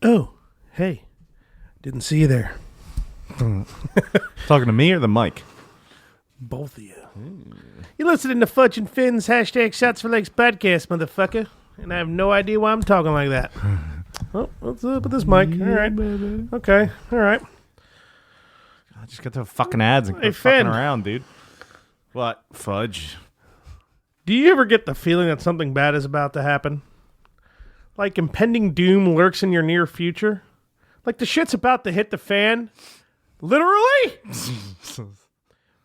Oh, hey. Didn't see you there. Talking to me or the mic? Both of you. You listening to Fudge and Finn's hashtag Shots for Lakes podcast, motherfucker. And I have no idea why I'm talking like that. Oh, what's up with this mic? All right. Okay. All right. I just get the fucking ads and quit fucking around, dude. What? Fudge. Do you ever get the feeling that something bad is about to happen? Like impending doom lurks in your near future? Like the shit's about to hit the fan? Literally?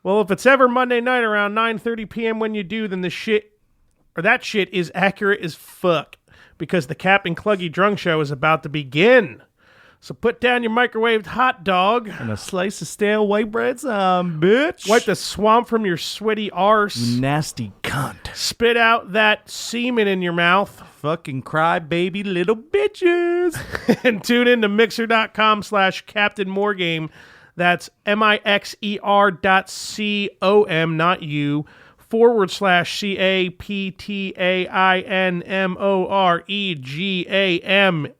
Well, if it's ever Monday night around 9:30 p.m. when you do, then that shit is accurate as fuck. Because the Captain Cluggy Drunk Show is about to begin. So put down your microwaved hot dog. And a slice of stale white bread, bitch. Wipe the swamp from your sweaty arse. You nasty cunt. Spit out that semen in your mouth. Fucking cry baby little bitches. And tune in to mixer.com/CaptainMoreGame. That's mixer.com, not you, /CaptainMoregame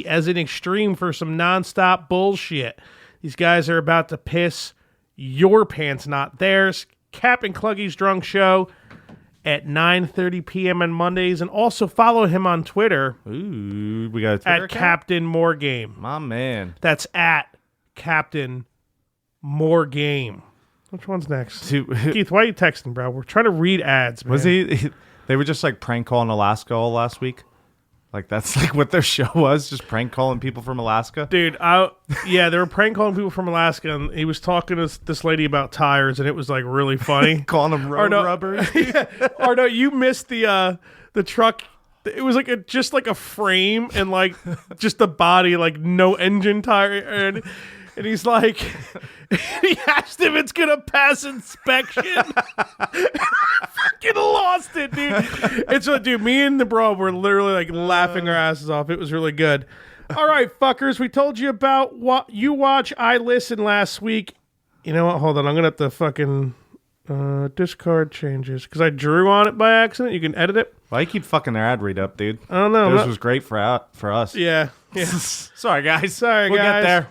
as in extreme for some nonstop bullshit. These guys are about to piss your pants, not theirs. Captain Cluggy's Drunk Show at 9:30 p.m. on Mondays. And also follow him on Twitter. Ooh, we got a Twitter at Captain Moregame. My man. That's at Captain Moregame. Which one's next? Keith, why are you texting, bro? We're trying to read ads, man. Was he? They were just like prank calling Alaska all last week. Like that's like what their show was, just prank calling people from Alaska. Dude, yeah, they were prank calling people from Alaska, and he was talking to this lady about tires, and it was like really funny. Calling them road rubbers. Yeah. Or no, you missed the truck. It was like just like a frame and like just the body, like no engine tire, and he's like, he asked if it's gonna pass inspection. Fucking lost it, dude. It's like, dude, me and the bro were literally like laughing our asses off. It was really good. All right, fuckers, we told you about what you watch, I listen last week. You know what? Hold on, I'm gonna have to fucking discard changes because I drew on it by accident. You can edit it. Why you keep fucking their ad read up, dude? I don't know. This was great for us. Yeah. Sorry, guys. We'll get there.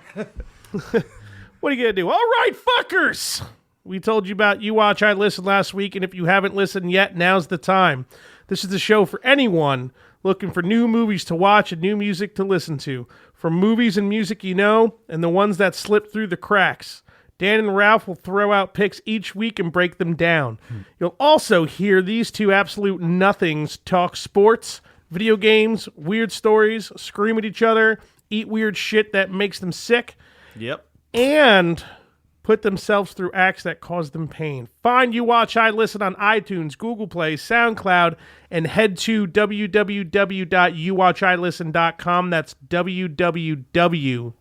What are you going to do? All right, fuckers. We told you about You Watch, I Listen last week, and if you haven't listened yet, now's the time. This is the show for anyone looking for new movies to watch and new music to listen to. From movies and music you know, and the ones that slip through the cracks. Dan and Ralph will throw out picks each week and break them down. You'll also hear these two absolute nothings talk sports, video games, weird stories, scream at each other, eat weird shit that makes them sick. Yep. And put themselves through acts that cause them pain. Find You Watch, I Listen on iTunes, Google Play, SoundCloud, and head to www.youwatchilisten.com. That's www.y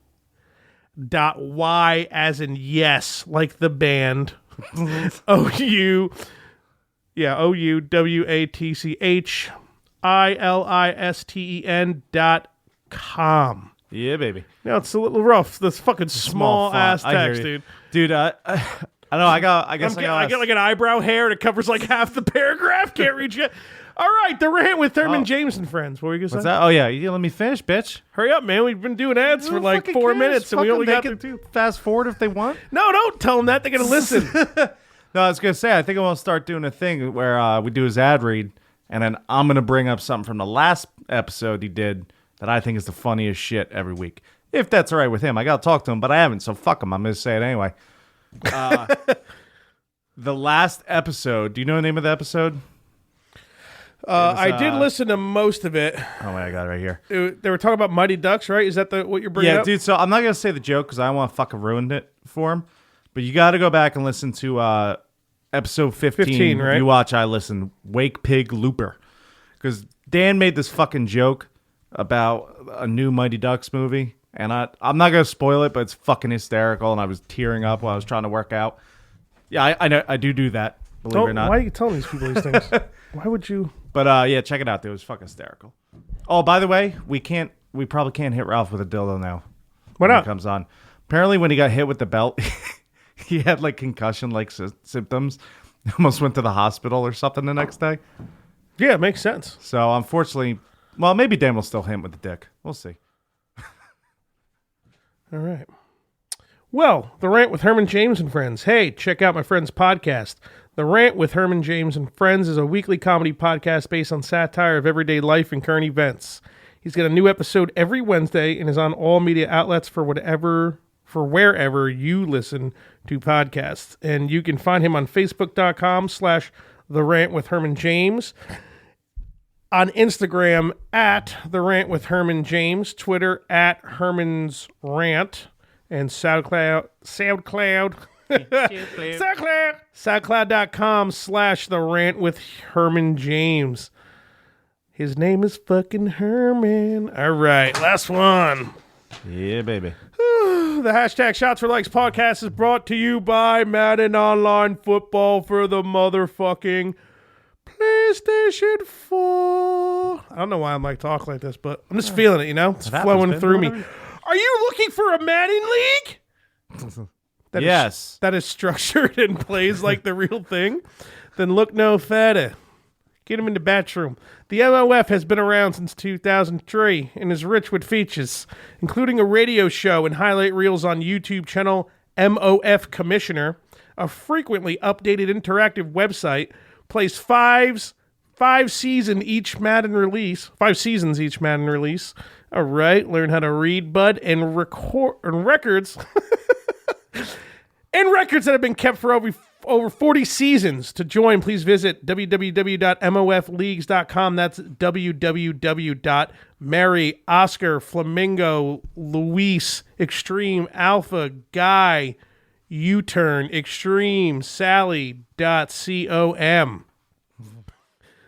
as in yes, like the band. OUWATCHILISTEN.com. Yeah, baby. No, it's a little rough. This fucking small ass text, dude. Dude, I don't know. I guess I get like an eyebrow hair and it covers like half the paragraph. Can't reach it. All right, the rant with Thurman James and friends. What were you gonna say? What's that? Oh yeah, you let me finish, bitch. Hurry up, man. We've been doing ads for like 4 minutes and we only got through 2. Fast forward if they want. No, don't tell them that. They're gonna listen. No, I was gonna say I think I'm gonna start doing a thing where we do his ad read, and then I'm gonna bring up something from the last episode he did that I think is the funniest shit every week. If that's all right with him. I got to talk to him, but I haven't, so fuck him. I'm going to say it anyway. The last episode, do you know the name of the episode? I did listen to most of it. Oh, wait, I got it right here. They were talking about Mighty Ducks, right? Is that what you're bringing up? Yeah, dude, so I'm not going to say the joke because I don't want to fucking ruin it for him, but you got to go back and listen to episode 15, right? You Watch, I Listen, Wake Pig Looper. Because Dan made this fucking joke about a new Mighty Ducks movie, and I'm not going to spoil it, but it's fucking hysterical, and I was tearing up while I was trying to work out. Yeah, I know, I do that, believe it or not. Why are you telling these people these things? Why would you? But yeah, check it out, dude. It was fucking hysterical. Oh, by the way, we probably can't hit Ralph with a dildo now. Why not? It comes on. Apparently, when he got hit with the belt, he had like concussion-like symptoms. Almost went to the hospital or something the next day. Yeah, it makes sense. So unfortunately, well, maybe Dan will still hit him with the dick. We'll see. All right. Well, The Rant with Herman James and Friends. Hey, check out my friend's podcast. The Rant with Herman James and Friends is a weekly comedy podcast based on satire of everyday life and current events. He's got a new episode every Wednesday and is on all media outlets for wherever you listen to podcasts. And you can find him on Facebook.com/The Rant with Herman James, on Instagram at The Rant with Herman James, Twitter at Herman's Rant, and SoundCloud.com/The Rant with Herman James. His name is fucking Herman. All right, last one. Yeah, baby. The hashtag Shots for Likes podcast is brought to you by Madden Online Football for the motherfucking PlayStation 4. I don't know why I'm like talking like this, but I'm just feeling it, you know? It's flowing through me. Are you looking for a Madden league? Yes. That is structured and plays like the real thing? Then look no further. Get him in the bathroom. The MOF has been around since 2003 and is rich with features, including a radio show and highlight reels on YouTube channel MOF Commissioner, a frequently updated interactive website, plays five seasons each Madden release. All right, learn how to read, bud, and records and records that have been kept for over 40 seasons. To join, please visit www.mofleagues.com. That's www.Mary, Oscar, Flamingo, Luis, Extreme, Alpha, Guy, U-Turn, Extreme, Sally.com.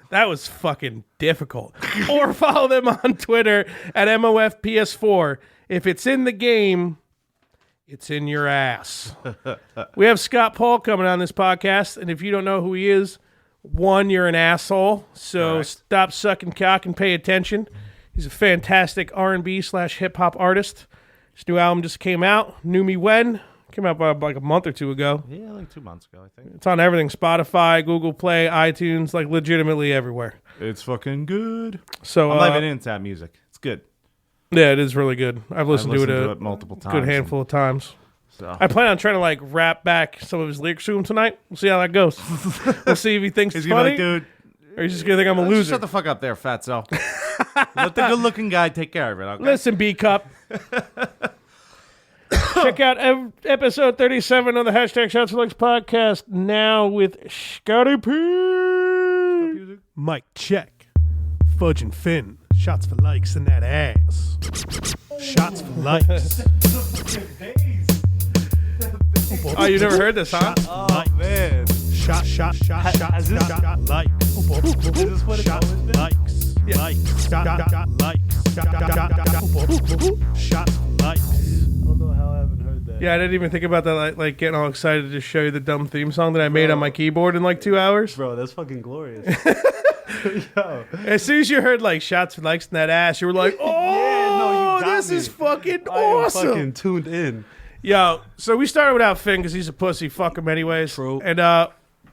That was fucking difficult. Or follow them on Twitter at MOFPS4. If it's in the game, it's in your ass. We have Scott Paul coming on this podcast, and if you don't know who he is, one, you're an asshole, so Correct. Stop sucking cock and pay attention. He's a fantastic R&B/hip-hop artist. His new album just came out, Knew Me When. Came out like a month or two ago. Yeah, like 2 months ago, I think. It's on everything, Spotify, Google Play, iTunes, like legitimately everywhere. It's fucking good. So I'm not even into that music. It's good. Yeah, it is really good. I've listened to it multiple times. good handful of times. So. I plan on trying to like rap back some of his lyrics to him tonight. We'll see how that goes. We'll see if he thinks it's He's gonna funny, be like, dude, or he's just gonna think I'm a loser. shut the fuck up there, fatso. Let the good-looking guy take care of it, okay? Listen, B Cup. Check out episode 37 of the hashtag Shots for Likes podcast now with Scotty P. Mike check. Fudge and Finn. Shots for likes in that ass. Shots for likes. Oh, you never heard this, huh? Oh, man. Shot, like. Is this what it's always been? Likes. Likes. Shots likes. I don't know how I haven't heard that. Yeah, I didn't even think about that, like getting all excited to show you the dumb theme song that I made on my keyboard in like 2 hours. Bro, that's fucking glorious. Yo. As soon as you heard like shots for likes in that ass, you were like, oh, you got this me. is fucking I am awesome. fucking tuned in. Yo, so we started without Finn because he's a pussy. Fuck him anyways. True. And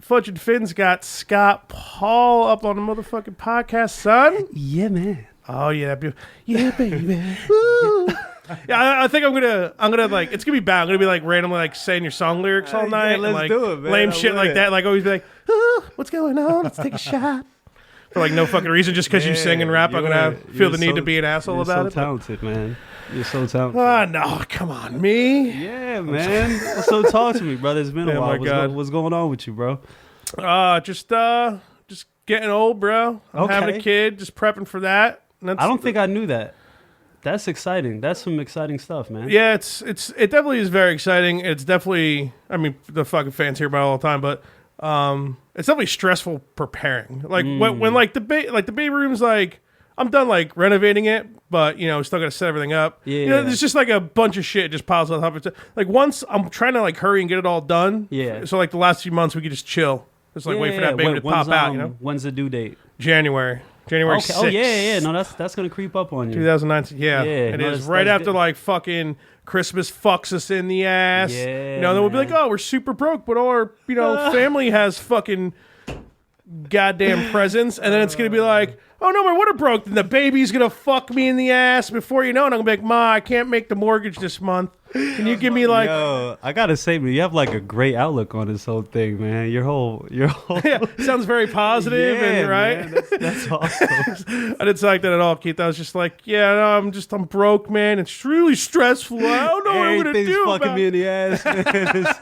Fudge and Finn's got Scott Paul up on the motherfucking podcast, son. Yeah, man. Oh yeah, yeah, baby. Woo. Yeah, I think I'm gonna like it's gonna be bad. I'm gonna be like randomly like saying your song lyrics all night. Yeah, and, let's like, do it, man. Lame I'm shit with like it. that. Like always be like, oh, what's going on? Let's take a shot. For like no fucking reason, just because you sing and rap, I'm gonna feel the need to be an asshole about You're it. so talented, man. You're so talented. Ah, no, come on, me. Yeah, man. So talk to me, brother. It's been a Oh while. my God. What's going on with you, bro? Just getting old, bro. I'm having a Okay. kid, just prepping for that. And that's, I don't think I knew that. That's exciting. That's some exciting stuff, man. Yeah, it definitely is very exciting. It's definitely, I mean, the fucking fans hear about it all the time, but it's definitely stressful preparing. Like when like the baby room's like, I'm done like renovating it, but you know, still got to set everything up. Yeah. You know, there's just like a bunch of shit just piles on top of it. Like once I'm trying to like hurry and get it all done. Yeah. So like the last few months we could just chill. Just like wait for that baby to pop out, you know? When's the due date? January Okay. 6th. Oh yeah. No, that's gonna creep up on you. 2019. Yeah, Yeah, it no, is that's right after good. like fucking Christmas fucks us in the ass. Yeah, you know, then we'll be like, man. oh, we're super broke, but all our family has fucking goddamn presents, and then it's gonna be like, oh no, my water broke, then the baby's gonna fuck me in the ass before you know it. I'm gonna be like, Ma, I can't make the mortgage this month. Can you give me like? Yo, I gotta say, man, you have like a great outlook on this whole thing, man. Your whole. Yeah, sounds very positive and right. Man, that's awesome. I didn't like that at all, Keith. I was just like, yeah, no, I'm broke, man. It's really stressful. I don't know what I'm gonna Everything's do. fucking about me it. in the ass.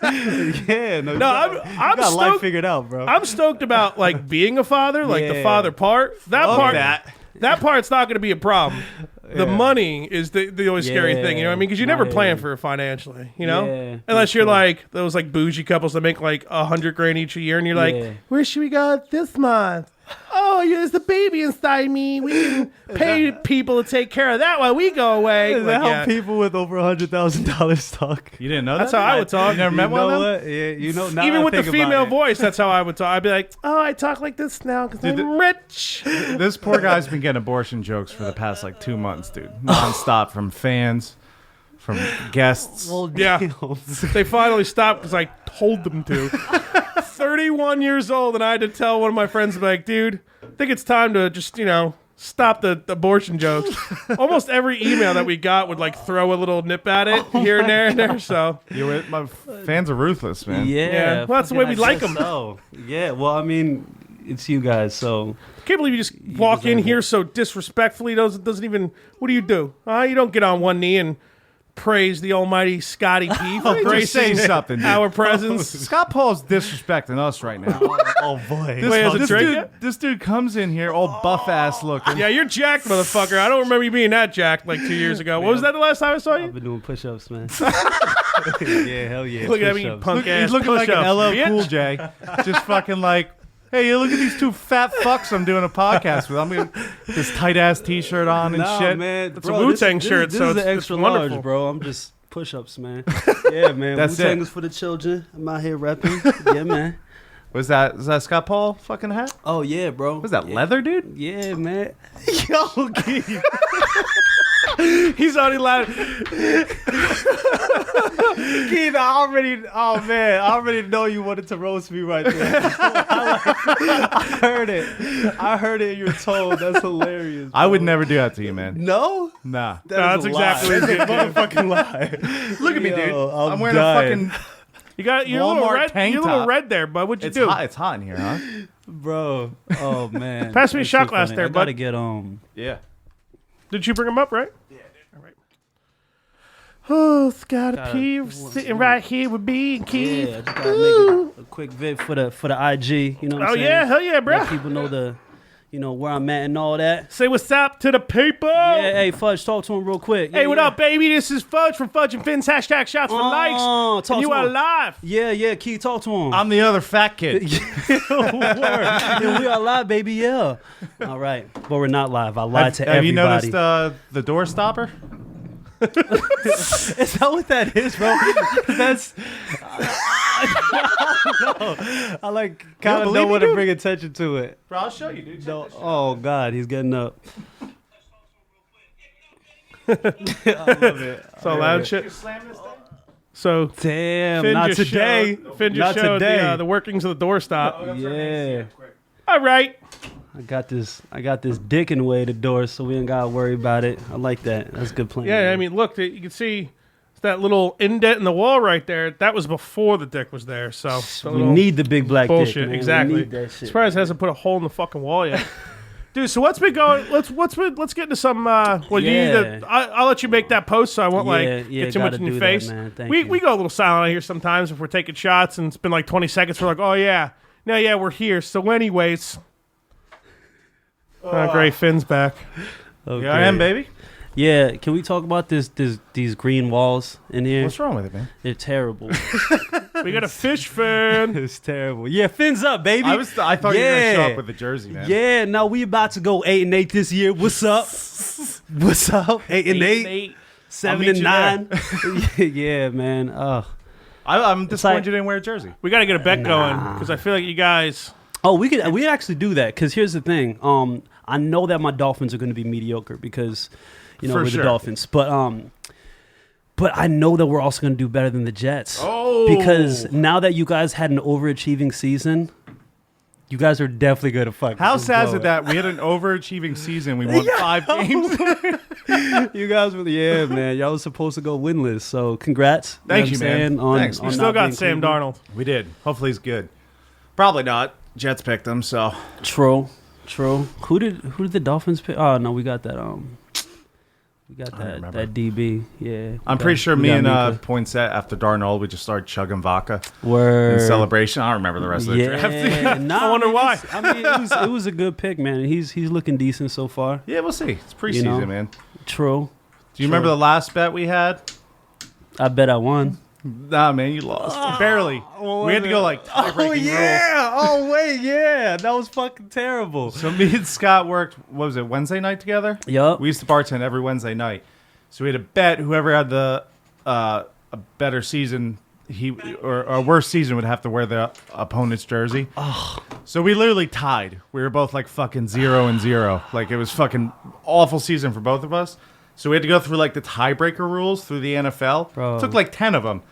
Man. Yeah, no, No, you I'm got life stoked. figured out, bro. I'm stoked about like being a father, like the Yeah. father part. That Love part, that. that part's not going to be a problem. The money is the only scary thing, you know what I mean? Because you never Yeah. plan for it financially, you know? Yeah, Unless that's you're true. like those like bougie couples that make like $100,000 each a year, and you're like, Yeah. where should we go this month? Oh, yeah, there's a baby inside me. We can pay people to take care of that while we go away. Is Like, that how yeah. people with over $100,000 talk? You didn't know That's that? how I would talk. You never met You one know of them? what? Yeah, you know. Now Even I with the think about female it. voice, that's how I would talk. I'd be like, oh, I talk like this now because Dude, I'm rich. This poor guy's been getting abortion jokes for the past like 2 months, dude. Nonstop from fans, from guests. Well, Yeah. damn. They finally stopped because I told them to. 31 years old, and I had to tell one of my friends, like, dude, I think it's time to just, stop the abortion jokes. Almost every email that we got would, like, throw a little nip at it here and there and there, so. My fans are ruthless, man. Yeah, Well, that's the way we fucking like guess 'em. So. Yeah, well, I mean, it's you guys, so Can't believe you just walk in deserve here it. so disrespectfully. Doesn't even, what do? You don't get on one knee and praise the almighty Scotty P for Just say gracing something, dude. our presence. Scott Paul's disrespecting us right now. oh boy. This, Wait, has it this drank dude, yet? this dude comes in here all buff ass looking. Yeah, you're jacked, motherfucker. I don't remember you being that jacked like 2 years ago. What was that the last time I saw you? I've been doing push-ups, man. Yeah, hell yeah. Look at me, push-ups. punk ass. He's looking like an push-ups, LL Cool bitch. J. Just fucking like, hey, look at these two fat fucks I'm doing a podcast with. I'm gonna this tight ass t-shirt on and Nah, shit. man. It's bro, a Wu-Tang this- shirt, This so is it's an extra wonderful. large, bro. I'm just push-ups, man. Yeah, man. That's Wu-Tang it. is for the children. I'm out here repping. Yeah, man. Was that Scott Paul fucking hat? Oh, yeah, bro. Was that yeah. leather, dude? Yeah, man. Yo, Keith. He's already laughing. Keith, I already know you wanted to roast me right there. I heard it in your tone. That's hilarious. I would never do that to you, man. No? Nah. That's exactly what it is. Motherfucking lie. Look at me, dude. Yo, I'm wearing dying. a fucking. You got you're a little Walmart red. tank You're a little top. red there, bud. What'd you It's do? hot. It's hot in here, huh? Bro. Oh man. Pass me a That's shot too glass funny. there, I gotta bud. get Yeah. Did you bring him up, right? Yeah, I did. All right. Oh, Scotty P sitting right here with me and Keith. Yeah, I just gotta make a quick vid for the IG. You know what I'm Oh saying? yeah, hell yeah, bro. Let people know where I'm at and all that. Say what's up to the people. Yeah, hey Fudge, talk to him real quick. Hey, Yeah, what yeah. up, baby? This is Fudge from Fudge and Finn's hashtag shots for likes. Talk And you to are him. live. Yeah, Keith, talk to him. I'm the other fat kid. Word. Yeah, we are live, baby. Yeah. All right, but we're not live. I lied to Have you everybody. noticed the door stopper? Is that what that is, bro? That's. I like kind of believe know me, what to dude? bring attention to it. Bro, I'll show you, dude. No, oh God, he's getting up. I love it. So loud shit. So Damn, Finn not just today. Showed, Finn Not just showed today. the workings of the doorstop. Yeah, All right. I got this dick in the way of the door, so we ain't gotta worry about it. I like that. That's a good plan. Yeah, man. I mean, look, you can see that little indent in the wall right there. That was before the dick was there. So the we little need the big black bullshit. dick. Man. We Exactly. need that shit. Surprised it hasn't put a hole in the fucking wall yet. Dude, so what's been going? Let's get into some. Well, you need Yeah. to. I'll let you make that post, so I won't Yeah, get too much gotta in your do face. that, man. Thank we you. go a little silent out here sometimes if we're taking shots, and it's been like 20 seconds. We're like, oh yeah, no, yeah, we're here. So, anyways, great, Finn's back. Okay. Yeah, I am, baby. Yeah, can we talk about these green walls in here? What's wrong with it, man? They're terrible. We got a fish fan. It's terrible. Yeah, fins up, baby. I thought you were gonna show up with the jersey, man. Yeah, no, we about to go 8-8 this year. What's up? What's up? 8-8, 7-9. Yeah, man. I'm disappointed like- you didn't wear a jersey. We got to get a bet going because I feel like you guys. Oh, we actually do that because here's the thing. I know that my Dolphins are going to be mediocre because For we're sure. the Dolphins, but I know that we're also going to do better than the Jets. Oh, Because now that you guys had an overachieving season, You guys are definitely good at fucking. How Just sad is blow it that we had an overachieving season? We won 5 games. You guys were, yeah, man. Y'all was supposed to go winless. So congrats. Thank know you, what I'm man. saying, On, Thanks. on We not still got being Sam Cleveland. Darnold. We did. Hopefully he's good. Probably not. Jets picked him, so. True. Who did the Dolphins pick? Oh no, we got that. We got I don't remember. that DB. Yeah. I'm pretty sure me and Minka. Poinsett after Darnold, we just started chugging vodka Were in celebration. I don't remember the rest of the draft. Yeah, nah, I wonder man, why. I mean, it was a good pick, man. He's looking decent so far. Yeah, we'll see. It's preseason, know? man. True. Do you remember the last bet we had? I bet I won. Nah, man, you lost. Barely. We had to go like tie-breaking rules. Oh wait, yeah. That was fucking terrible. So me and Scott worked, what was it, Wednesday night together? Yup. We used to bartend every Wednesday night. So we had a bet whoever had the a better season, or a worse season would have to wear the opponent's jersey. So we literally tied. We were both like fucking 0-0. Like it was fucking awful season for both of us. So we had to go through like the tiebreaker rules through the NFL. Bro. Took like 10 of them.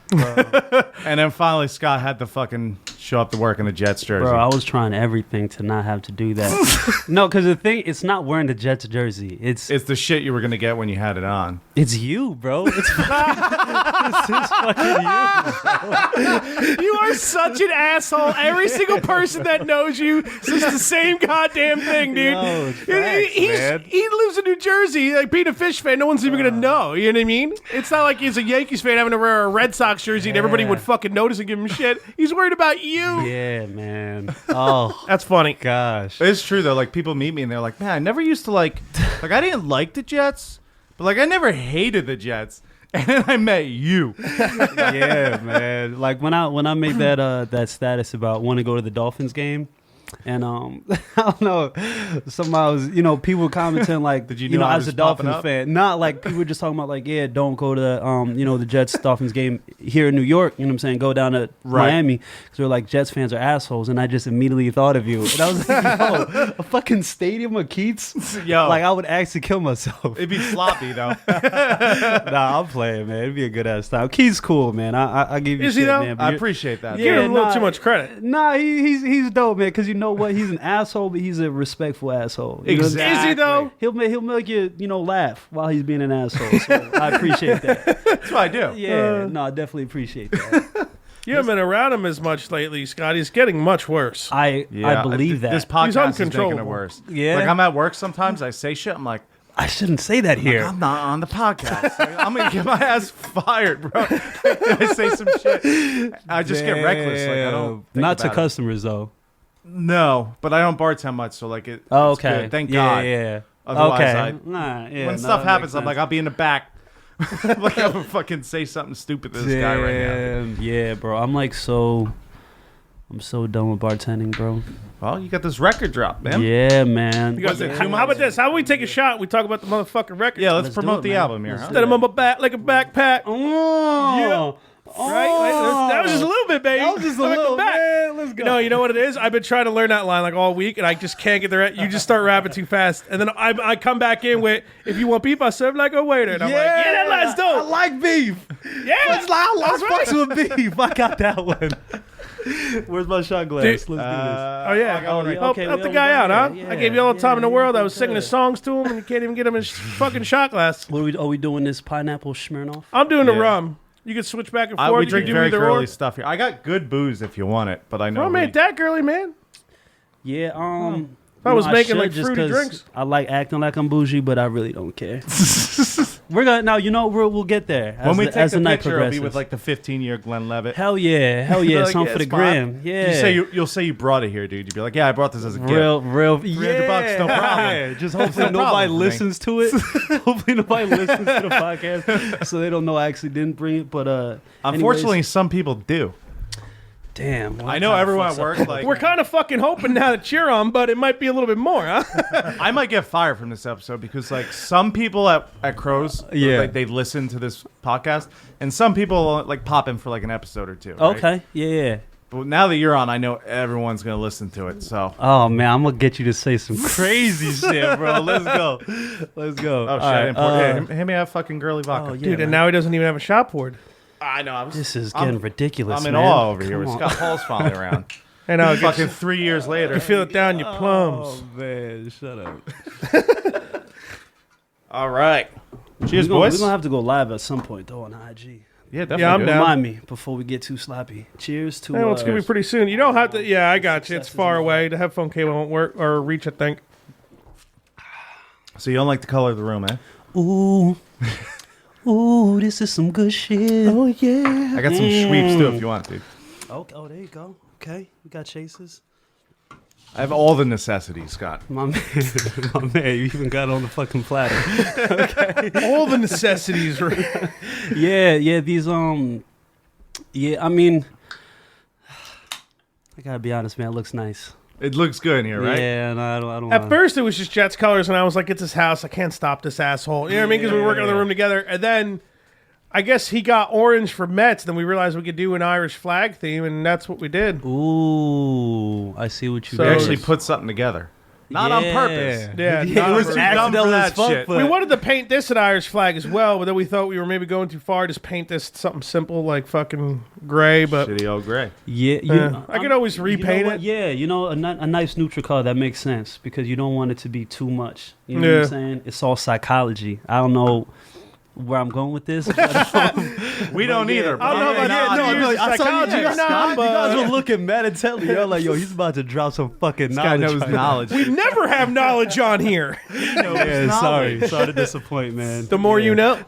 And then finally Scott had to fucking show up to work in the Jets jersey. Bro, I was trying everything to not have to do that. No, because the thing, it's not wearing the Jets jersey. It's It's the shit you were going to get when you had it on. you, bro. It's fucking you. You are such an asshole. Every single person that knows you says the same goddamn thing, dude. Yo, it's facts, man. He lives in New Jersey. Like being a Fish fan, no one's even gonna know. You know what I mean? It's not like he's a Yankees fan having to wear a Red Sox jersey and everybody Yeah. would fucking notice and give him shit. He's worried about you. Yeah, man. Oh, That's funny. gosh. It's true though. Like people meet me and they're like, "Man, I never used to like I didn't like the Jets, but like I never hated the Jets." And then I met you. Yeah, man. Like when I made that status about want to go to the Dolphins game, and I don't know, somehow was, people commenting like, Did you know I as was a popping Dolphins up? fan, not like people were just talking about like, yeah, don't go to the Jets Dolphins game here in New York. You know what I'm saying? Go down to Right. Miami because they're like Jets fans are assholes, and I just immediately thought of you, and I was like, yo, a fucking stadium of Keats. Yo, Like I would actually kill myself. it'd be sloppy though. Nah, I'm playing, man. It'd be a good ass time. Keith's cool, man. I give you Is he shit, though? man. but I you're- appreciate that. Give him a little nah, too much credit. Nah, he's dope, man. Because you know what? He's an asshole, but he's a respectful asshole. You know what I'm saying? Is he though? He'll make you laugh while he's being an asshole. So I appreciate that. That's what I do. Yeah, no, I definitely appreciate that. You haven't been around him as much lately, Scott. He's getting much worse. I believe that. This podcast is making it uncontrollable. worse. Yeah. Like I'm at work sometimes, I say shit, I'm like, I shouldn't say that here. I'm not on the podcast. Like, I'm gonna get my ass fired, bro. I say some shit. I just get reckless. Like I don't. think Not to about it. customers though. No, but I don't bartend much, so like it. Oh, it's okay. good. Thank yeah, God. Yeah. Otherwise, okay. Nah, yeah, when no, stuff that happens, makes I'm like, sense. I'll be in the back. Like I'm gonna fucking say something stupid to this guy right now. Damn, yeah, bro. I'm so done with bartending, bro. Well, you got this record drop, man. Yeah, man. You guys, how about this? How about we take a shot? We talk about the motherfucking record. Yeah, let's Let's do promote it, the man. album here. Let's Huh? do Set him on my back like a backpack. Oh, Right? Like, that was just a little bit, baby. That was just a Like little back. man. Let's go. No, you know what it is? I've been trying to learn that line like all week, and I just can't get the right. You just start rapping too fast, and then I come back in with, "If you want beef, I serve like a waiter." And I'm like, "Yeah, that line's I dope." like beef. Yeah, It's like I that's like right. fucks with beef. I got that one. Where's my shot glass? Dude, Let's do this. Oh yeah, I got one right help, okay, help the we guy out, got huh? it. I gave you all the time in the world. I was yeah, singing his songs to him, and you can't even get him his fucking shot glass. What are we doing this pineapple Smirnoff? I'm doing the Yeah. rum. You can switch back and forth. We You drink can do very either girly or. stuff here. I got good booze if you want it, but I know. Rum ain't that girly, man. Yeah, I was making, should like, just fruity 'cause drinks. I like acting like I'm bougie, but I really don't care. We're gonna now. We'll get there as When we the, take as the the night picture, it'll be progresses. with like the 15-year Glenn Levitt. hell yeah, Like, something yeah, for the it's fine. gram. Yeah, You say you'll say you brought it here, dude. You'd be like, yeah, I brought this as a gift. real, $300, no problem. Just No hopefully problem nobody for me. listens to it. Hopefully nobody listens to the podcast, so they don't know I actually didn't bring it. But Unfortunately, anyways, some people do. damn. I know everyone at work. Like, We're kind of fucking hoping now that you're on, but it might be a little bit more, huh? I might get fired from this episode because like some people at Crows, Yeah. like they listen to this podcast, and some people like pop in for like an episode or two. Right? Okay, yeah. But now that you're on, I know everyone's gonna listen to it. So. Oh man, I'm gonna get you to say some crazy shit, bro. Let's go. Let's go. Oh shit! All right, I didn't pour- yeah, hit me that fucking girly vodka. oh, yeah. Dude, and now he doesn't even have a shot poured. I know. This is getting ridiculous. I'm in man. awe over here Come with on. Scott Hall's finally around. I know. Fucking 3 years later. You feel it down your plums. Oh man, shut up. All right. Cheers, We're boys. gonna have to go live at some point though on IG. Yeah, definitely. Yeah, I'm do. down. Remind me before we get too sloppy. Cheers to. Well, it's gonna be pretty soon. You don't have to. Yeah, I got you. It's far away. The headphone cable won't work or reach. I think. So you don't like the color of the room, eh? Ooh, ooh, this is some good shit. Oh yeah. I got some sweeps too if you want, dude. Oh, there you go. Okay, we got chases. I have all the necessities, Scott. My man, my man, you even got it on the fucking platter. All the necessities. Right? Yeah, these yeah, I mean, I gotta be honest, man, it looks nice. It looks good in here, right? Yeah, and I don't. At first, it was just Jets colors, and I was like, "It's his house. I can't stop this asshole." You know what I mean? Because we were working on the room together, and then I guess he got orange for Mets. Then we realized we could do an Irish flag theme, and that's what we did. Ooh, I see what you So We did. actually put something together. Not on purpose. Yeah, it not was for- too dumb for accidental that as fuck, shit. but we wanted to paint this an Irish flag as well, but then we thought we were maybe going too far. Just paint this something simple like fucking gray, but Shitty old gray. yeah, I could always repaint what? it. Yeah, a nice neutral color that makes sense because you don't want it to be too much. You know what Yeah. I'm saying? It's all psychology. I don't know where I'm going with this. But, We don't either. I don't know about that. No, I saw you, psychology or not, Scott, you guys but were looking mad and telling me. I'm like, yo, he's about to drop some fucking This guy knowledge. knows right now. knowledge. we never have knowledge on here. Yeah, sorry to disappoint, man. The more you know.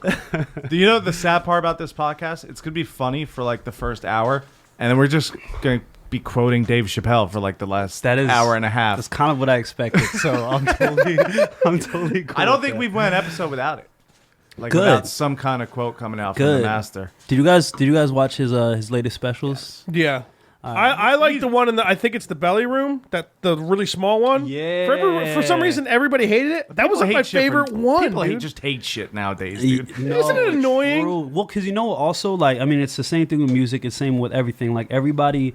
Do you know the sad part about this podcast? It's gonna be funny for like the first hour, and then we're just gonna be quoting Dave Chappelle for like the last hour and a half. That's kind of what I expected. So I'm totally cool I don't with think that. we've went an episode without it. Like Good. without some kind of quote coming out from Good. the master. Did you guys watch his latest specials? Yeah. I like the one in the. I think it's the belly room, the really small one. Yeah. For some reason, everybody hated it. That was like my favorite one. People dude. just hate shit nowadays, dude. No, Isn't it annoying? true. Well, because also like I mean, it's the same thing with music. It's same with everything. Like everything's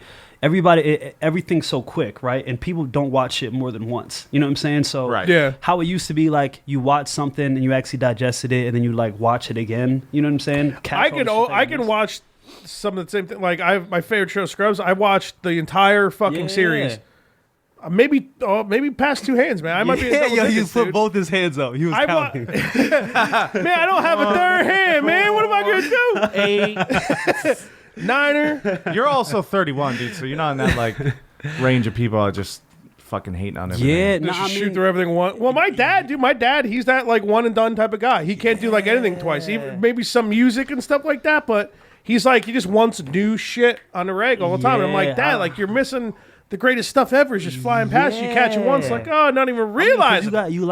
so quick, right? And people don't watch shit more than once. You know what I'm saying? So Right. Yeah. how it used to be like you watch something and you actually digested it and then you like watch it again. You know what I'm saying? I can watch some of the same thing. Like my favorite show, Scrubs. I watched the entire fucking series. Maybe past two hands, man. I might be. In double digits, dude. both his hands up. He was Man, counting. I don't have a third hand, man. What am I gonna do? 8, 9er. You're also 31, dude, so you're not in that like range of people are just fucking hating on everything. Yeah, Just I shoot mean, through everything one. Well, my dad, he's that like one and done type of guy. He can't do like anything twice. Maybe some music and stuff like that, but he's like he just wants new shit on the reg all the time. And I'm like, Dad, like you're missing the greatest stuff ever is just flying past you, catch it once, like not even realize it. you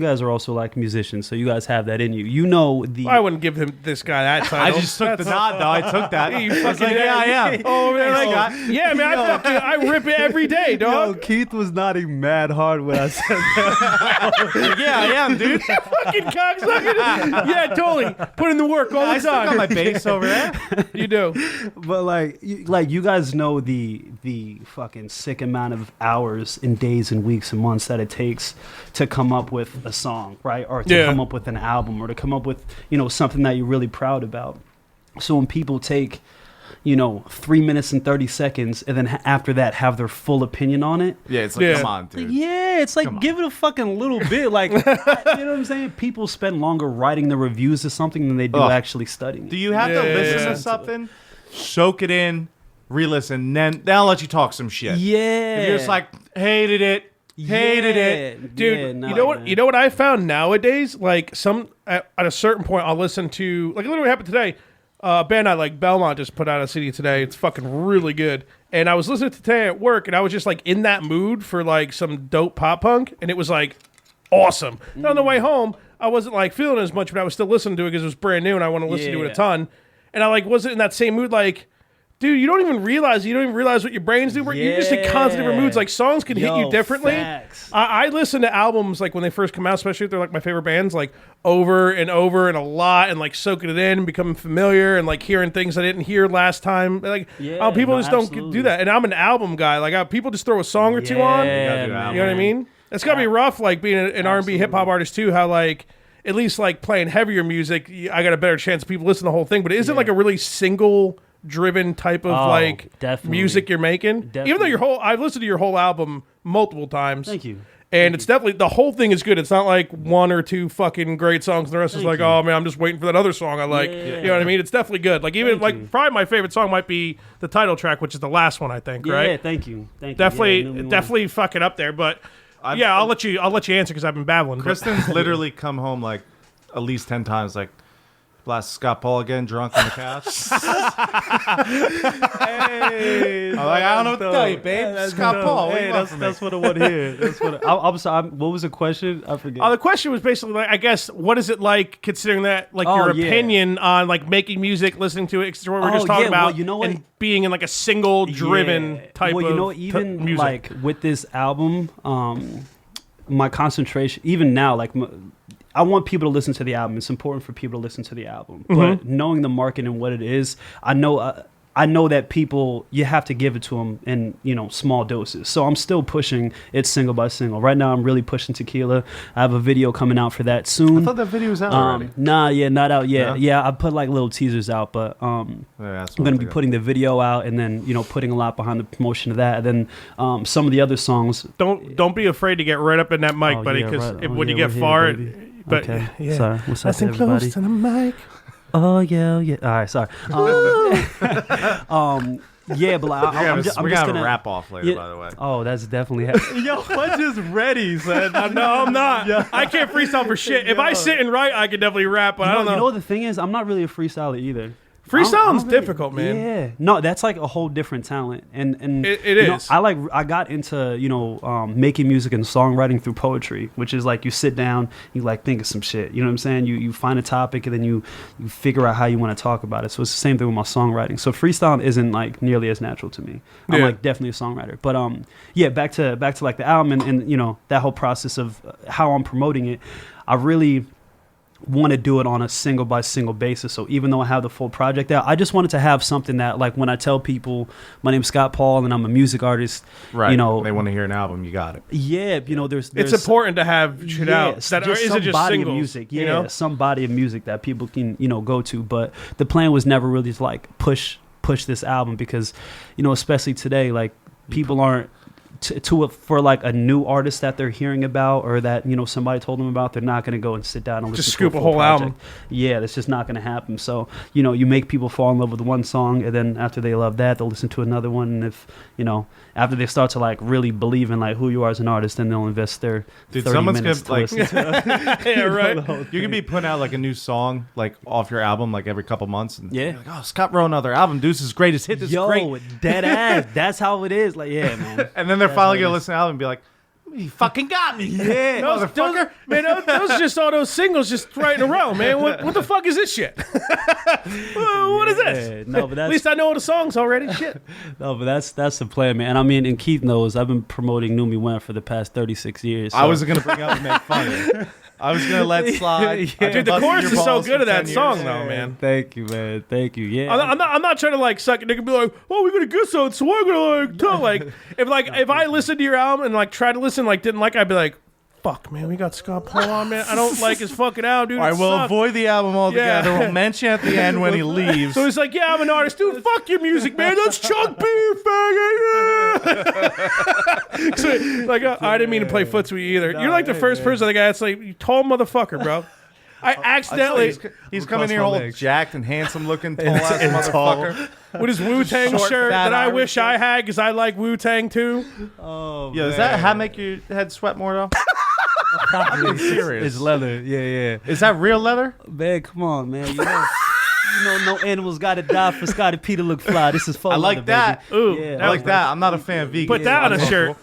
guys are also like musicians, so you guys have that in you. You know the. I wouldn't give him this guy that I title. just took the nod though. I took that. You I was fucking like, yeah, I am. Oh, man, Thanks, like, Scott. yeah, man, I rip it every day, Yo, dog. Keith was nodding mad hard when I said that. Yeah, I am, dude. Fucking cocksucker. Yeah, totally. Put in the work all I the still got time. my bass over there. You do. But like you guys know the fucking sick amount of hours and days and weeks and months that it takes to come up with a song, right? Or to come up with an album or to come up with, something that you're really proud about. So when people take, 3 minutes and 30 seconds and then after that have their full opinion on it. Yeah, it's like, come on, dude. Yeah, it's like give it a fucking little bit. Like, you know what I'm saying? People spend longer writing the reviews of something than they do actually studying. Do you have to listen to something, soak it in, re-listen, then I'll let you talk some shit? Yeah. If you're just like, hated it, Dude, you know what I found nowadays? Like at a certain point, I'll listen to like literally happened today. A band I like, Belmont, just put out a CD today. It's fucking really good. And I was listening to it today at work, and I was just like in that mood for like some dope pop punk, and it was like awesome. And on the way home, I wasn't like feeling it as much, but I was still listening to it because it was brand new, and I want to listen to it a ton. And I like wasn't in that same mood, like. Dude, you don't even realize what your brains do. You're just in constantly different moods. Like songs can hit you differently. I listen to albums like when they first come out, especially if they're like my favorite bands, like over and over and a lot, and like soaking it in and becoming familiar and like hearing things I didn't hear last time. Like people just don't do that. And I'm an album guy. Like people just throw a song or two on. You know what I mean? It's gotta be rough, like being an R&B hip hop artist too. How like at least like playing heavier music, I got a better chance of people listening to the whole thing. But is it like a really single driven type of definitely. music you're making. Even though I've listened to your whole album multiple times. Thank you. And it's definitely, the whole thing is good. It's not like one or two fucking great songs and the rest is like, oh man, I'm just waiting for that other song I like. You know what I mean? It's definitely good. Like even probably my favorite song might be the title track, which is the last one, I think, right? Yeah, thank you. Definitely fucking up there. But I'll let you answer because I've been babbling. Kristen's literally come home like at least 10 times, like, blast Scott Paul again, drunk on the couch. Hey, I'm like, I don't know what to tell you, babe. That's Scott dope. Paul. Hey, that's what I want to hear. That's what I'm sorry. What was the question? I forget. The question was basically, like, I guess, what is it like considering that, like, your opinion on like making music, listening to it, because what we were just talking about, well, you know what? and being in like a single driven type well, you know, of even music. like with this album, my concentration, even now, like. I want people to listen to the album. It's important for people to listen to the album. But knowing the market and what it is, I know that people, you have to give it to them in, small doses. So I'm still pushing it single by single. Right now, I'm really pushing Tequila. I have a video coming out for that soon. I thought that video was out already. Not out yet. Yeah, I put like little teasers out, but I'm going to be putting the video out and then, putting a lot behind the promotion of that. And then some of the other songs. Don't be afraid to get right up in that mic, buddy, because when you get far... But okay. yeah. Sorry. What's up, Listen everybody? close to the mic. Oh yeah. All right. Sorry. Yeah, but I'm just gonna wrap off later. By the way. Oh, that's definitely. Yo, Fudge is ready, son. No, I'm not. Yeah. I can't freestyle for shit. If I sit and write, I could definitely rap, but I don't know. You know what the thing is? I'm not really a freestyler either. Freestyling's difficult, man. Yeah, no, that's like a whole different talent, and it is. I got into making music and songwriting through poetry, which is like you sit down, you like think of some shit. You know what I'm saying? You find a topic and then you figure out how you want to talk about it. So it's the same thing with my songwriting. So freestyling isn't like nearly as natural to me. I'm like definitely a songwriter, but back to like the album and that whole process of how I'm promoting it. I really want to do it on a single by single basis. So even though I have the full project out, I just wanted to have something that, like, when I tell people my name's Scott Paul and I'm a music artist, right? They want to hear an album. You got it. Yeah, there's it's important to have shit out that isn't just singles. Of music, some body of music that people can go to. But the plan was never really to like push this album because especially today, like people aren't. For like a new artist that they're hearing about or that somebody told them about, they're not going to go and sit down and just listen scoop to a whole album. Yeah, that's just not going to happen. So you make people fall in love with one song, and then after they love that, they'll listen to another one. And if after they start to like really believe in like who you are as an artist, then they'll invest their 30 minutes to listen to. Yeah, right. You can be putting out like a new song like off your album like every couple months, and yeah, like, oh, Scott wrote another album. Deuce's greatest hit. This is great. Dead ass. That's how it is. Like, yeah, man. And then they're finally gonna listen to the album and be like, "You fucking got me, yeah, motherfucker." Those are just all those singles just right in a row, man. What the fuck is this shit? What is this? No, but at least I know all the songs already. Shit. No, but that's the plan, man. And I mean, and Keith knows I've been promoting New Me When for the past 36 years. So. I wasn't gonna bring up and make fun of it. I was gonna let slide. Yeah. Dude, the chorus is so good of that song, though, man. Thank you, man. Thank you. Yeah, I'm not trying to like suck it. They can be like, "Oh, we're gonna get so we're gonna like tell." Like if I listened to your album and like tried to listen, like didn't like, I'd be like, "Fuck, man, we got Scott Paul on, man. I don't like his fucking album, dude." I will avoid the album altogether. Yeah. We'll mention at the end when he leaves. So he's like, "Yeah, I'm an artist, dude. Fuck your music, man. That's Chuck B, faggot." So, like, I didn't mean to play footsie with you either. You're like the first person I think that's like, you tall motherfucker, bro. I accidentally. He's coming here all jacked and handsome looking, tall ass motherfucker with his Wu-Tang shirt that I wish I had because I like Wu-Tang too. Oh, yeah, does that hat make your head sweat more though? I'm being serious. It's leather. Yeah. Is that real leather? Man, come on, man. No animals got to die for Scotty P to look fly. This is fun. I like that. Ooh, yeah, I like that. I'm not a fan of vegan. Put that on a shirt.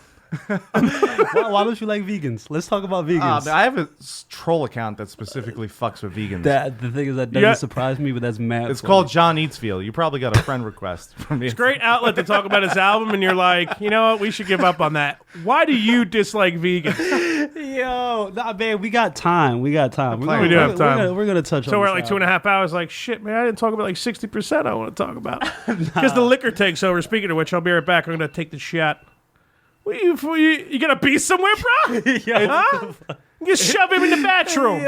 Why don't you like vegans? Let's talk about vegans. I have a troll account that specifically fucks with vegans. The thing is that doesn't surprise me, but that's mad. It's called John Eatsfield. You probably got a friend request from me. It's a great outlet to talk about his album, and you're like, you know what? We should give up on that. Why do you dislike vegans? Yo, nah, man, we got time. We do have time. We're gonna touch on. So we're at like 2.5 hours. Like shit, man. I didn't talk about like 60%. I want to talk about because the liquor takes over. Speaking of which, I'll be right back. I'm gonna take the shot. You gonna be somewhere, bro? Yeah. Huh? You shove him in the bathroom.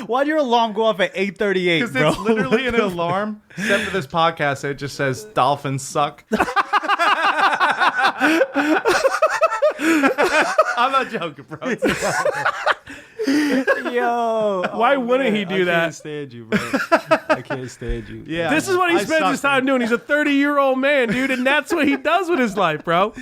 Why'd your alarm go off at 8:38, Because bro? it's literally an alarm, except for this podcast, it just says dolphins suck. I'm not joking, bro. Yo, Why wouldn't he do that? I can't stand you, bro. I can't stand you. Yeah, This is what he I spends his suck, time doing. He's a 30-year-old man, dude, and that's what he does with his life, bro.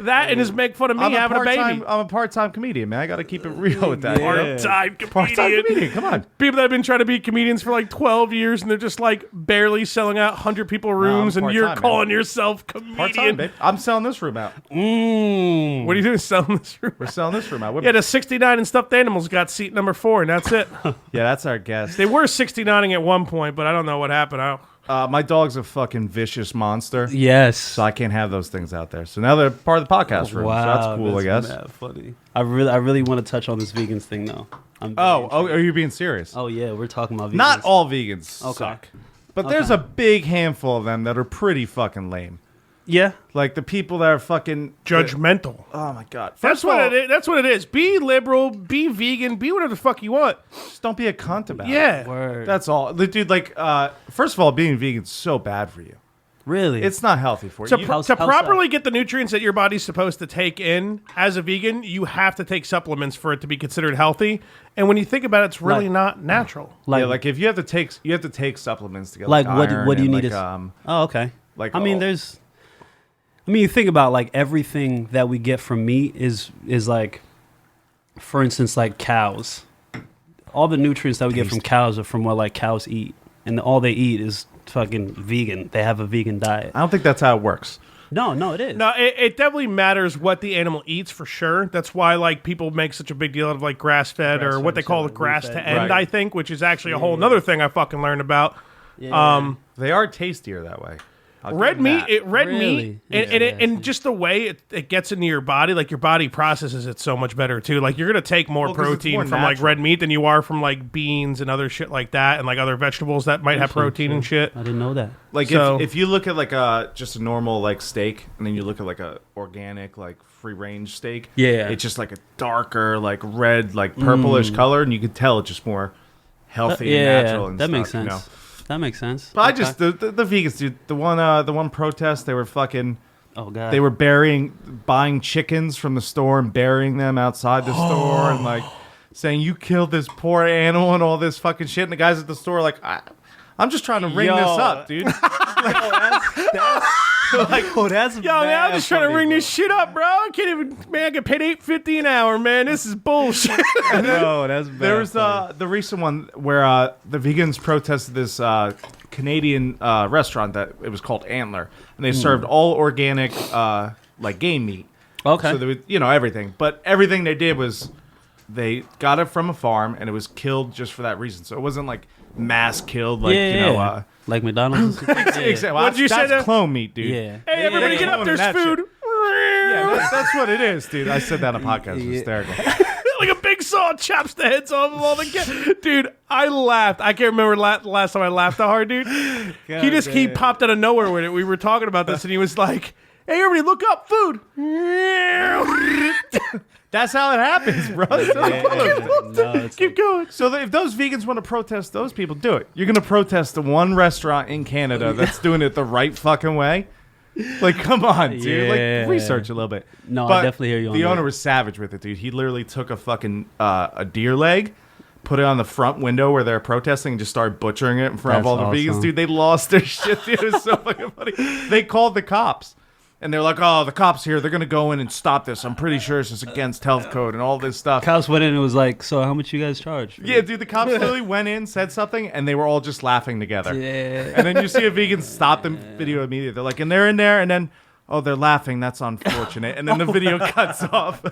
That and his make fun of me having a baby. I'm a part-time comedian, man. I got to keep it real with that. Yeah. Part-time Part-time comedian. comedian, come on. People that have been trying to be comedians for like 12 years and they're just like barely selling out 100 people rooms and you're part-time, calling man. yourself Part-time, comedian. babe. I'm selling this room out. What are you doing selling this room? We're selling this room out. Yeah, the 69 and stuffed animals got seat number 4 and that's it. Yeah, that's our guest. They were 69ing at one point, but I don't know what happened. My dog's a fucking vicious monster. Yes. So I can't have those things out there. So now they're part of the podcast room. Wow, So that's cool, I guess. Mad funny. I really want to touch on this vegans thing though. I'm very Oh, intrigued. are you being serious? Oh yeah, we're talking about vegans. Not all vegans Okay. suck. But there's a big handful of them that are pretty fucking lame. Yeah. Like the people that are fucking Judgmental. Oh my god. That's what it is. That's what it is. Be liberal, be vegan, be whatever the fuck you want. Just don't be a cunt about it. Yeah. Word. That's all. Dude, like, first of all, being vegan's so bad for you. Really. It's not healthy for To, you. to properly get the nutrients that your body's supposed to take in as a vegan, you have to take supplements for it to be considered healthy. And when you think about it, it's really Like- not natural. Like if you have to take supplements to get like like what iron do you and, need? like, Oh, okay. like I mean, all- you think about like everything that we get from meat is like, for instance, like cows. All the nutrients that we get from cows are from what like cows eat, and all they eat is fucking vegan. They have a vegan diet. I don't think that's how it works. No, it is. No, it definitely matters what the animal eats for sure. That's why like people make such a big deal out of like grass fed or what they call the grass to end, Right. I think, which is actually a whole nother thing I fucking learned about. Yeah. They are tastier that way. I'll give Red them meat, that. red Really? meat, and, Yeah. and just the way it gets into your body, like your body processes it so much better too. Like you're gonna take more 'cause it's protein more from like natural. red meat than you are from like beans and other shit like that, and like other vegetables that might have protein and shit. I didn't know that. Like So- if you look at like just a normal like steak, and then you look at like a organic like free range steak, Yeah. it's just like a darker like red like purplish color, and you can tell it's just more healthy and natural. And that stuff, makes sense. You know? That makes sense. But I Okay. just the vegans, dude. The one protest, they were fucking. Oh god. They were buying chickens from the store and burying them outside the store, and like saying you killed this poor animal and all this fucking shit. And the guys at the store are like, I'm just trying to ring this up, dude. Oh, that's Yo, man, I'm just trying to ring this shit up, bro. I can't even, man. I get paid $8.50 an hour, man. This is bullshit. No, that's bad. There was the recent one where the vegans protested this Canadian restaurant that it was called Antler, and they served all organic like game meat. Okay. So there was, everything, but everything they did was they got it from a farm and it was killed just for that reason. So it wasn't like mass killed, like like McDonald's. exactly. Well, What'd you say that's there? clone meat, dude. Yeah. Hey, everybody, yeah, get up! yeah. There's That food. Yeah, that's what it is, dude. I said that on a podcast. It was hysterical. Like a big saw chops the heads off of all the kids. Dude, I laughed. I can't remember the last time I laughed that hard, dude. He popped out of nowhere with it. We were talking about this, and he was like, "Hey, everybody, look up, food." That's how it happens, bro. Keep going. So if those vegans want to protest those people, do it. You're going to protest the one restaurant in Canada that's doing it the right fucking way? Like, come on, dude. Yeah. Like, research a little bit. No, But I definitely hear you on the that. owner was savage with it, dude. He literally took a fucking a deer leg, put it on the front window where they're protesting, and just started butchering it in front of That's all the vegans. awesome. Dude, they lost their shit, dude. It was so fucking funny. They called the cops. And they're like, oh, the cops here, they're going to go in and stop this. I'm pretty sure it's just against health code and all this stuff. Cops went in and was like, "So how much you guys charge?" Yeah, dude, the cops literally went in, said something, and they were all just laughing together. Yeah. And then you see a vegan stop the video immediately. They're like, and they're in there, and then, oh, they're laughing. That's unfortunate. And then the video cuts off.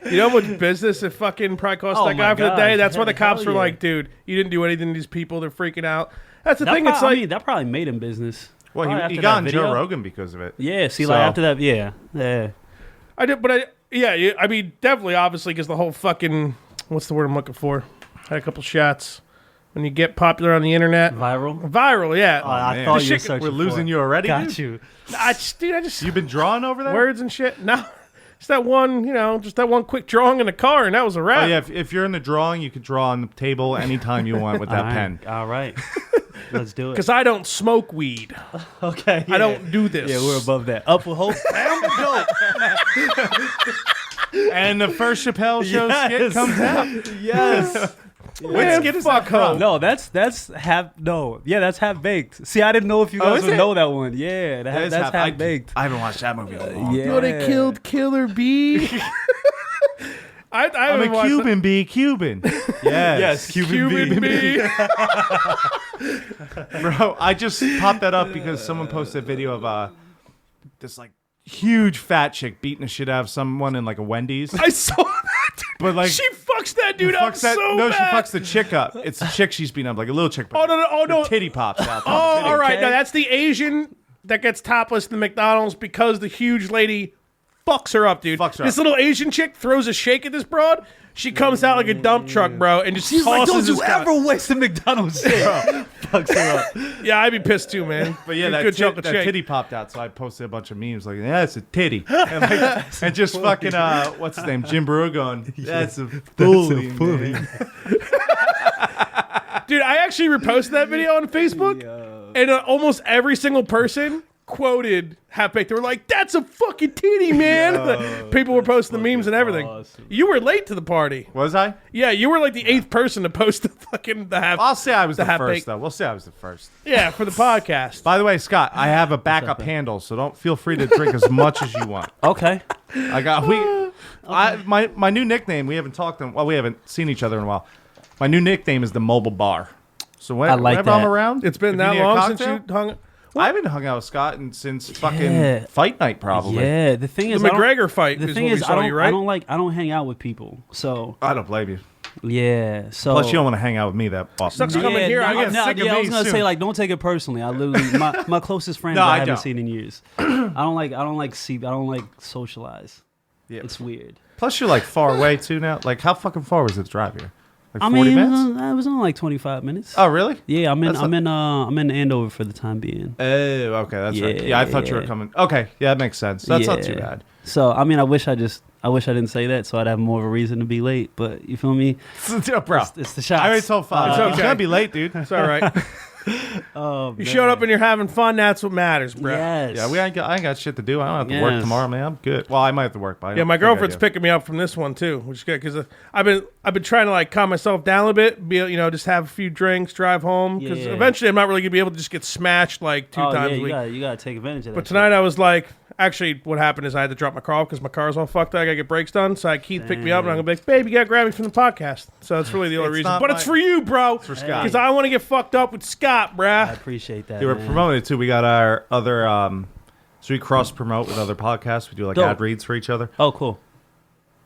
You know what business it fucking probably cost Oh that guy my for the gosh. day? That's why the Hell cops were yeah. like, dude, you didn't do anything to these people. They're freaking out. That's the That thing. It's like, that probably made him business. Well, Probably he after got that on video. Joe Rogan because of it. Yeah, see, So- like after that, yeah. I did, but I mean, definitely, obviously, because the whole fucking, what's the word I'm looking for? Had a couple shots. When you get popular on the internet. Viral. Yeah. I man. thought The you were shit- searching We're losing for you already, Got dude? you. I just You've been drawing over there? words and shit. No. Just that one, just that one quick drawing in the car, and that was a wrap. Oh yeah, if you're in the drawing, you can draw on the table anytime you want with that pen. All right. Let's do it. Because I don't smoke weed. Okay. I don't do this. Yeah, we're above that. Up with hope. Down with dope. And the first Chappelle show skit comes out. Yes. What skit is that from? No, that's half. No, yeah, that's Half Baked. See, I didn't know if you guys would know that one. Yeah, that's Half Baked. I haven't watched that movie in a long time. Yeah. They killed Killer Bee. I'm a Cuban bee, Cuban. Yes, Cuban bee. Bro, I just popped that up because someone posted a video of this like huge fat chick beating the shit out of someone in like a Wendy's. I saw that. But like she fucks that dude up so no, bad. she fucks the chick up. It's the chick she's beating up, like a little chick. Oh no! Her titty pops out. Oh, all right. Now that's the Asian that gets topless in the McDonald's because the huge lady fucks her up, dude. Fucks her this up. little Asian chick throws a shake at this broad. She comes out like a dump truck, bro, and just She's like, tosses don't his you ever waste a McDonald's shit. Fucks her up. Yeah, I'd be pissed too, man. But yeah, Good chunk of that shake. titty popped out, so I posted a bunch of memes like, "Yeah, it's a titty," and just fucking what's his name, Jim Brewer going, "That's a fully, man." Dude, I actually reposted that video on Facebook, and almost every single person quoted Half Baked. They were like, "That's a fucking titty, man." People were posting the memes and everything. awesome. You were late to the party. Was I? Yeah, you were like the 8th person to post the half. I'll say I was the Half first, Baked. though. We'll say I was the first. Yeah, for the podcast. By the way, Scott, I have a backup handle, so don't feel free to drink as much as you want. Okay. I got my new nickname. We haven't talked in. Well, we haven't seen each other in a while. My new nickname is the Mobile Bar. So whenever like I'm that. around, It's been if that need a long since cocktail- you hung. I haven't hung out with Scott since fucking Yeah. fight night, probably. Yeah, the thing The is, I don't- McGregor fight. The is thing what we is, saw you, right? I don't hang out with people. So I don't blame you. yeah. So Plus, you don't want to hang out with me that often. Sucks coming here. I get sick of I was me gonna soon. say like, don't take it personally. I literally my closest friends No, I I haven't don't. seen in years. I don't like socialize. Yeah. It's weird. Plus, you're like far away too now. Like, how fucking far was it to drive here? Like I 40 mean, minutes? I was on like 25 minutes. Oh, really? Yeah, I'm in That's I'm in Andover for the time being. Oh, okay, that's right. Yeah, I thought you were Yeah. coming. Okay, yeah, that makes sense. That's not too Yeah. bad. So I mean, I wish I didn't say that, so I'd have more of a reason to be late. But you feel me? Bro, It's the shots. I already told Fudge. It's He's okay. gonna be late, dude. It's all right. Oh, You showed up and you're having fun. That's what matters, bro. Yes. Yeah, I ain't got shit to do. I don't have to work Yes. tomorrow, man. I'm good. Well, I might have to work, but I Yeah, don't my think I girlfriend's do. picking me up from this one too, which is good because I've been trying to like calm myself down a little bit, just have a few drinks, drive home because Yeah. eventually I'm not really gonna be able to just get smashed like two Oh, times yeah, a week. you gotta take advantage of that. But tonight I was like, actually, what happened is I had to drop my car off because my car's all fucked up. I gotta get brakes done, so Keith picked me up and I'm gonna be like, "Babe, you gotta grab me from the podcast." So that's really the only It's reason. not But it's my- for you, bro. for Scott. Because I want to get fucked up with Scott, I bruh. appreciate that. They were man. promoting it too. We got our other, so we cross promote with other podcasts. We do like Dope. ad reads for each other. Oh, cool.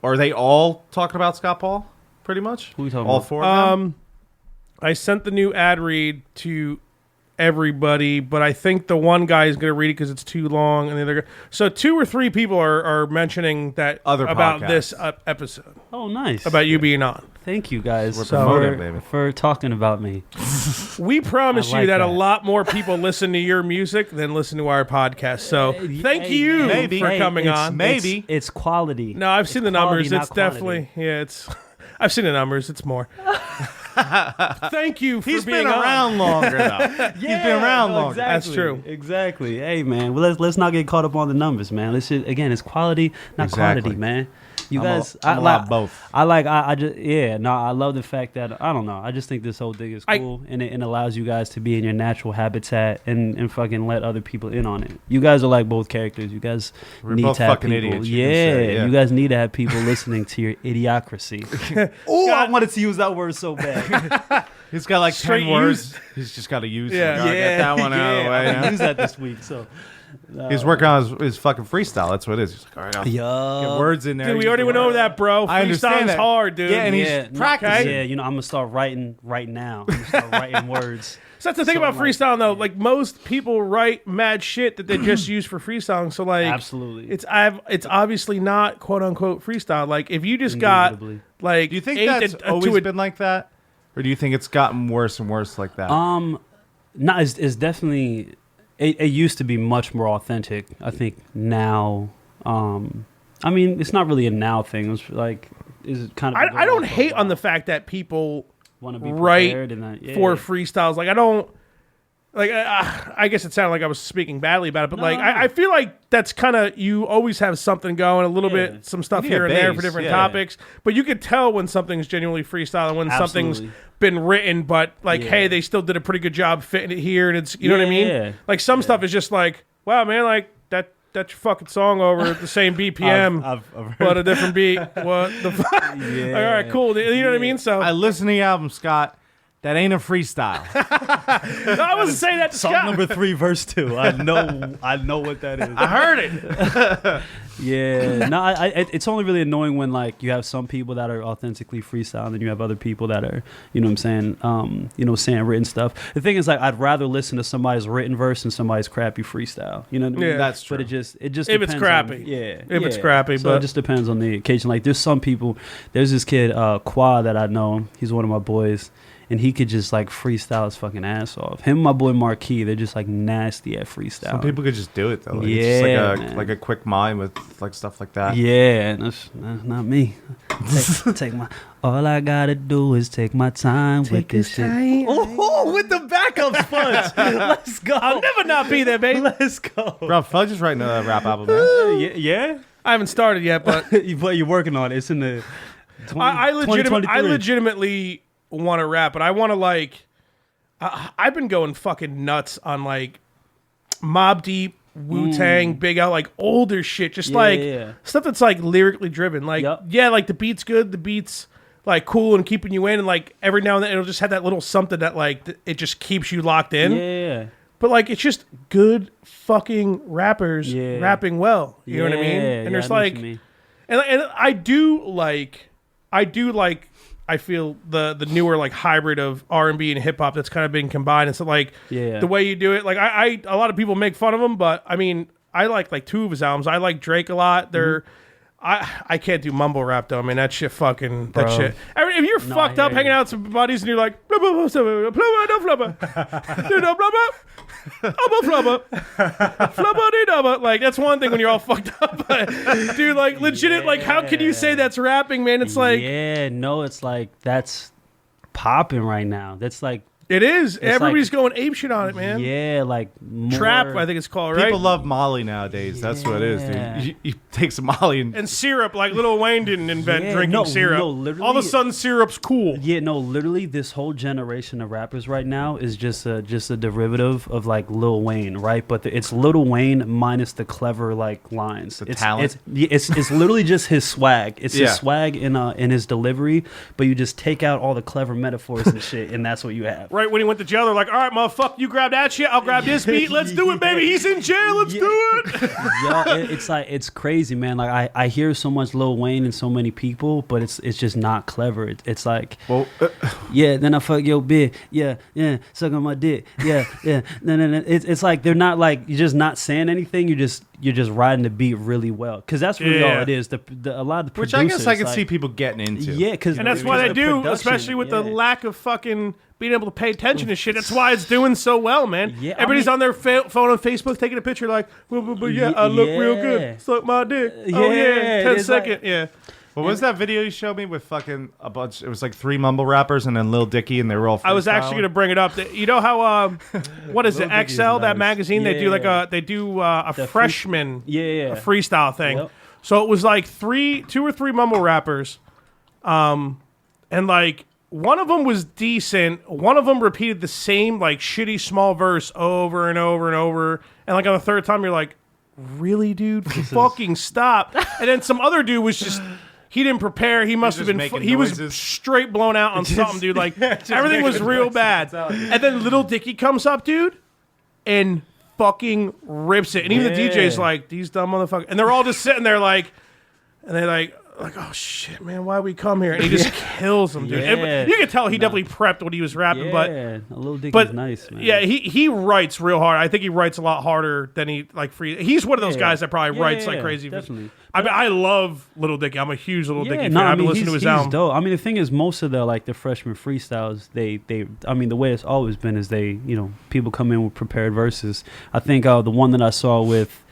Are they all talking about Scott Paul? Pretty much. Who we talking all about? four of them? I sent the new ad read to everybody, but I think the one guy is going to read it because it's too long, and the other. So 2 or 3 people are mentioning that Other about podcasts. this episode Oh, nice. about you being on. Thank you guys We're promoting, baby. for talking about me. We promise I you like that a that. lot more people listen to your music than listen to our podcast. So thank you Maybe. for coming it's- on. Maybe. It's quality. No, I've seen the numbers. quality, It's not quantity. definitely it's. I've seen the numbers. It's more. Thank you for He's being been on. around longer, though. He's been around longer. Exactly, That's true. Exactly. Hey, man. Well, let's not get caught up on the numbers, man. It's quality, not Exactly. quantity, man. You I'm guys, I'm allowed both. I just, yeah, no, I love the fact that, I don't know, I just think this whole thing is cool, and it allows you guys to be in your natural habitat and fucking let other people in on it. You guys are like both characters. You guys We're need both to have fucking people. idiots, you can say, yeah. You guys need to have people listening to your idiocracy. Oh, I wanted to use that word so bad. He's got like Straight 10 words. He's just got to use. Yeah. Gotta get that one out of the way. I'm you gonna know? use that this week. So, He's working on his fucking freestyle. That's what it is. He's like, all right, I'll get yeah. words in there. Dude, we use already the went over word. that, bro. I understand Freestyle's that. hard, dude. Yeah, and he's Yeah, no, practicing. Yeah, I'm gonna start writing right now. I'm gonna start writing words. So that's the thing So, about like- freestyle, though. Like most people write mad shit that they just use for freestyling. So like, Absolutely. it's obviously not quote unquote freestyle. Like if you just got Indubitably. like, Do you think 8 that's to always a- been like that? Or do you think it's gotten worse and worse like that? No, it's definitely. It used to be much more authentic. I think now, I mean, it's not really a now thing. It was like, is it kind of? I don't hate on the fact that people want to be write prepared and that, for freestyles. Like I don't. Like I guess it sounded like I was speaking badly about it, but I feel like that's kind of, you always have something going, a little bit, some stuff here and there for different topics. But you could tell when something's genuinely freestyle and when something's been written, but like, hey, they still did a pretty good job fitting it here, and it's, you know what I mean? Yeah. Like some stuff is just like, wow, man, like that's your fucking song over at the same BPM, I've heard but a different beat. What the fuck? Like, all right, cool. You know what I mean? So I listened to the album, Scott. That ain't a freestyle. no, I wasn't saying that to Song Scott. number 3, verse 2. I know what that is. I heard it. Yeah, no, it's only really annoying when like you have some people that are authentically freestyling, and you have other people that are, you know what I'm saying, saying written stuff. The thing is, like, I'd rather listen to somebody's written verse than somebody's crappy freestyle. You know what I mean? Yeah, that's true. But it just if depends it's crappy, if it's crappy, so but it just depends on the occasion. Like, there's some people. There's this kid, Qua, that I know. He's one of my boys. And he could just like freestyle his fucking ass off. Him and my boy Marquis, they're just like nasty at freestyle. Some people could just do it though. Like, Yeah, it's just man. like a quick mind with like stuff like that. Yeah, and that's not me. Take my. All I gotta do is take my time with this shit. Oh, with the backup Fudge. Let's go. I'll never not be there, baby. Let's go. Bro, Fudge is writing a rap album, man. Yeah. I haven't started yet, but But you're working on it. It's in the. I 2023. legitimately want to rap, but I want to like. I've been going fucking nuts on like Mobb Deep, Wu-Tang, Big L, like older shit, just stuff that's like lyrically driven. Like like the beat's good, the beat's like cool and keeping you in, and like every now and then it'll just have that little something that like it just keeps you locked in. Yeah. But like it's just good fucking rappers rapping well. You know what I mean? And there's like, and I do like. I feel the newer like hybrid of R&B and hip hop that's kind of been combined. And so like the way you do it, like I a lot of people make fun of him, but I mean I like 2 of his albums. I like Drake a lot. They're I can't do mumble rap though. I mean that shit fucking that shit. I mean, if you're fucked up hanging out with some buddies and you're like blah blah blah blah blah blah blah blah. Like that's one thing when you're all fucked up, but dude, like legit, like how can you say that's rapping, man? It's like it's like that's popping right now. That's like it is. Everybody's like, going ape shit on it, man. Yeah, like more, trap. I think it's called right. People love Molly nowadays. That's what it is, dude. You take some Molly and syrup. Like Lil Wayne didn't invent drinking syrup. No, literally, all of a sudden, syrup's cool. Yeah, no, literally, this whole generation of rappers right now is just a derivative of like Lil Wayne, right? But it's Lil Wayne minus the clever like lines. The talent. It's literally just his swag. It's his swag in his delivery, but you just take out all the clever metaphors and shit, and that's what you have. Right when he went to jail, they're like, all right, motherfucker, you grab that shit, I'll grab this beat, let's do it, baby. He's in jail, let's do it. It's like, it's crazy, man. Like I hear so much Lil Wayne and so many people, but it's just not clever. It's like, then I fuck your bitch, suck on my dick, no. It's like they're not like, you're just not saying anything. You're just riding the beat really well, because that's really all it is. A lot of the producers, which I guess I can see people getting into. Yeah, and that's why they do, especially with the lack of fucking being able to pay attention to shit. That's why it's doing so well, man. Yeah, everybody's on their phone on Facebook taking a picture like, I look real good. Suck my dick. Oh yeah, 10 second. Like, What was that video you showed me with fucking a bunch? It was like 3 mumble rappers and then Lil Dicky, and they were all freestyling. I was actually going to bring it up. You know how what is it? XL, that magazine. They do like a freshman freestyle thing. Yep. So it was like 2 or 3 mumble rappers, and like one of them was decent. One of them repeated the same like shitty small verse over and over and over, and like on the 3rd time you're like, really, dude? Fucking stop. And then some other dude was just. He didn't prepare. He must have been. He was straight blown out on something, dude. Like everything was real bad. And then Lil Dicky comes up, dude, and fucking rips it. And even the DJ's like, "These dumb motherfuckers," and they're all just sitting there like, and they're like, oh shit, man, why we come here? And he just kills them, dude. And you can tell he definitely prepped when he was rapping, but Lil Dicky's nice, man. Yeah, he writes real hard. I think he writes a lot harder than he like free. He's one of those guys that probably writes like crazy. Definitely. I mean, I love Lil Dicky. I'm a huge Lil Dicky fan. I've been listening to his album. Dope. I mean, the thing is, most of the freshman freestyles, I mean, the way it's always been is people come in with prepared verses. I think the one that I saw with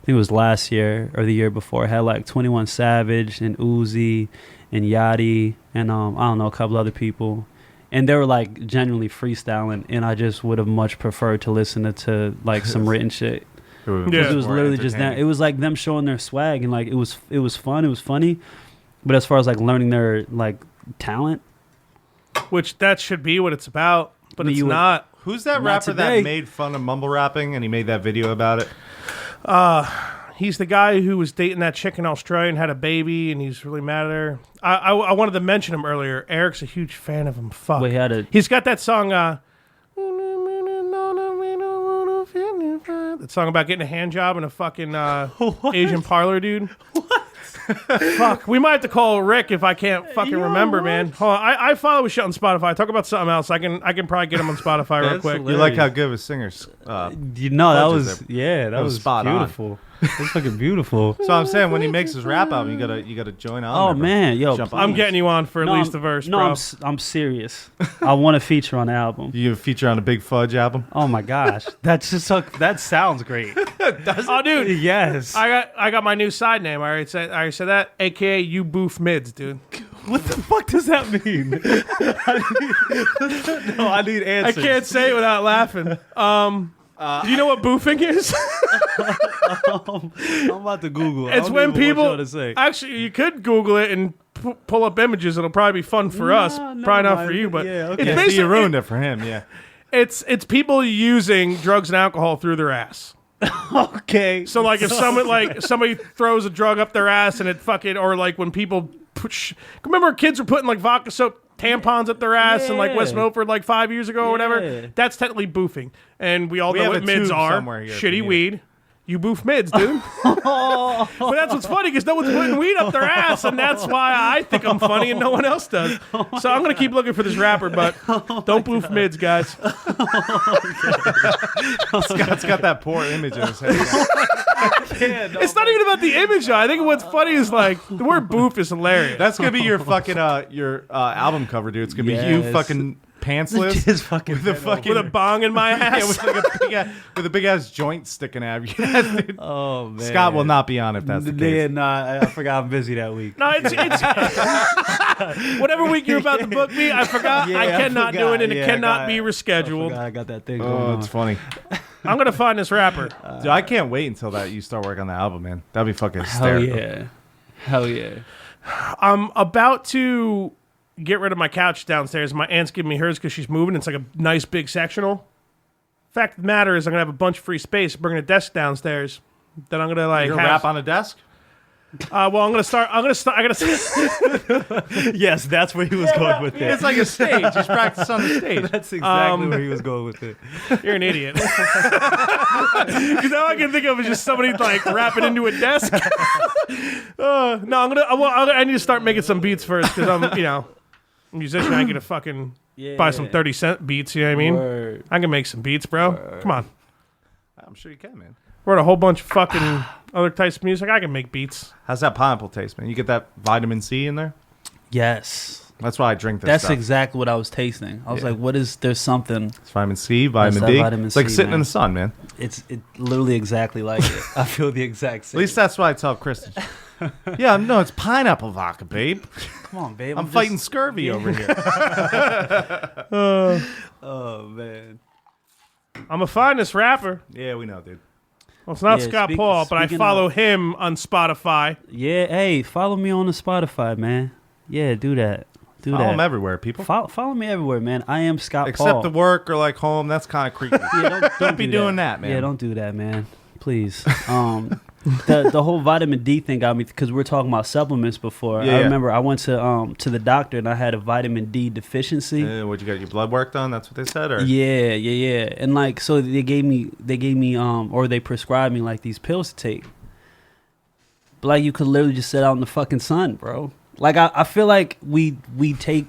think it was last year or the year before. It had like 21 Savage and Uzi and Yachty and I don't know, a couple other people. And they were like genuinely freestyling, and I just would have much preferred to listen to like some written shit. Yeah. It was literally just that. It was like them showing their swag, and like it was fun, it was funny. But as far as like learning their like talent, which that should be what it's about, but it's not. Who's that Not rapper today. that made fun of mumble rapping and he made that video about it? He's the guy who was dating that chick in Australia and had a baby, and he's really mad at her. I wanted to mention him earlier. Eric's a huge fan of him. Fuck. Well, He's got that song, that song about getting a hand job in a fucking Asian parlor, dude. Fuck. We might have to call Rick if I can't fucking remember, man. Hold on. I follow his shit on Spotify. Talk about something else. I can probably get him on Spotify real quick. You like how good of a singer's you know, that Fudge was is there. that was spot on. beautiful. It's fucking beautiful. So I'm saying when he makes his rap album, you gotta join on. Oh there, bro. man, yo, Jump on. I'm getting you on for at least a verse, no, bro. I'm serious. I want to feature on the album. You feature on a Big Fudge album. Oh my gosh, that's just so, that sounds great. Oh, dude. Yes. I got my new side name. I already said that. AKA you boof mids, dude. What the fuck does that mean? I need I answers. can't say it without laughing. Do you know what boofing is? I'm about to Google. It's when people to say. actually you could Google it and pull up images. It'll probably be fun for us. No, Probably not mind. for you, but Yeah, okay. it's Yeah, basically you ruined it for him. Yeah. it's people using drugs and alcohol through their ass. Okay. So like if somebody throws a drug up their ass and it fucking, or like when people push, remember kids were putting like vodka soap tampons up their ass and like West Yeah. Milford like 5 years ago or whatever. Yeah. That's technically boofing, and we all We know have what a mids tube are. somewhere here if you Shitty need weed. You boof mids, dude. But that's what's funny, because no one's putting weed up their ass, and that's why I think I'm funny and no one else does. So I'm gonna keep looking for this rapper, but don't boof mids, guys. Scott's got that poor image in his head. It's not even about the image, though. I think what's funny is like the word boof is hilarious. That's gonna be your fucking album cover, dude. It's gonna be you Yes. fucking pantsless Just fucking with a fucking with a bong in my yeah, ass. with like a big ass joint sticking out of your ass, dude. Oh man. Scott will not be on if that's the Yeah, case. no, I forgot I'm busy that week. No, it's whatever week you're about to book me. I forgot. Yeah, I I cannot do forgot. it, and it Yeah, I cannot got be it. rescheduled. I got that thing going Oh, on. it's funny. I'm gonna find this rapper. Dude, I can't wait until that you start working on the album, man. That'd be fucking Hell hysterical. yeah. Hell yeah. I'm about to get rid of my couch downstairs. My aunt's giving me hers because she's moving. It's like a nice big sectional. Fact of the matter is, I'm gonna have a bunch of free space. Bringing a desk downstairs. Then I'm gonna like You're gonna have. rap on a desk? Well, I'm gonna start. I gotta. Yes, that's where he was going with it. It's like a stage. Just practice on the stage. That's exactly where he was going with it. You're an idiot. Because all I can think of is just somebody like rapping into a desk. No, I need to start making some beats first, because I'm a musician. I ain't gonna fucking buy some 30-cent beats. You know what I mean? Word. I can make some beats, bro. Come on. I'm sure you can, man. Wrote a whole bunch of fucking other types of music. I can make beats. How's that pineapple taste, man? You get that vitamin C in there? Yes. That's why I drink this That's stuff. exactly what I was tasting. I was Yeah. like, what is, there's something. It's vitamin C, vitamin that D. vitamin It's like C, sitting man. in the sun, man. It's literally exactly like it. I feel the exact same. At least that's what I tell Kristen. Yeah, no, it's pineapple vodka, babe. Come on, babe. I'm fighting scurvy over here. Oh, man. I'm gonna find this rapper. Yeah, we know, dude. Well, it's not Yeah, Scott Paul, but I speaking follow of- him on Spotify. Yeah, hey, follow me on the Spotify, man. Yeah, do that. Do Follow that. them everywhere, people. Follow me everywhere, man. I am Scott Except Paul. the work or like home. That's kind of creepy. Yeah, don't be do doing that, man. Yeah, don't do that, man. Please. The whole vitamin D thing got me, because we were talking about supplements before. Yeah, I yeah. remember I went to the doctor and I had a vitamin D deficiency. What, you got your blood work done? That's what they said? Or? Yeah. And like, so they gave me or they prescribed me like these pills to take. But like, you could literally just sit out in the fucking sun, bro. Like, I feel like we take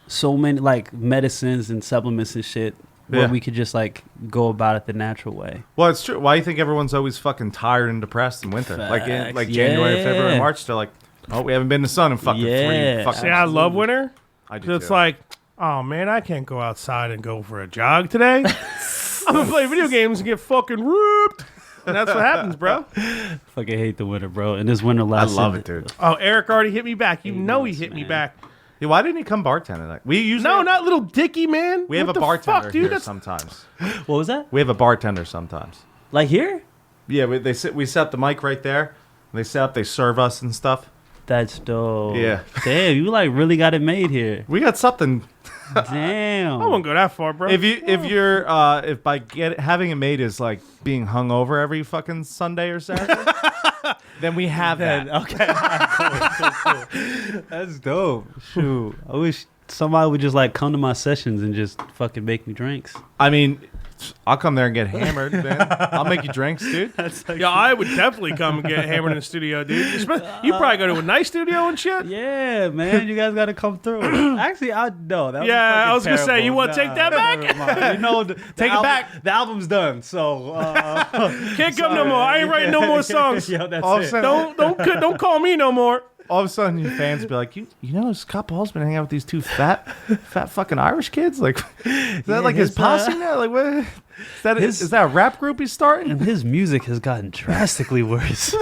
so many like medicines and supplements and shit where Yeah. we could just like go about it the natural way. Well, it's true. Why do you think everyone's always fucking tired and depressed in winter? Like Facts. January, Yeah. February, March, they're like, oh, we haven't been in the sun in fucking Yeah. 3 fucking. See, I love winter. I do It's too. like, oh man, I can't go outside and go for a jog today. I'm gonna play video games and get fucking ripped. And that's what happens, bro. Fucking hate the winter, bro. And this winter I lasted. love it, dude. Oh, Eric already hit me back. You know he months, hit me man. back. Yeah, why didn't he come bartending? Like, we usually No, not little Dicky, man. we have What a the bartender fuck, dude? here That's sometimes. What was that? We have a bartender sometimes. Like here? Yeah, we set up the mic right there. They set up, they serve us and stuff. That's dope. Yeah. Damn, you like really got it made here. We got something. Damn. I won't go that far, bro. If by having it made is like being hungover every fucking Sunday or Saturday, then we have that. Okay. Cool. That's dope. Shoot. I wish somebody would just like come to my sessions and just fucking make me drinks. I mean, I'll come there and get hammered, man. I'll make you drinks, dude. Yeah, I would definitely come and get hammered in the studio, dude. You probably go to a nice studio and shit. Yeah, man, you guys got to come through. Actually, I know that. Yeah, I was gonna say, terrible. you wanna take that back? never mind. You know, Take it back. The album's done, so Can't come no more. I ain't writing no more songs. Yeah, that's All of a it. sudden, Don't call me no more. all of a sudden, your fans will be like, you know, Scott Paul's been hanging out with these two fat fucking Irish kids. Like, is that like his posse now? Like, what? Is that a rap group he's starting? And his music has gotten drastically worse.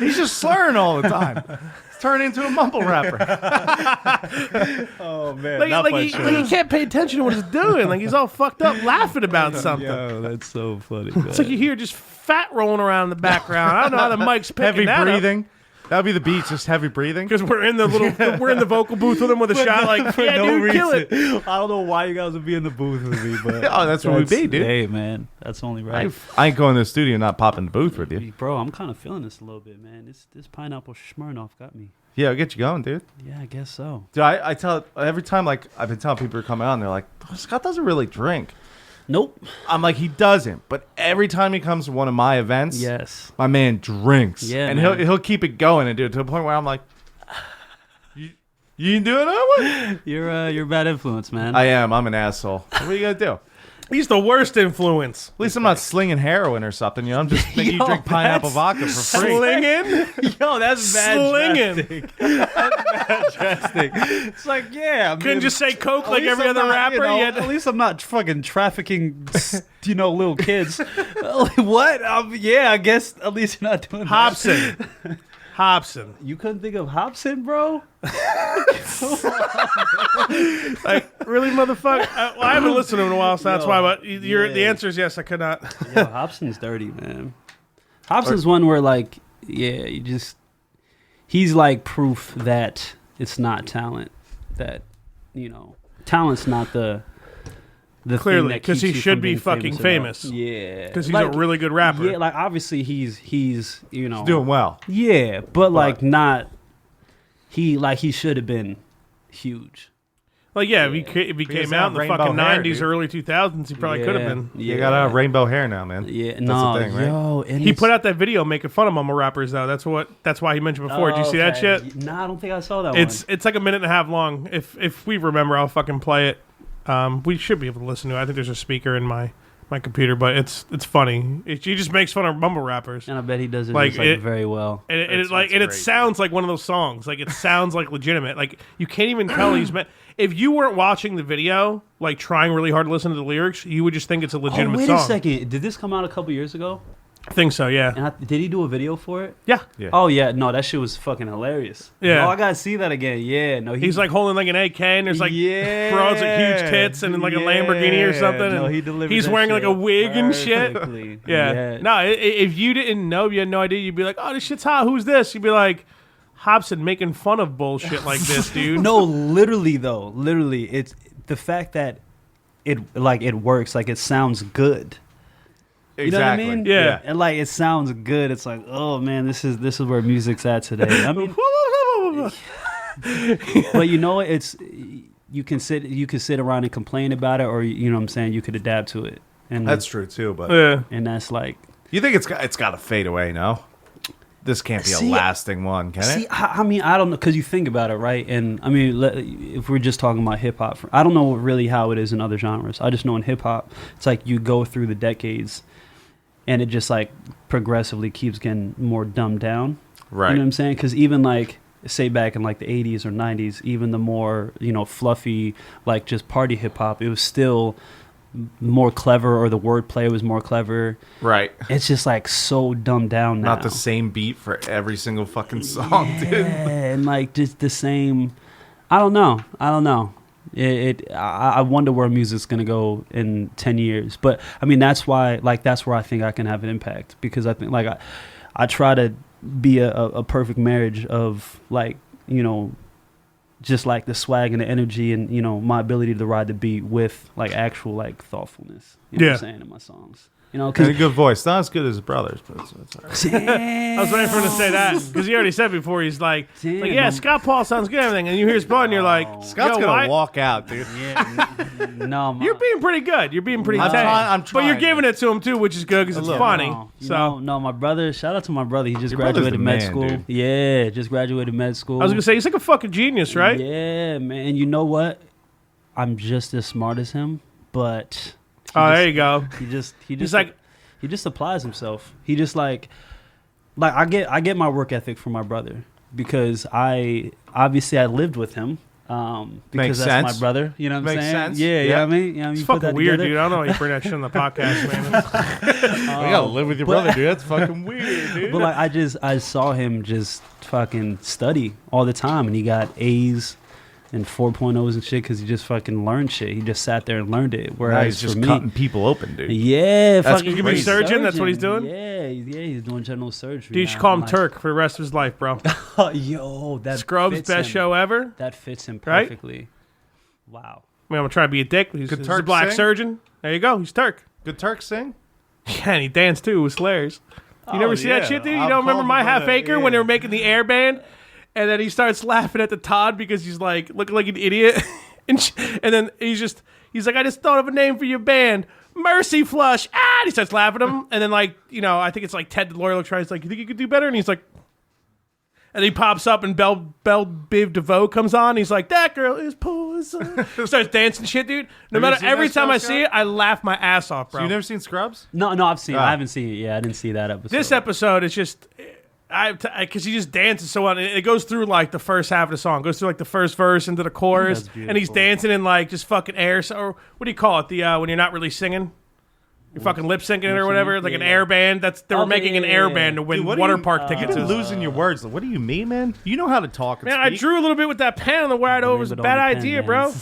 He's just slurring all the time. He's turning into a mumble rapper. Oh man, Like he can't pay attention to what he's doing. Like he's all fucked up laughing about something. Yo, that's so funny. It's like you hear just fat rolling around in the background. I don't know how the mic's picking Heavy that breathing. That would be the beat, just heavy breathing. because we're in the vocal booth with him with a shot. Like yeah, dude, kill it. I don't know why you guys would be in the booth with me, but Oh, that's what we be, dude. Hey man, that's only right. I ain't going to the studio, not popping the booth with you. Bro, I'm kind of feeling this a little bit, man. This pineapple Smirnoff got me. Yeah, I'll get you going, dude. Yeah, I guess so. Dude, I tell every time, like, I've been telling people who are coming on, they're like, oh, Scott doesn't really drink. Nope. I'm like, he doesn't. But every time he comes to one of my events, Yes. my man drinks. Yeah, and man. he'll keep it going and do it to the point where I'm like, you doing that one? You're a bad influence, man. I am. I'm an asshole. What are you gonna do? He's the worst influence. At least I'm not slinging heroin or something. You know, I'm just making you Yo, drink pineapple vodka that's- for free. Slinging, Yo, that's bad slinging. drastic. That's bad drastic. It's like, yeah. I Couldn't mean, just say coke at like least every I'm other not, rapper. you know, Yet at least I'm not fucking trafficking, little kids. What? Yeah, I guess at least you're not doing Hobson. Hobson. that. You couldn't think of Hobson, bro? Like, really, motherfucker? I haven't listened to him in a while, so that's Yo, why. But the yeah. answer is yes, I could not. Yo, Hobson's dirty, man. Hobson's one where, like, yeah, he's like proof that it's not talent. That, talent's not the Clearly, thing that because keeps he you should from be being fucking famous. Yeah, Because he's a really good rapper. Yeah, like obviously he's He's doing well. Yeah, but like not. He should have been huge. Like, yeah, if he came doesn't out have in the rainbow fucking hair, 90s, dude. early 2000s, he probably could have been. Yeah, You got to have rainbow hair now, man. Yeah, That's no, the thing, right? yo, and He put out that video making fun of mumble rappers, though. That's why he mentioned before. Did you see that shit? Nah, I don't think I saw that It's like a minute and a half long. If we remember, I'll fucking play it. We should be able to listen to it. I think there's a speaker in my computer, but it's funny. He just makes fun of mumble rappers. and I bet he does it, Like, just, like very well. And it great, sounds like one of those songs. Like, it sounds like legitimate. Like, you can't even tell he's meant. If you weren't watching the video, like trying really hard to listen to the lyrics, you would just think it's a legitimate wait song. a second. Did this come out a couple years ago? I think so, yeah. And did he do a video for it? Yeah. Yeah. Oh yeah, no, that shit was fucking hilarious. Yeah. Oh, I gotta see that again. Yeah, no, He's like holding like an AK, and there's like yeah, bros with huge tits and like a Lamborghini or something. No, and he delivered. he's that wearing like shit a wig and shit. perfectly. Yeah. No, if you didn't know, you had no idea, you'd be like, oh, this shit's hot. Who's this? You'd be like, Hobson making fun of bullshit like this, dude. No, literally though, it's the fact that it works, like it sounds good. You know what I Exactly. mean? Yeah. And like it sounds good. It's like, oh man, this is where music's at today. I mean, but it's you can sit around and complain about it, or you know what I'm saying, you could adapt to it. And That's true, too. But Yeah. and that's like, you think it's got to fade away, no? This can't be See, a lasting one, can see, it? I mean, I don't know, because you think about it, right? And I mean, if we're just talking about hip hop, I don't know really how it is in other genres. I just know in hip hop, it's like you go through the decades, and it just like progressively keeps getting more dumbed down. Right. You know what I'm saying? Because even like, say back in like the 80s or 90s, even the more, fluffy, like just party hip hop, it was still more clever or the wordplay was more clever. Right. It's just like so dumbed down now. Not the same beat for every single fucking song, dude. And like just the same. I don't know. I wonder where music's gonna go in 10 years. But I mean, that's why, like, that's where I think I can have an impact, because I think, like, I try to be a perfect marriage of, like, you know, just like the swag and the energy and, you know, my ability to ride the beat with like actual like thoughtfulness. You know what I'm saying, in my songs. You know, because a good voice, not as good as his brothers, but it's all right. I was waiting for him to say that because he already said before. He's like, yeah, Scott Paul sounds good and everything, and you hear his part and you're like, Scott's gonna walk out, dude. No, you're being pretty good. You're being pretty. I'm trying, but you're giving it to him too, which is good because it's funny. No, my brother. Shout out to my brother. He just graduated med school. Dude. Yeah, just graduated med school. I was gonna say he's like a fucking genius, right? Yeah, man. And you know what? I'm just as smart as him, but there you go. He just applies himself. He just like I get my work ethic from my brother, because I lived with him. Because that's sense. my brother. You know what I'm Makes saying? sense. Yeah, Yep. you know what I mean? You know, It's you put fucking that weird, together. dude. I don't know why you bring that shit on the podcast, man. You gotta live with your brother, dude. That's fucking weird, dude. But like I saw him just fucking study all the time, and he got A's and 4.0s and shit because he just fucking learned shit. He just sat there and learned it. Whereas Now he's just for me, cutting people open, dude. yeah, That's fucking gonna be he's surgeon? That's what he's doing? Yeah, he's doing general surgery. Dude, you should now. call him Like, Turk for the rest of his life, bro. Yo, that Scrubs, fits best him. show ever. That fits him Right? perfectly. Wow. I mean, I'm gonna try to be a dick. He's a Turk black sing? surgeon. There you go. He's Turk. Good Turk sing? Yeah, and he danced too. It was hilarious. You never see that yeah. shit, dude? You I'm don't remember calling My him Half a- Acre when they were making the air band? And then he starts laughing at the Todd because he's like looking like an idiot. and then he's like, I just thought of a name for your band. Mercy Flush. Ah! And he starts laughing at him. And then, like, you know, I think it's like Ted DeLorean looks right. He's like, you think you could do better? And he's like, and he pops up and Belle Biv DeVoe comes on. He's like, that girl is poison. Starts dancing shit, dude. No Have you matter, seen every that time show, I see it, I laugh my ass off, So bro. you never seen Scrubs? No, I've seen. Ah. I haven't seen it. Yeah, I didn't see that episode. This episode is just, because he just dances so well. It goes through like the first half of the song, goes through like the first verse into the chorus, That's and he's beautiful. dancing in like just fucking air. So, or what do you call it? The when you're not really singing, you're fucking lip syncing it or whatever, like an Yeah. air band. They were Okay, making an yeah, air yeah. band to win Dude, what do water you- park tickets. You're losing your words. What do you mean, man? You know how to talk and Man, I speak. drew a little bit with that pen on the wide over. It was a Blame it bad on the pen, idea, man. bro.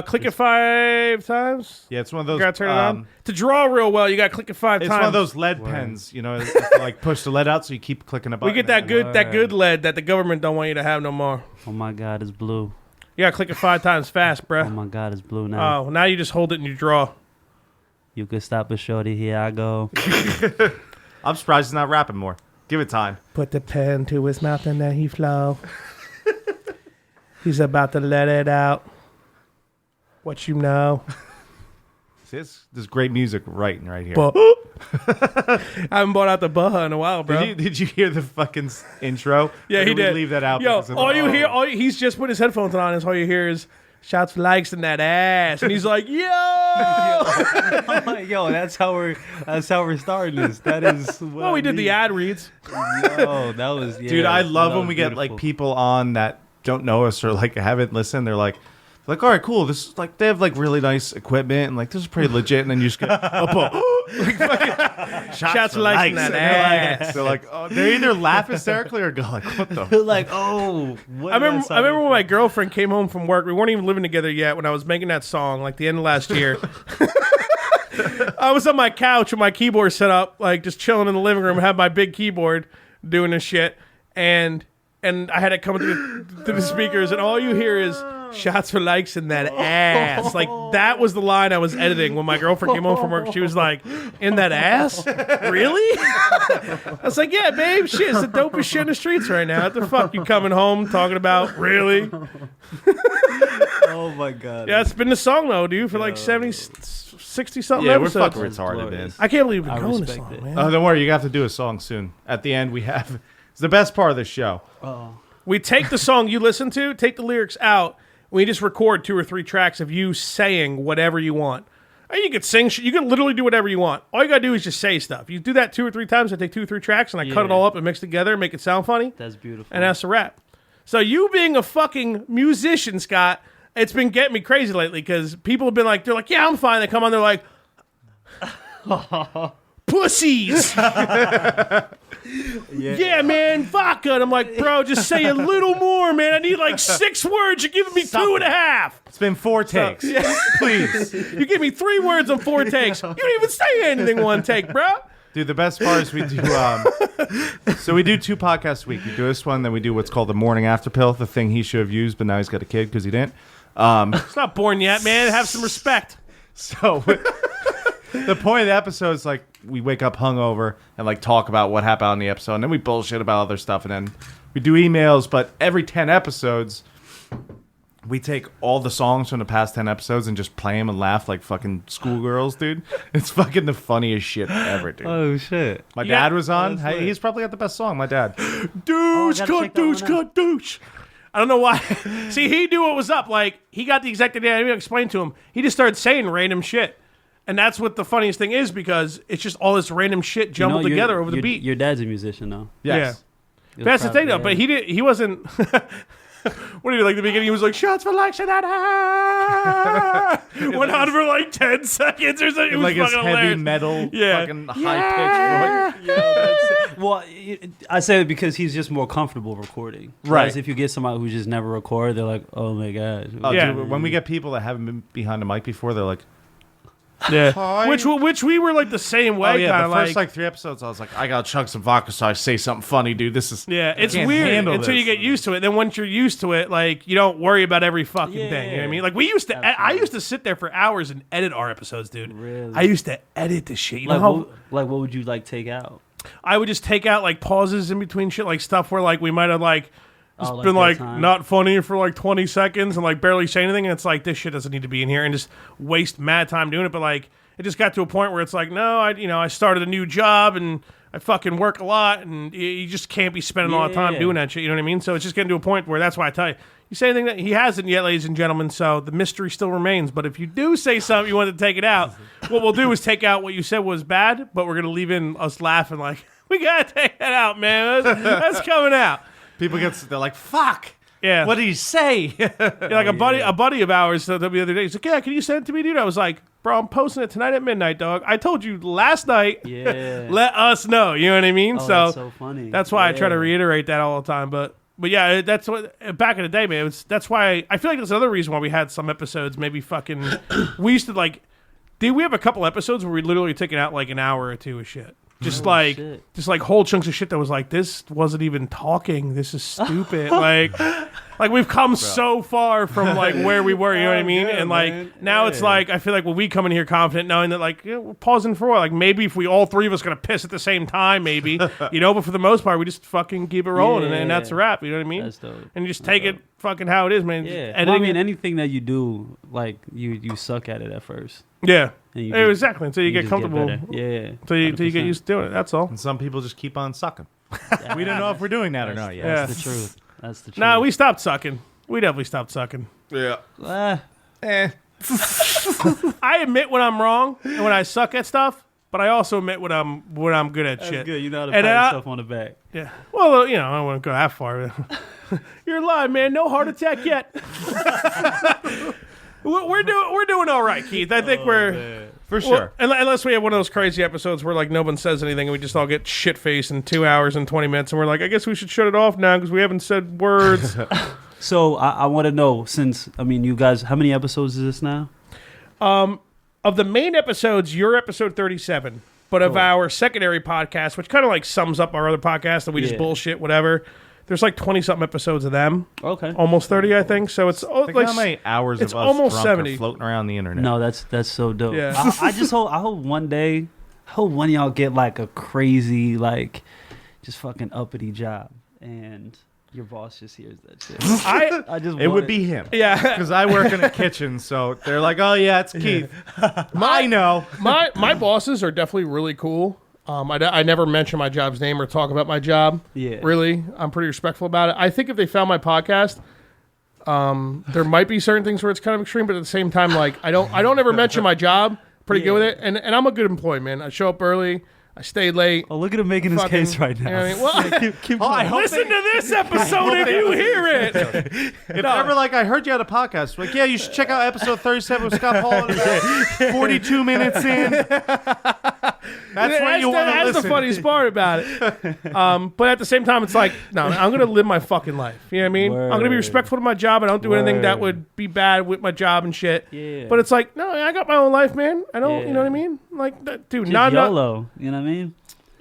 Click it 5 times. Yeah, it's one of You those. gotta turn it on. To draw real well, you gotta click it 5 It's times. one of those lead pens, you know, that have to, like push the lead out so you keep clicking a We button. get that good lead that the government don't want you to have no more. Oh my God, it's blue. You gotta click it 5 times fast, Oh bruh. my God, it's blue now. Oh, now you just hold it and you draw. You could stop it, shorty. Here I go. I'm surprised he's not rapping more. Give it time. Put the pen to his mouth and then he flow. He's about to let it out. What you know. See, there's great music right here. But I haven't bought out the Baja in a while, bro. Did you hear the fucking intro? Yeah, Or he did we did. leave that out. Yo, because of all the- you hear, he's just put his headphones on, and all you hear is shots for likes in that ass, and he's like, yo. Yo, that's how we're starting this. That is. Well, we did the ad reads. Yo, that was. Yeah, Dude, I love that when was we get like beautiful. people on that don't know us or like haven't listened. They're like, all right, cool. This is like they have like really nice equipment and like this is pretty legit. And then you just go, like, fucking, Shots for likes in that ass. They're like, oh, they either laugh hysterically or go like, what the? like, oh. What I remember when my girlfriend came home from work. We weren't even living together yet when I was making that song, like the end of last year. I was on my couch with my keyboard set up, like just chilling in the living room, had my big keyboard doing this shit, and I had it coming through the speakers, and all you hear is shots for likes in that ass. Like that was the line I was editing when my girlfriend came home from work. She was like, "In that ass? Really?" I was like, "Yeah, babe. Shit, it's the dopest shit in the streets right now. What the fuck you coming home talking about? Really?" Oh my God. Yeah, it's been the song though, dude, for like 70, 60 something Yeah, we're episodes. fucking retarded, man. glorious. I can't believe we've I been going this respect long, it. man. Oh, don't worry, you have to do a song soon. At the end, we have it's the best part of the show. We take the song you listen to, take the lyrics out, we just record 2 or 3 tracks of you saying whatever you want. Or you could sing, you can literally do whatever you want. All you gotta do is just say stuff. You do that 2 or 3 times, I take 2 or 3 tracks and I cut it Yeah. all up and mix together, make it sound funny, That's beautiful. and that's a wrap. So you being a fucking musician, Scott, it's been getting me crazy lately because people have been like, they're like, yeah, I'm fine. They come on, they're like, pussies. Yeah, man, vodka. And I'm like, bro, just say a little more, man. I need like 6 words. You're giving me 2.5. It's been 4 takes. Please. You give me 3 words on 4 takes. You didn't even say anything one take, bro. Dude, the best part is we do so we do 2 podcasts a week. We do this one, then we do what's called the morning after pill, the thing he should have used, but now he's got a kid because he didn't. It's not born yet, man. Have some respect. So the point of the episode is like we wake up hungover and like talk about what happened on the episode, and then we bullshit about other stuff, and then we do emails. But every 10 episodes, we take all the songs from the past 10 episodes and just play them and laugh like fucking schoolgirls, dude. It's fucking the funniest shit ever, dude. Oh shit! My dad was on. That's He's probably got the best song. My dad. Douche, gotta cut, check that douche, one out. cut, douche. I don't know why. See, he knew what was up. Like, he got the exact idea. I didn't even explain to him. He just started saying random shit. And that's what the funniest thing is because it's just all this random shit jumbled together over the beat. Your dad's a musician, though. Yes. Yeah. That's the thing, though. But he wasn't... What did he like? The beginning, he was like, "Shots for likes," went on for like 10 seconds or something. It was Like his fucking heavy hilarious. metal, Yeah. fucking high pitched voice. Well, I say it because he's just more comfortable recording. Right. Whereas if you get somebody who just never recorded, they're like, "Oh my god." Oh, Yeah. dude, when we get people that haven't been behind a mic before, they're like, Yeah, Hi. which we were like the same way. "Oh yeah." Kind The of first like 3 episodes, I was like, "I gotta chug some vodka so I say something funny, dude. This is it's can't weird handle until you this." get used to it. Then once you're used to it, like you don't worry about every fucking thing. You know what I mean? Like we used to, I used to sit there for hours and edit our episodes, dude. Really? I used to edit the shit. You Like, know how what would you like take out? I would just take out like pauses in between shit, like stuff where like we might have like just Oh, like been that like time? not funny for like 20 seconds and like barely say anything, and it's like this shit doesn't need to be in here, and just waste mad time doing it. But like it just got to a point where it's like, no, I started a new job and I fucking work a lot, and you just can't be spending a lot of time Yeah. doing that shit. You know what I mean? So it's just getting to a point where that's why I tell you. You say anything that he hasn't yet, ladies and gentlemen, so the mystery still remains. But if you do say something you want to take it out, what we'll do is take out what you said was bad, but we're going to leave in us laughing like, we got to take that out, man. That's coming out. people they're like, "Fuck, Yeah. what did he say?" Yeah, like a buddy of ours the other day, he's like, yeah, can you send it to me, dude? I was like, bro, I'm posting it tonight at midnight, dog. I told you last night. Yeah. Let us know. You know what I mean? Oh, that's so funny. That's why I try to Yeah. reiterate that all the time. But yeah, that's what back in the day, man. That's why I feel like that's another reason why we had some episodes maybe fucking. We used to like, dude. We have a couple episodes where we literally taking out like an hour or 2 of shit. Just like whole chunks of shit that was like, this wasn't even talking. This is stupid. like we've come so far from like where we were. You know what I mean? Yeah, And like man. now it's like I feel like when we come in here confident, knowing that like we're pausing for what? Like maybe if we all 3 of us gonna piss at the same time, maybe you know. But for the most part, we just fucking keep it rolling, and that's a wrap. You know what I mean? That's dope. And you just take it fucking how it is, man. Just Yeah. editing Well, I mean, it. anything that you do, like you suck at it at first. Yeah. And you Yeah, just- exactly. Until you get just comfortable. better. Yeah. Until you get 100%. used to doing it. That's all. And some people just keep on sucking. We don't know if we're doing that or not yet. Yeah. That's the truth. That's the truth. Nah, we stopped sucking. We definitely stopped sucking. Yeah. Eh. I admit when I'm wrong and when I suck at stuff, but I also admit when I'm good at That's shit. good. You know how to And pat I- yourself on the back. Yeah. Well, you know, I don't want to go that far. You're lying, man. No heart attack yet. We're doing all right, Keith. I think we're For well, sure. unless we have one of those crazy episodes where like no one says anything and we just all get shit faced in 2 hours and 20 minutes, and we're like, I guess we should shut it off now because we haven't said words. So I want to know, since I mean, you guys, how many episodes is this now? Of the main episodes, you're episode 37. But of our secondary podcast, which kind of like sums up our other podcast that we just Yeah. bullshit, whatever, there's like 20-something episodes of them. Okay. Almost 30, I think. So it's Think like how many hours it's of us almost drunk 70. are floating around the internet. No, that's so dope. Yeah. I just hope one day, I hope one of y'all get like a crazy like, just fucking uppity job, and your boss just hears that shit. I just It want would be him. yeah. Because I work in a kitchen, so they're like, "Oh yeah, it's Keith." I know. my bosses are definitely really cool. I never mention my job's name or talk about my job. Yeah. Really, I'm pretty respectful about it. I think if they found my podcast, there might be certain things where it's kind of extreme, but at the same time, like I don't ever mention my job. Pretty good with it, and I'm a good employee, man. I show up early. I stayed late. Oh, look at him making his Fucking- case right now. you know what I mean? Well, Keep Oh, I going. hope listen to this episode if you hear it. If ever like I heard you had a podcast, like yeah, you should check out episode 37 with Scott Paul. 42 minutes in. That's when you want to That's listen. the funniest part about it. But at the same time, it's like, no, I'm going to live my fucking life. You know what I mean? I'm going to be Word. respectful to my job. I don't do anything that Word. would be bad with my job and shit. Yeah. But it's like, no, I got my own life, man. I don't, you know what I Yeah. mean? Like, that, dude, Just not, YOLO. You know what I mean?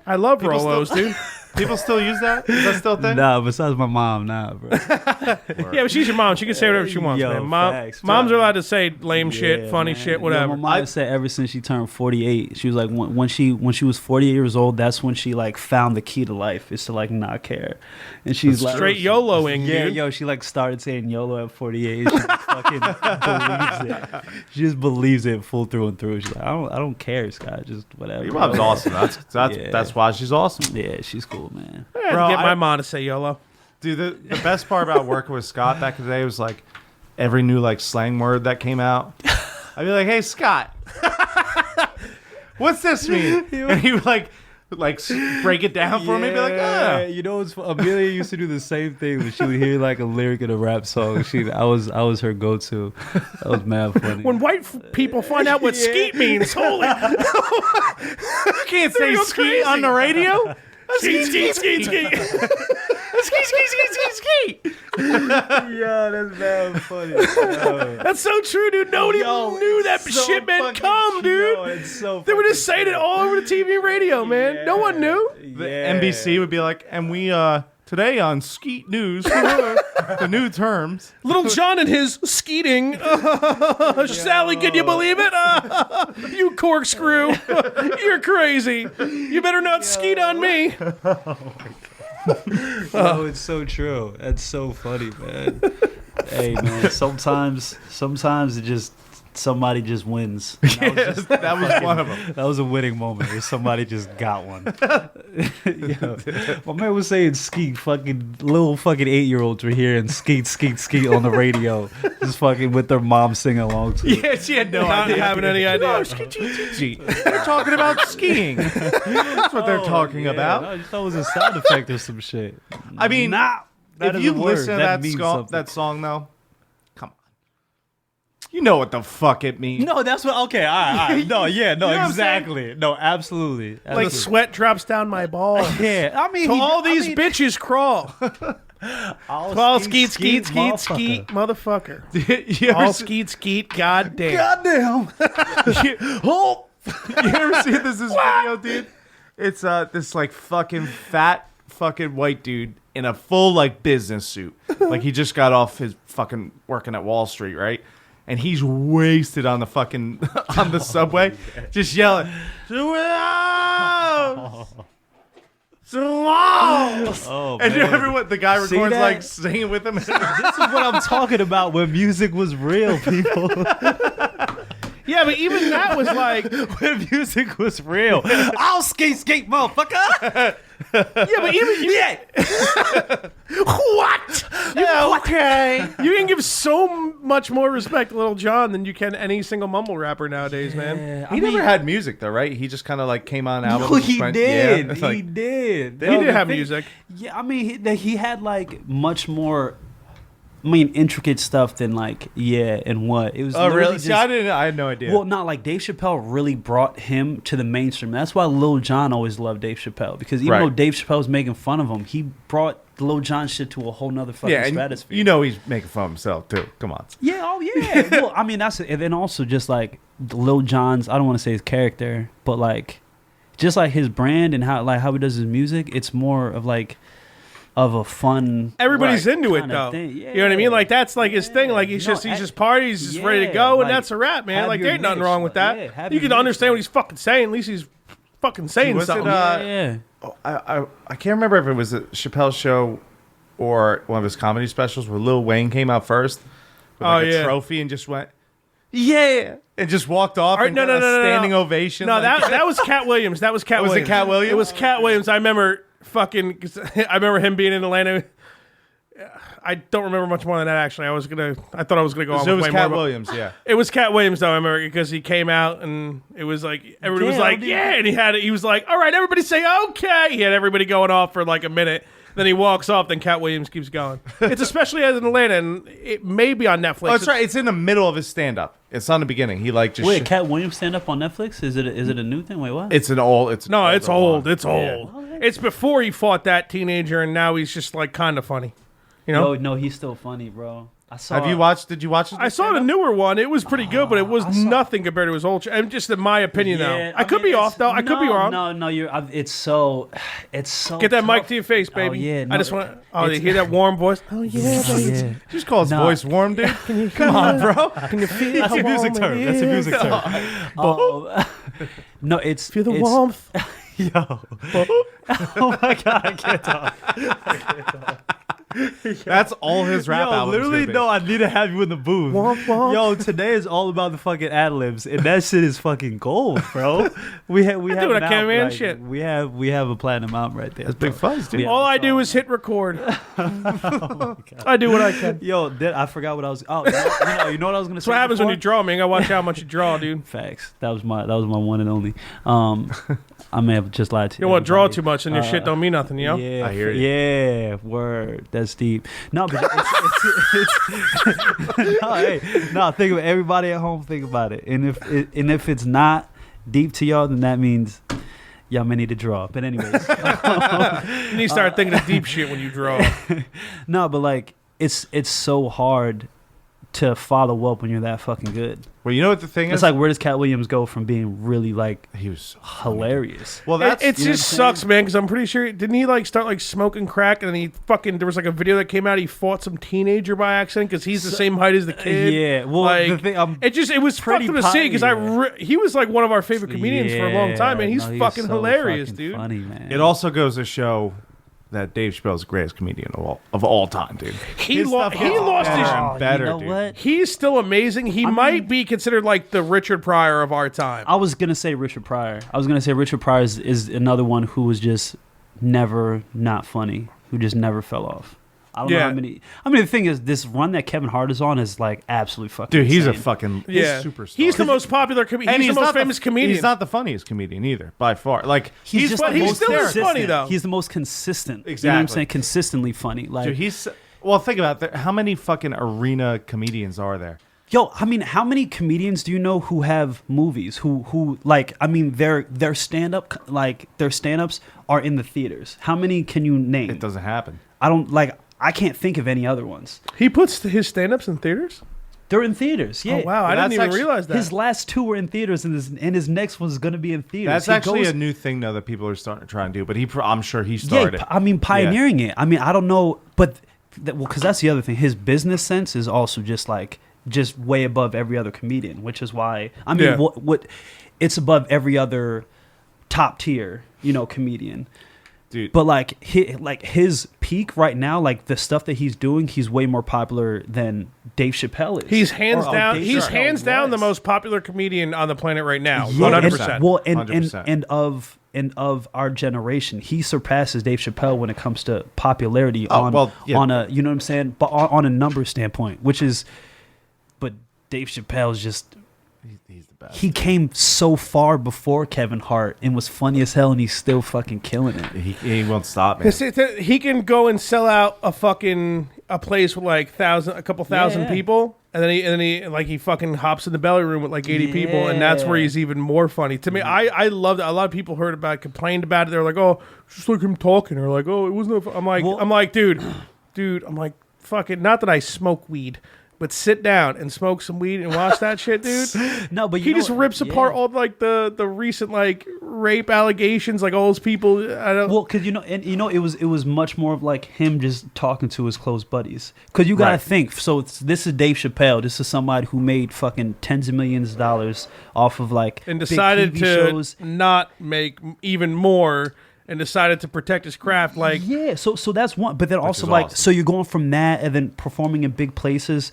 I love People Rolos, dude. People still use that? Is that still a thing? Nah, besides my mom, nah, bro. Yeah, but she's your mom. She can say whatever she wants, Yo, man. facts, Moms bro. are allowed to say lame shit, Yeah, funny man. shit, Yo, whatever. my mom said ever since she turned 48, she was like, when she was 48 years old, that's when she like found the key to life is to like not care. And she's like Straight YOLOing, yeah, dude. yo, she like started saying YOLO at 48. She just fucking believes it. She just believes it full through and through. She's like, I don't care, Scott. Just whatever. Your mom's awesome. Yeah. That's why she's awesome. Yeah, she's cool, man. I had Bro, to get my I- mom to say YOLO. Dude, the best part about working with Scott back in the day was like every new like slang word that came out. I'd be like, "Hey, Scott, what's this mean?" And he would like break it down for me. Be like, "Ah." You know, Amelia used to do the same thing when she would hear like a lyric in a rap song. I was her go-to. That was mad funny. When white people find out what skeet means, holy. You can't say go ski crazy. on the radio. Skeet, skeet, skeet, skeet. Ski, ski, ski, ski, ski. Yeah, that's mad funny. That's so true, dude. Nobody knew that shit meant come, dude. It's so They were just saying it all over the TV and radio, man. No one knew. The NBC would be like, and we today on Skeet News, the new terms. Little John and his skeeting. Sally, can you believe it? You corkscrew. You're crazy. You better not skeet on me. Oh, it's so true. That's so funny, man. Hey, man. Sometimes it just somebody just wins. And that was just- That was one of them. That was a winning moment where somebody just got one. Yo, my man was saying skeet, fucking little fucking 8-year-olds were hearing skeet, skeet, skeet on the radio, just fucking with their mom singing along to it. Yeah, she had no Not idea. having any idea. They're talking about skiing. That's what they're talking Yeah, about. no, I just thought it was a sound effect or some shit. I mean, Nah, that if is you a word. listen to means that something. song, though, come on. You know what the fuck it means. No, that's what. Okay, all right. No, yeah, no, You know what I'm exactly. No, absolutely. Like sweat drops down my balls. yeah, I mean, To all these bitches crawl. All skeet, skeet, skeet, skeet, motherfucker. You ever All see- skeet, skeet, goddamn. Goddamn. Oh! You ever see this video, dude? It's this like fucking fat fucking white dude in a full like business suit. Like he just got off his fucking working at Wall Street, right? And he's wasted on the fucking on the subway, just yelling, "Slow! Slow!" Oh, And man. everyone, the guy See records that? like singing with him. This is what I'm talking about when music was real, people. Yeah, but even that was like, When music was real. I'll skate, motherfucker. yeah, but even what? Yeah, okay. You can give so much more respect to Little John than you can any single mumble rapper nowadays, man. He never had music though, right? He just kind of like came on albums. No, and he went- did. Yeah, it's He like, did. He did have music. Yeah, I mean, he had like much more. I mean, intricate stuff than like and what it was. oh literally really? Just, See, I had no idea. Well, not like Dave Chappelle really brought him to the mainstream. That's why Lil Jon always loved Dave Chappelle because even Right. though Dave Chappelle was making fun of him, he brought Lil Jon shit to a whole nother fucking yeah, and stratosphere. you know he's making fun of himself too. Come on. Yeah, oh yeah. Well, I mean that's and then also just like Lil Jon's. I don't want to say his character, but like just like his brand and how he does his music. It's more of like of a fun. Everybody's Right. into it Kinda though. thing. You know what I mean? Like that's like his thing. Like he's No, just parties, just ready to yeah, go, and like, that's a wrap, man. have Like your there ain't nothing mix, wrong with like, that. yeah, have You your can mix, understand what like- he's fucking saying. At least he's fucking saying Was it, something. Yeah. I can't remember if it was a Chappelle show or one of his comedy specials where Lil Wayne came out first with like Oh, a yeah. trophy and just went, yeah, and just walked off All right, and no, got no, a no, no, standing no. ovation. No, like- that was Cat Williams. That was Cat Was it Williams. Cat Williams? It was Cat Williams. I remember fucking. 'Cause I remember him being in Atlanta. I don't remember much more than that. Actually, I thought I was gonna go on. It with was way Cat more, Williams, yeah. It was Cat Williams though, I remember, because he came out and it was like everybody was like, yeah, and he was like, all right, everybody say okay. He had everybody going off for like a minute. Then he walks off. Then Cat Williams keeps going. It's especially as in Atlanta, and it may be on Netflix. Oh, that's right. It's in the middle of his stand-up. It's not in the beginning. He like just Wait, Cat Williams stand up on Netflix? Is it a new thing? Wait, what? It's old. It's old. It's old. It's before he fought that teenager, and now he's just like kind of funny. You know? No, he's still funny, bro. Did you watch it? I saw the newer one. It was pretty good, but it was nothing compared to his old. I'm just in my opinion, though. I could be off, though. I could be wrong. No, it's so. Get that tough. mic to your face, baby. Oh, yeah, I just want. Oh, you hear that warm voice? Oh yeah, baby. Just call his voice warm, dude. Come on, bro. Can you feel That's a music term. That's a music term. No, it's Feel the warmth. Yo. Oh my god, I can't talk. That's all his rap albums. Literally, no, I need to have you in the booth. Yo, today is all about the fucking ad libs, and that shit is fucking gold, bro. We have what I can, man. Shit. We have a platinum album right there. That's big fuzz, dude. All I do is hit record. I do what I can. Yo, I forgot what I was. Oh, you know what I was gonna say. That's what happens before? when you draw, man. I watch how much you draw, dude. Facts. That was my one and only. I may have just lied to you. You don't want to draw too much, and your shit don't mean nothing, you know? Yeah, I hear you. Yeah, word. That's deep. No, but no. Think of it. Everybody at home. Think about it. And if it's not deep to y'all, then that means y'all may need to draw. But anyways, you need to start thinking of deep shit when you draw. No, but like it's so hard to follow up when you're that fucking good. Well, you know what the thing is? It's like, where does Cat Williams go from being really like he was so hilarious? Well, that's it just sucks, man. Because I'm pretty sure didn't he like start like smoking crack, and then he fucking there was like a video that came out. He fought some teenager by accident because he's the same height as the kid. Yeah, well, like, the thing, it was fucked up to see because he was like one of our favorite comedians for a long time, and he's fucking hilarious, fucking dude. Funny, man. It also goes to show that Dave Chappelle's the greatest comedian of all time, dude. He lost his better, you know dude. what? He's still amazing. He might be considered like the Richard Pryor of our time. I was gonna say Richard Pryor. Richard Pryor is another one who was just never not funny, who just never fell off. I don't know how many. I mean, the thing is, this run that Kevin Hart is on is like absolutely fucking. Dude, he's insane. a fucking superstar. He's the most popular comedian. He's the most famous comedian. He's not the funniest comedian either, by far. Like he's just he's still funny though. He's the most consistent. Exactly. You know what I'm saying? Consistently funny. Like, dude, well, think about it. How many fucking arena comedians are there? Yo, I mean, how many comedians do you know who have movies? Who like? I mean, their stand-ups are in the theaters. How many can you name? It doesn't happen. I can't think of any other ones. He puts his stand-ups in theaters? They're in theaters, yeah. Oh, wow. I didn't even realize that. His last two were in theaters, and his next one's going to be in theaters. That's actually a new thing, though, that people are starting to try and do. But I'm sure he started. Yeah, I mean, pioneering it. I mean, I don't know, but because that's the other thing. His business sense is also just way above every other comedian, which is why I mean, what it's above every other top tier, comedian. Dude. But his peak right now, like the stuff that he's doing, he's way more popular than Dave Chappelle is. He's hands down the most popular comedian on the planet right now. Yeah, 100%. Well, 100%. and of our generation, he surpasses Dave Chappelle when it comes to popularity on a, you know what I'm saying, but on a number standpoint, but Dave Chappelle's just. He's the best. He came so far before Kevin Hart and was funny as hell, and he's still fucking killing it. He won't stop, man. He can go and sell out a place with like a couple thousand people, and then he fucking hops in the belly room with like 80 people, and that's where he's even more funny. To me, I loved it. A lot of people complained about it. They're like, oh, it's just like him talking, or like, oh, it wasn't. I'm like, dude, I'm like, fucking. Not that I smoke weed. But sit down and smoke some weed and watch that shit, dude. No, but he just rips apart all like the recent like rape allegations, like all those people. Because it was much more of like him just talking to his close buddies. Because you gotta think. So this is Dave Chappelle. This is somebody who made fucking tens of millions of dollars off of like and decided big TV to shows. Not make even more. And decided to protect his craft, So that's one, but then also awesome. So you're going from that and then performing in big places,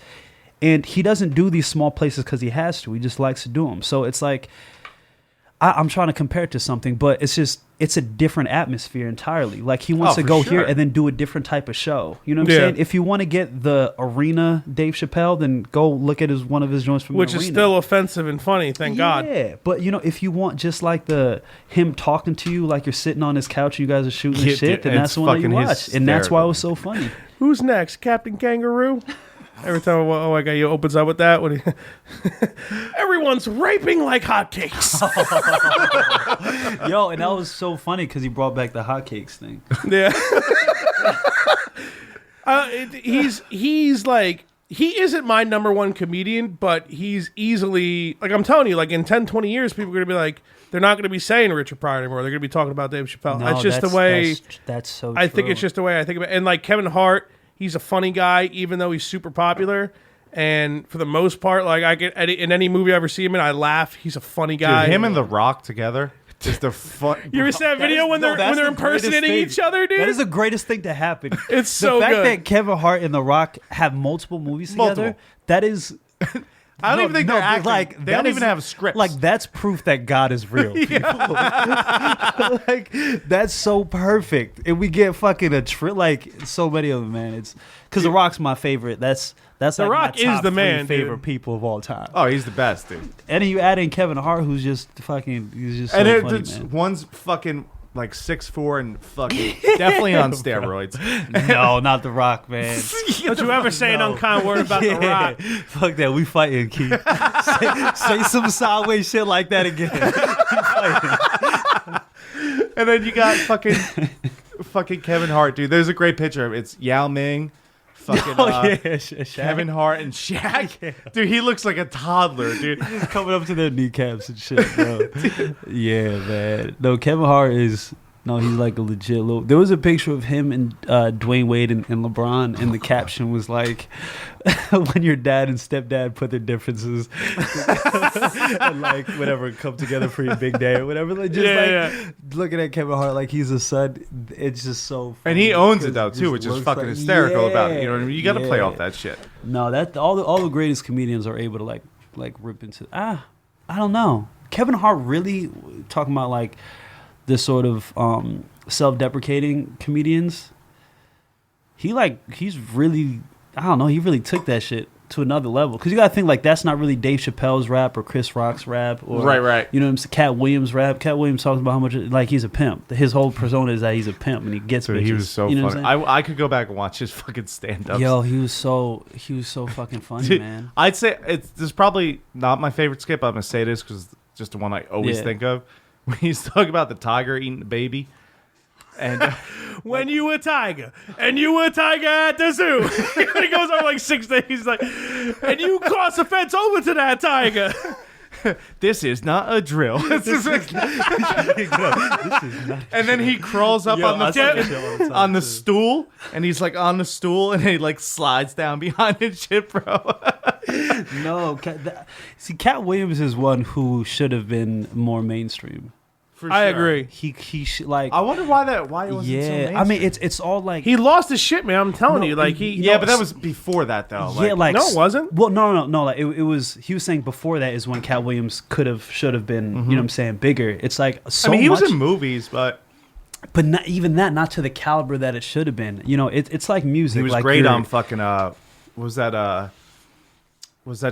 and he doesn't do these small places because he has to. He just likes to do them. So it's like, I'm trying to compare it to something, but it's a different atmosphere entirely. Like he wants to go here and then do a different type of show. You know what I'm saying? If you want to get the arena Dave Chappelle, then go look at one of his joints from which the arena. is still offensive and funny. Thank God. Yeah, but if you want just like him talking to you like you're sitting on his couch, and you guys are shooting shit, then that's the one that you watch, and that's why it was so funny. Who's next, Captain Kangaroo? Every time, oh my God, he opens up with that. Everyone's raping like hotcakes. Yo, and that was so funny because he brought back the hotcakes thing. Yeah. He's like, he isn't my number one comedian, but he's easily, like I'm telling you, like in 10, 20 years, people are going to be like, they're not going to be saying Richard Pryor anymore. They're going to be talking about Dave Chappelle. No, that's just the way. That's so I think true. it's just the way I think about it. And like Kevin Hart, he's a funny guy, even though he's super popular. And for the most part, like I get in any movie I ever see him in, I laugh. He's a funny guy. Dude, him and The Rock together, just a fun. You ever see that video when they're impersonating each other, dude? That is the greatest thing to happen. It's so the fact good. that Kevin Hart and The Rock have multiple movies together. That is. I don't even think they're acting. Like, they don't even have scripts. Like that's proof that God is real. Like that's so perfect, and we get fucking like so many of them, man. It's because The Rock's my favorite. That's The like Rock my top is the man, three favorite dude. people of all time. Oh, he's the best, dude. And then you add in Kevin Hart, who's just fucking, he's just so And funny, man. one's fucking like 6'4" and fucking definitely on steroids. No, not The Rock, man. Don't you ever say an unkind word about The Rock. Fuck that. We fighting, Keith. say some sideways shit like that again. And then you got fucking Kevin Hart, dude. There's a great picture of it. It's Yao Ming, fucking Kevin Hart and Shaq. Yeah. Dude, he looks like a toddler, dude. Just coming up to their kneecaps and shit, bro. Yeah, man. No, Kevin Hart is... No, he's like a legit little... There was a picture of him and Dwayne Wade and LeBron, and the caption was like, when your dad and stepdad put their differences and like whatever, come together for your big day or whatever. Like, just looking at Kevin Hart like he's a son, it's just so funny. And he owns it though too, which is fucking hysterical about it. You know what I mean? You got to play off that shit. No, that all the greatest comedians are able to like rip into. I don't know. Kevin Hart really talking about like this sort of self-deprecating comedians. He's really, I don't know. He really took that shit to another level. Because you got to think like that's not really Dave Chappelle's rap or Chris Rock's rap or right. You know what I'm saying? Cat Williams' rap. Cat Williams talks about how much like he's a pimp. His whole persona is that he's a pimp and he gets bitches. He was so you know funny. I could go back and watch his fucking stand-ups. Yo, he was so fucking funny, Dude, man. I'd say this is probably not my favorite skit, but I'm gonna say this because it's just the one I always think of. When he's talking about the tiger eating the baby. And when you a tiger and you a tiger at the zoo. He goes on like 6 days. He's like, and you cross the fence over to that tiger. This is not a drill. And then he crawls up on the stool, and he's like on the stool, and he like slides down behind and shit, bro. No, see, Cat Williams is one who should have been more mainstream. I agree. He should like. I wonder why it wasn't so mainstream. I mean, it's all like He lost his shit, man. I'm telling you. Like but that was before that though. yeah, like no, it wasn't. Well, no. Like it was. He was saying before that is when Cat Williams should have been. You know what I'm saying? Bigger. It's like so. I mean, he much, was in movies, but not even that. Not to the caliber that it should have been. You know, it's like music. he was like great on fucking. Was that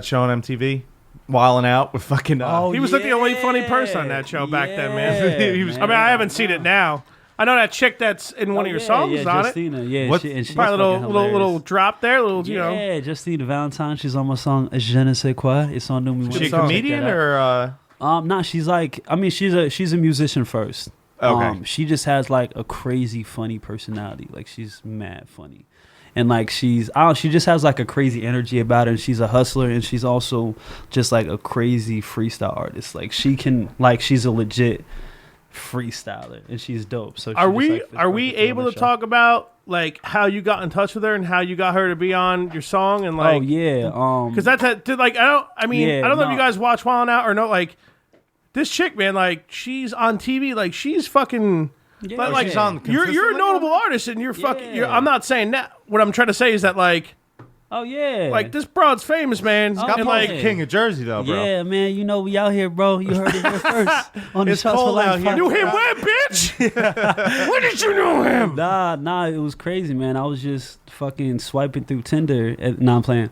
show on MTV? Wildin' Out with fucking. He was like the only funny person on that show back then, man. He was. I mean, I haven't seen it now. I know that chick that's in one of your songs is on Justina, it. Yeah, What? she's Probably fucking little drop there, you know. Yeah, Justina Valentine. She's on my song Je ne sais quoi. It's on New Music. Is she a comedian or? Nah, she's like. I mean, she's a musician first. Okay. She just has like a crazy funny personality. Like she's mad funny. And like she just has like a crazy energy about her, and she's a hustler, and she's also just like a crazy freestyle artist. Like she's a legit freestyler, and she's dope. So Are we able to talk about like how you got in touch with her and how you got her to be on your song and like? Oh yeah, because like I don't know if you guys watch Wild 'N Out or no. Like this chick, man, like she's on TV, like she's fucking. Yeah, like she's on you're a notable artist and you're fucking. I'm not saying that. What I'm trying to say is that like Oh yeah. Like, this broad's famous, man. Oh, Got and, like like, king of Jersey though, bro. Yeah, man. You know we out here, bro. You heard it here first on the It's Shots for cold out Life here. knew podcast. him where, bitch? When did you know him? Nah, it was crazy, man. I was just fucking swiping through Tinder. Nah, I'm playing.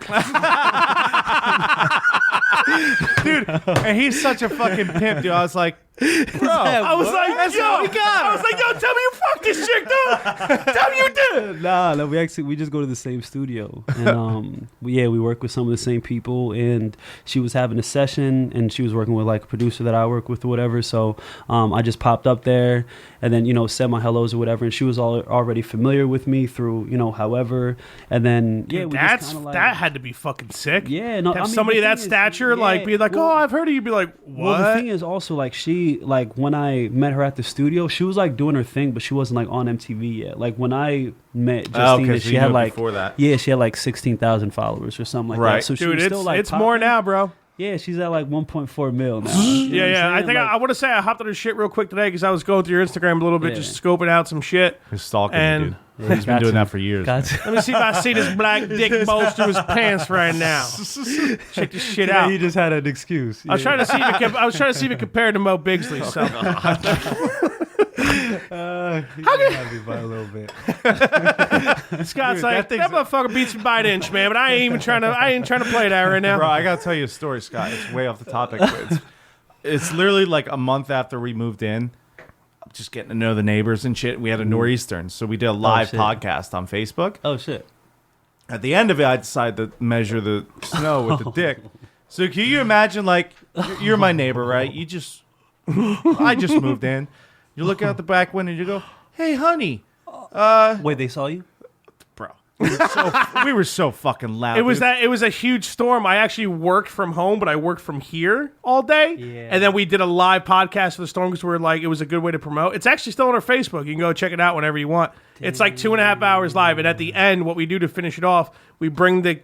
Dude, and he's such a fucking pimp, dude. I was like, bro, I was like, that's yo, what we got. I was like, yo, tell me you fucked this chick, dude. Tell me you did. Nah, we just go to the same studio, and we work with some of the same people. And she was having a session, and she was working with like a producer that I work with or whatever. So I just popped up there, and then said my hellos or whatever. And she was already familiar with me through however. And then we That's just kinda, like, that had to be fucking sick. Yeah, no, Have I mean, somebody the of that thing is- stature like yeah, be like, well- oh, I've heard of you. Be like, what? Well, the thing is also like when I met her at the studio, she was like doing her thing, but she wasn't like on MTV yet. Like when I met Justina, okay, so she you had knew like before that. Yeah, she had like 16,000 followers or something like Right. that. So she Dude, was it's still like it's more popping. now, bro. Yeah, she's at like 1.4 mil now. You know Yeah, what yeah. I'm I saying? think Like, I want to say I hopped on her shit real quick today because I was going through your Instagram a little bit, Yeah. just scoping out some shit. He's stalking And- me, dude. Yeah, He's been got doing you. that for years. Got man. you. Let me see if I see this black dick bulge through his pants right now. Check this shit out. He just had an excuse. I was trying to see if it. I was trying to see if it compared to Mo Bigsley. So by a little bit. Scott's Dude, like, that that thing's- motherfucker beats me by an inch, man. But I ain't even trying to. I ain't trying to play that right now. Bro, I gotta tell you a story, Scott. It's way off the topic. But it's literally like a month after we moved in. I'm just getting to know the neighbors and shit. We had a nor'eastern, so we did a live shit. podcast on Facebook. Oh shit. At the end of it, I decided to measure the snow with the dick. So can you imagine, like, you're my neighbor, right? I just moved in. You look out the back window and you go, hey, honey. Wait, they saw you? Bro, we were so fucking loud. It was dude. that. It was a huge storm. I actually worked from home, but I worked from here all day. Yeah. And then we did a live podcast for the storm because we were like, it was a good way to promote. It's actually still on our Facebook. You can go check it out whenever you want. It's like 2.5 hours live, and at the end, what we do to finish it off, we bring the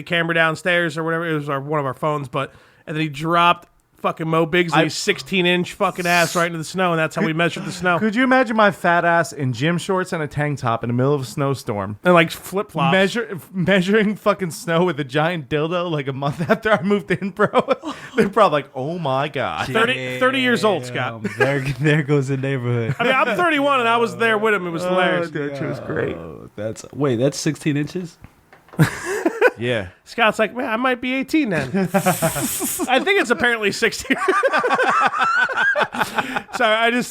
camera downstairs or whatever. It was one of our phones, and then he dropped fucking Mo Bigsley's 16-inch fucking ass right into the snow, and that's how we measured the snow. Could you imagine my fat ass in gym shorts and a tank top in the middle of a snowstorm? And like flip flops. Measuring fucking snow with a giant dildo like a month after I moved in, bro. They're probably like, oh my God. 30 years old, Scott. There goes the neighborhood. I mean, I'm 31 and I was there with him. It was hilarious. That shit was great. That's 16 inches? Yeah. Scott's like, man, I might be 18 then. I think it's apparently 16. Sorry,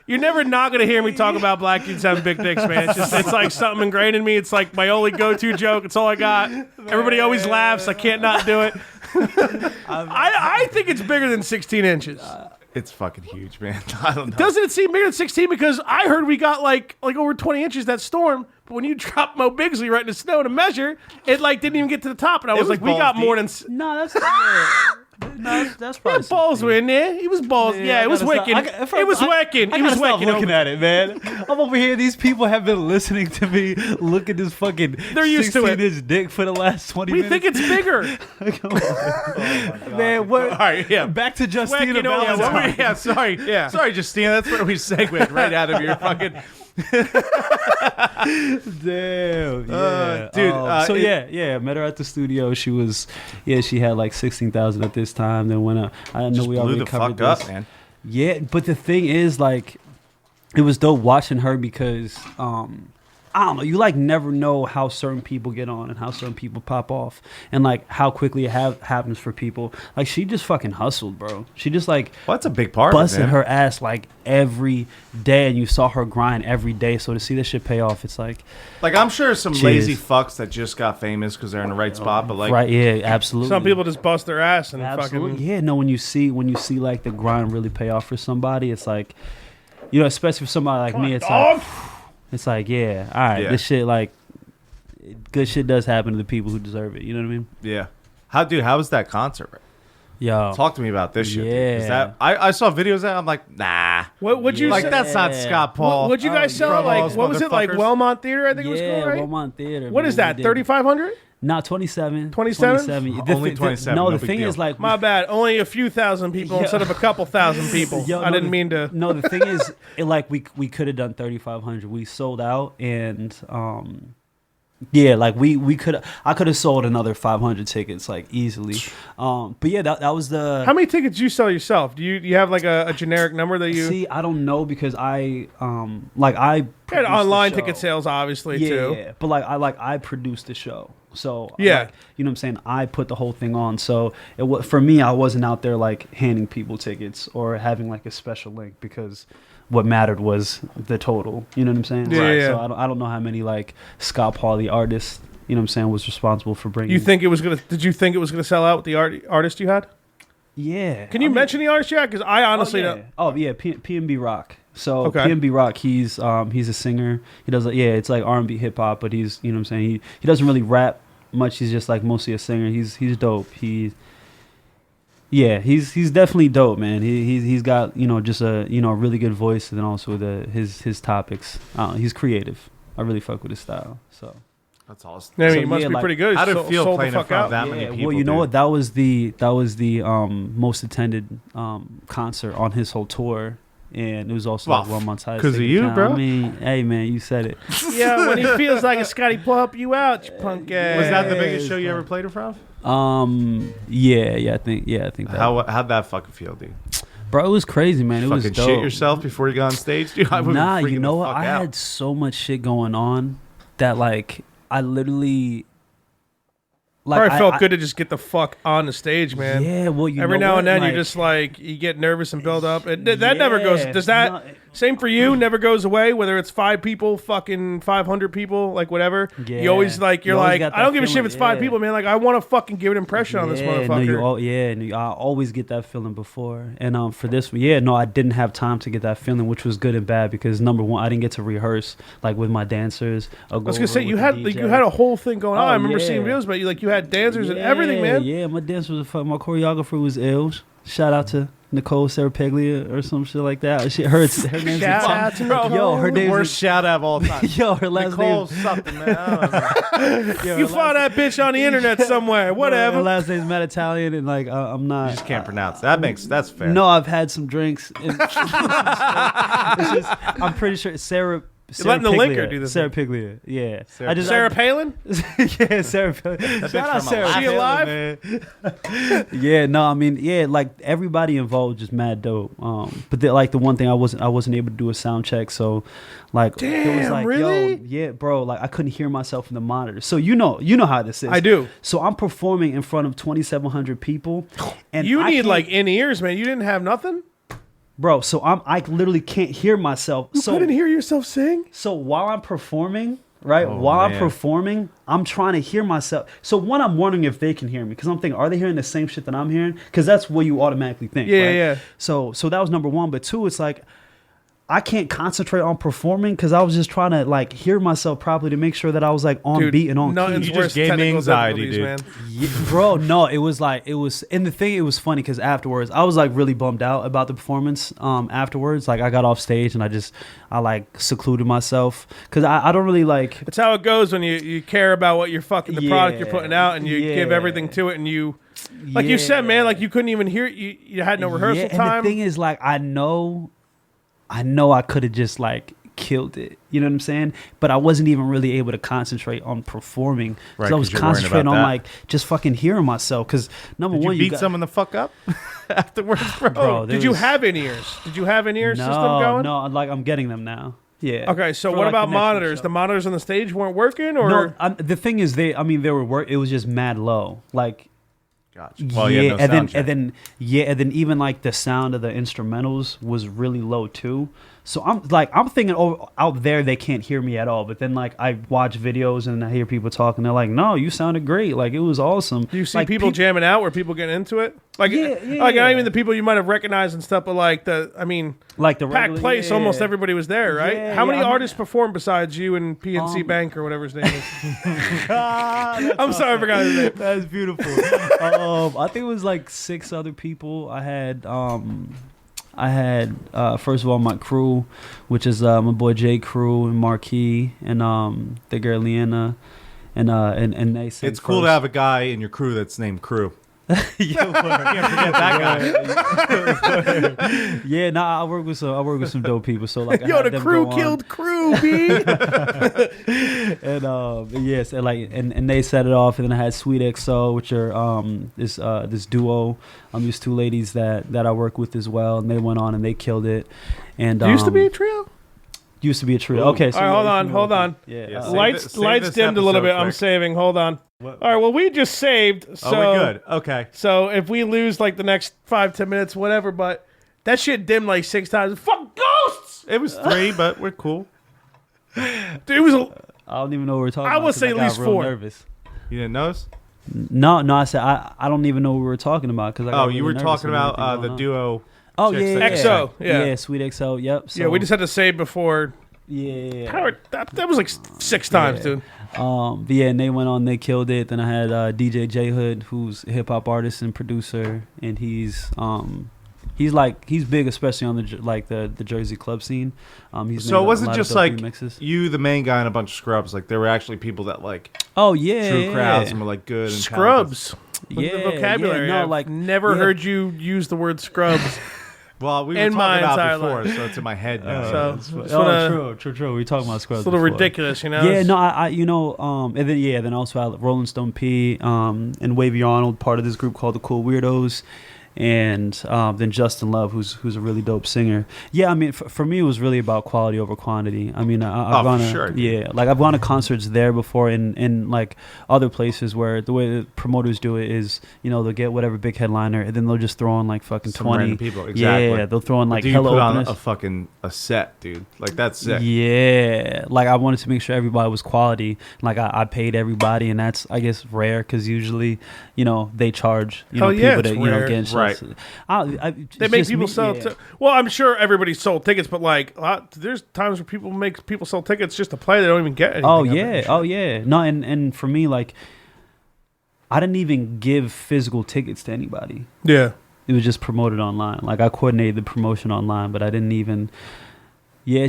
you're never not going to hear me talk about black dudes having big dicks, man. It's like something ingrained in me. It's like my only go-to joke. It's all I got. Everybody always laughs. I can't not do it. I think it's bigger than 16 inches. It's fucking huge, man. I don't know. Doesn't it seem bigger than 16? Because I heard we got like over 20 inches that storm. But when you drop Mo Bigsley right in the snow to measure, it like didn't even get to the top. And I was was like, we balls got more deep. than... No, that's probably His balls were in there. He was balls. Yeah, it was wicking. It was wicking. He was wicking. looking at it, man. I'm over here. These people have been listening to me look at this fucking They're used to it. 16-inch dick for the last 20 We minutes. think it's bigger. Man, what? All right, yeah. Back to Justina Wicking over. Valentine. Yeah, sorry. Yeah. Sorry, Justina. That's where we segued right out of your fucking... Damn, yeah, dude, so it- yeah, met her at the studio. She had like 16,000 at this time. Then when I know we blew already the covered fuck this. up, man. Yeah, but the thing is, like, it was dope watching her because I don't know, you like never know how certain people get on and how certain people pop off and like how quickly it happens for people. Like she just fucking hustled, bro. She just like Well, that's a big part busted of it, man. her ass like every day, and you saw her grind every day. So to see this shit pay off, it's like Like, I'm sure some Cheers. lazy fucks that just got famous because they're in the right spot, but like... right, yeah, absolutely. Some people just bust their ass and Absolutely. fucking... Yeah, no, when you see like the grind really pay off for somebody, it's like, especially for somebody like me, it's like, yeah, all right, Yeah. this shit, like, good shit does happen to the people who deserve it. You know what I mean? Yeah. How was that concert, bro? Yo, Talk to me about this shit. dude, 'cause Yeah. I saw videos of that. I'm like, nah. What'd you Like, say? that's not Scott Paul. What'd you guys sell? from Like, those what was it? Like motherfuckers. Wellmont Theater, I think it was yeah, called, right? Walmart Theater. What is that? 3,500? Not 27. 27? 27. Only 27, No, no the big thing deal. is like My bad. Only a few thousand people Yeah. instead of a couple thousand people. Yo, I no, didn't the- mean to. No, the thing is, we could have done 3,500. We sold out, and Yeah, like I could have sold another 500 tickets like easily. But yeah, that was the. How many tickets do you sell yourself? Do you have like a generic number that you See, I don't know because I you had produced the online show. ticket sales obviously Yeah, too. yeah, but I produced the show, so Yeah. like, you know what I'm saying. I put the whole thing on, so for me, I wasn't out there like handing people tickets or having like a special link because what mattered was the total. You know what I'm saying? Yeah, yeah. So I don't know how many like Scott Paul, the artist, you know what I'm saying, was responsible for bringing. Did you think it was gonna sell out with the artist you had? Yeah. Can you mention the artist yet? Because I honestly oh, yeah. don't. Oh yeah, PNB Rock. So Okay. PNB Rock, he's a singer. He does it's like R&B hip hop, but he's, you know what I'm saying, he doesn't really rap much. He's just like mostly a singer. He's dope. He's definitely dope, man. He's got, you know, just a, you know, a really good voice, and then also his topics. He's creative. I really fuck with his style. So That's awesome. I mean, So, it must yeah, be like, pretty good. How'd it feel Sold the playing in fuck front out. of that many people? well, you know dude? what? That was the most attended concert on his whole tour. And it was also Well, like 1 month's highest 'cause of ticket you, count. bro. I mean, hey man, you said it. Yeah, when he feels like a Scotty pull up you out, you punk ass. Was that the Yeah, biggest it's show you fun. ever played in front of? I think that. How'd that fucking feel, dude? Bro, it was crazy, man. It was Fucking dope. shit yourself before you got on stage, dude. I would've been Nah, you freaking know the what? fuck I out. had so much shit going on that like I literally Probably felt good to just get the fuck on the stage, man. Yeah, well, you Every know now what? and then like, you just like you get nervous and build up. That never goes. Does that no, same for you? Never goes away. Whether it's 5 people, fucking 500 people, like whatever. Yeah. You always like you're You always like got I don't that give a shit if it's feeling, 5 people, man. Like I want to fucking give an impression on this motherfucker. I always get that feeling before. And for this one, I didn't have time to get that feeling, which was good and bad because number one, I didn't get to rehearse like with my dancers. I was gonna say you had a whole thing going on. I remember seeing videos about you. Like you had dancers and everything, man. Yeah, my dancer was fun. My choreographer was ill. Shout out to Nicole Serapiglia or some shit like that. Her name's Shout out to Nicole. Yo, her name's Worst shout out of all time. Yo, her last Nicole's name. something, man. I don't know. You found that bitch on the internet somewhere. Her Whatever. last name's Mad Italian, and like I'm not. You just can't pronounce. That's fair. No, I've had some drinks. I'm pretty sure Sarah. You're letting the linker do this Sarah Piglia, yeah. Sarah Palin? Yeah, Sarah Piglia. Shout out from Sarah. She Alaska. alive? Yeah, no, I mean, yeah, like everybody involved just mad dope. But the one thing I wasn't able to do a sound check, so like it was Damn, like, really? yo, yeah, bro, like I couldn't hear myself in the monitor. So you know how this is. I do. So I'm performing in front of 2,700 people, and You I need can't- like in ears, man. You didn't have nothing? bro. So I literally can't hear myself. You couldn't hear yourself sing? So while I'm performing, right? Oh, while I'm man. performing, I'm trying to hear myself. So one, I'm wondering if they can hear me because I'm thinking, are they hearing the same shit that I'm hearing? Because that's what you automatically think. Yeah, right? yeah. So that was number one. But two, it's like I can't concentrate on performing because I was just trying to like hear myself properly to make sure that I was like on Dude, beat and on nothing's key. You just worse gave me technical anxiety, difficulties, dude. man. Bro, no, it was and the thing, it was funny because afterwards I was like really bummed out about the performance. Afterwards, like I got off stage and I like secluded myself because I don't really like. That's how it goes when you care about what you're fucking the product you're putting out and you give Yeah. everything to it and you like you said, man, like you couldn't even hear it. You had no rehearsal and time. the thing is, like, I know I could have just like killed it. You know what I'm saying? But I wasn't even really able to concentrate on performing because Right, I was 'cause you're worrying concentrating about on that. like just fucking hearing myself. Because number Did one, you beat got, someone the fuck up afterwards, bro? Bro, Did you have in ears? Did you have in ear system going? No, like I'm getting them now. Yeah. Okay, so For, what like, about the next monitors? show. The monitors on the stage weren't working, or No, the thing is, they were work. It was just mad low. Like Gotcha. Well, you had no and sound check. then even like the sound of the instrumentals was really low too. So I'm thinking out there they can't hear me at all. But then like I watch videos and I hear people talking. They're like, "No, you sounded great. Like it was awesome." do you see like, people jamming out? Where people getting into it? Like, Yeah, like yeah. not even the people you might have recognized and stuff, but like like the packed regular- place. yeah. Almost everybody was there, right? Yeah, How many yeah, I mean- artists performed besides you and PNC Bank or whatever his name is? I'm sorry, I forgot his name. That's beautiful. I think it was like 6 other people. I had first of all my crew, which is my boy J Crew and Marquis and the girl Leanna and they sang It's cool to first. have a guy in your crew that's named Crew. Yeah, Forget that guy. yeah. Nah, I work with some dope people. So like, I Yo, had the them crew go on. killed crew, B. And yes, and like and they set it off, and then I had Sweet XO, which are this duo, these two ladies that I work with as well, and they went on and they killed it. And Used to be a trio. Used to be a trio. Ooh. Okay, so All right, yeah, hold on. Yeah, Yeah, Lights save this dimmed a little bit. episode I'm quick. saving. Hold on. What? All right, well, we just saved. So Oh, we good. Okay. So if we lose like the next 5-10 minutes, whatever, but that shit dimmed like 6 times. Fuck ghosts! It was 3, but we're cool. Dude, it was I don't even know what we're talking I about. would 'cause say I at got least real 4. Nervous. You didn't notice? No, I said I don't even know what we were talking about because Oh, you were talking about the duo. Oh chicks yeah, that- XO, yeah. Sweet XO. Yep. So, yeah, we just had to save before. yeah. Howard, that was like 6 times, dude. But yeah, and they went on, they killed it. Then I had DJ J Hood, who's a hip hop artist and producer, and he's big, especially on the Jersey club scene. He's So made it wasn't a lot just of dope like remixes. you, the main guy, and a bunch of scrubs. Like there were actually people that like Oh yeah, drew yeah, crowds yeah. and were like good and Scrubs. Look Yeah, at the vocabulary. yeah, no, I've like- never yeah. heard you use the word scrubs. talented. Well, we were In my talking about entire before, life. so it's in my head now. So- It's sorta- true. We talking about scrubs. It's a little before. ridiculous, you know? Yeah, no, I and then also I had Rolling Stone P, and Wavy Arnold, part of this group called the Cool Weirdos, and then Justin Love, who's a really dope singer. Yeah, I mean, for me, it was really about quality over quantity. I mean, I've gone for to, sure, dude. yeah, like I've gone to concerts there before, in like other places where the way the promoters do it is, they'll get whatever big headliner, and then they'll just throw in like fucking Some 20 random people, exactly. Yeah, they'll throw in like Dude, you hella put on openers. a set, dude. Like that's sick. Yeah, like I wanted to make sure everybody was quality. Like I paid everybody, and that's I guess rare because usually they charge Hell yeah, people it's to rare. get Right. They make people sell. Well, I'm sure everybody sold tickets, but like there's times where people sell tickets just to play. They don't even get anything. Oh of it yeah, and shit. oh yeah. No, and for me, like I didn't even give physical tickets to anybody. Yeah. It was just promoted online. Like I coordinated the promotion online, but I didn't even. Yeah,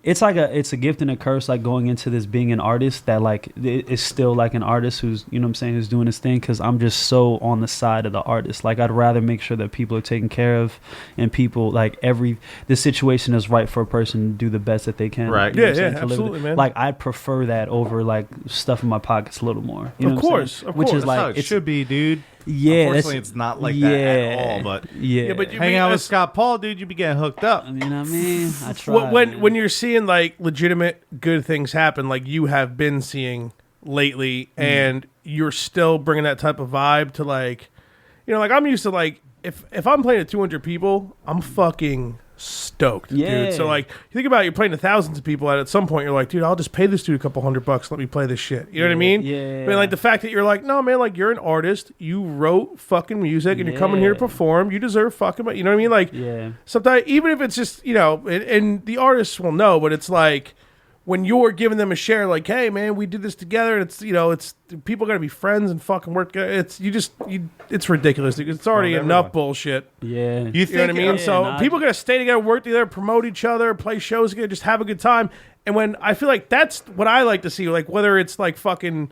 it's a gift and a curse, like going into this being an artist that like is still like an artist who's what I'm saying, who's doing his thing, because I'm just so on the side of the artist. Like I'd rather make sure that people are taken care of, and people like the situation is right for a person to do the best that they can. Right. You know Yeah, what I'm saying, yeah, to live absolutely, man. Like I'd prefer that over like stuff in my pockets a little more. You know Of what I'm course, saying? of Which course. is That's how like it should be, dude. yeah. Unfortunately, it's not like that at all. But yeah, but you- hanging out with that's- Scott Paul, dude, you be getting hooked up. I mean, I try. When you're seeing like legitimate good things happen, like you have been seeing lately, and you're still bringing that type of vibe to like, like I'm used to like if I'm playing to 200 people, I'm fucking stoked, Yeah. dude. So like you think about it, you're playing to thousands of people, and at some point you're like, dude, I'll just pay this dude a couple $100. Let me play this shit. You know what I mean? Yeah. But like the fact that you're like, no man, like you're an artist, you wrote fucking music, and you're coming here to Yeah. perform. You deserve fucking, you know what I mean? Like yeah. sometimes even if it's just and the artists will know, but it's like when you're giving them a share, like, hey man, we did this together, and it's people got to be friends and fucking work together. It's ridiculous, dude. It's already Well, enough everyone. bullshit. Yeah. You You know what I mean? Yeah, So nah, people got to stay together, work together, promote each other, play shows together, just have a good time. And when I feel like that's what I like to see, like whether it's like fucking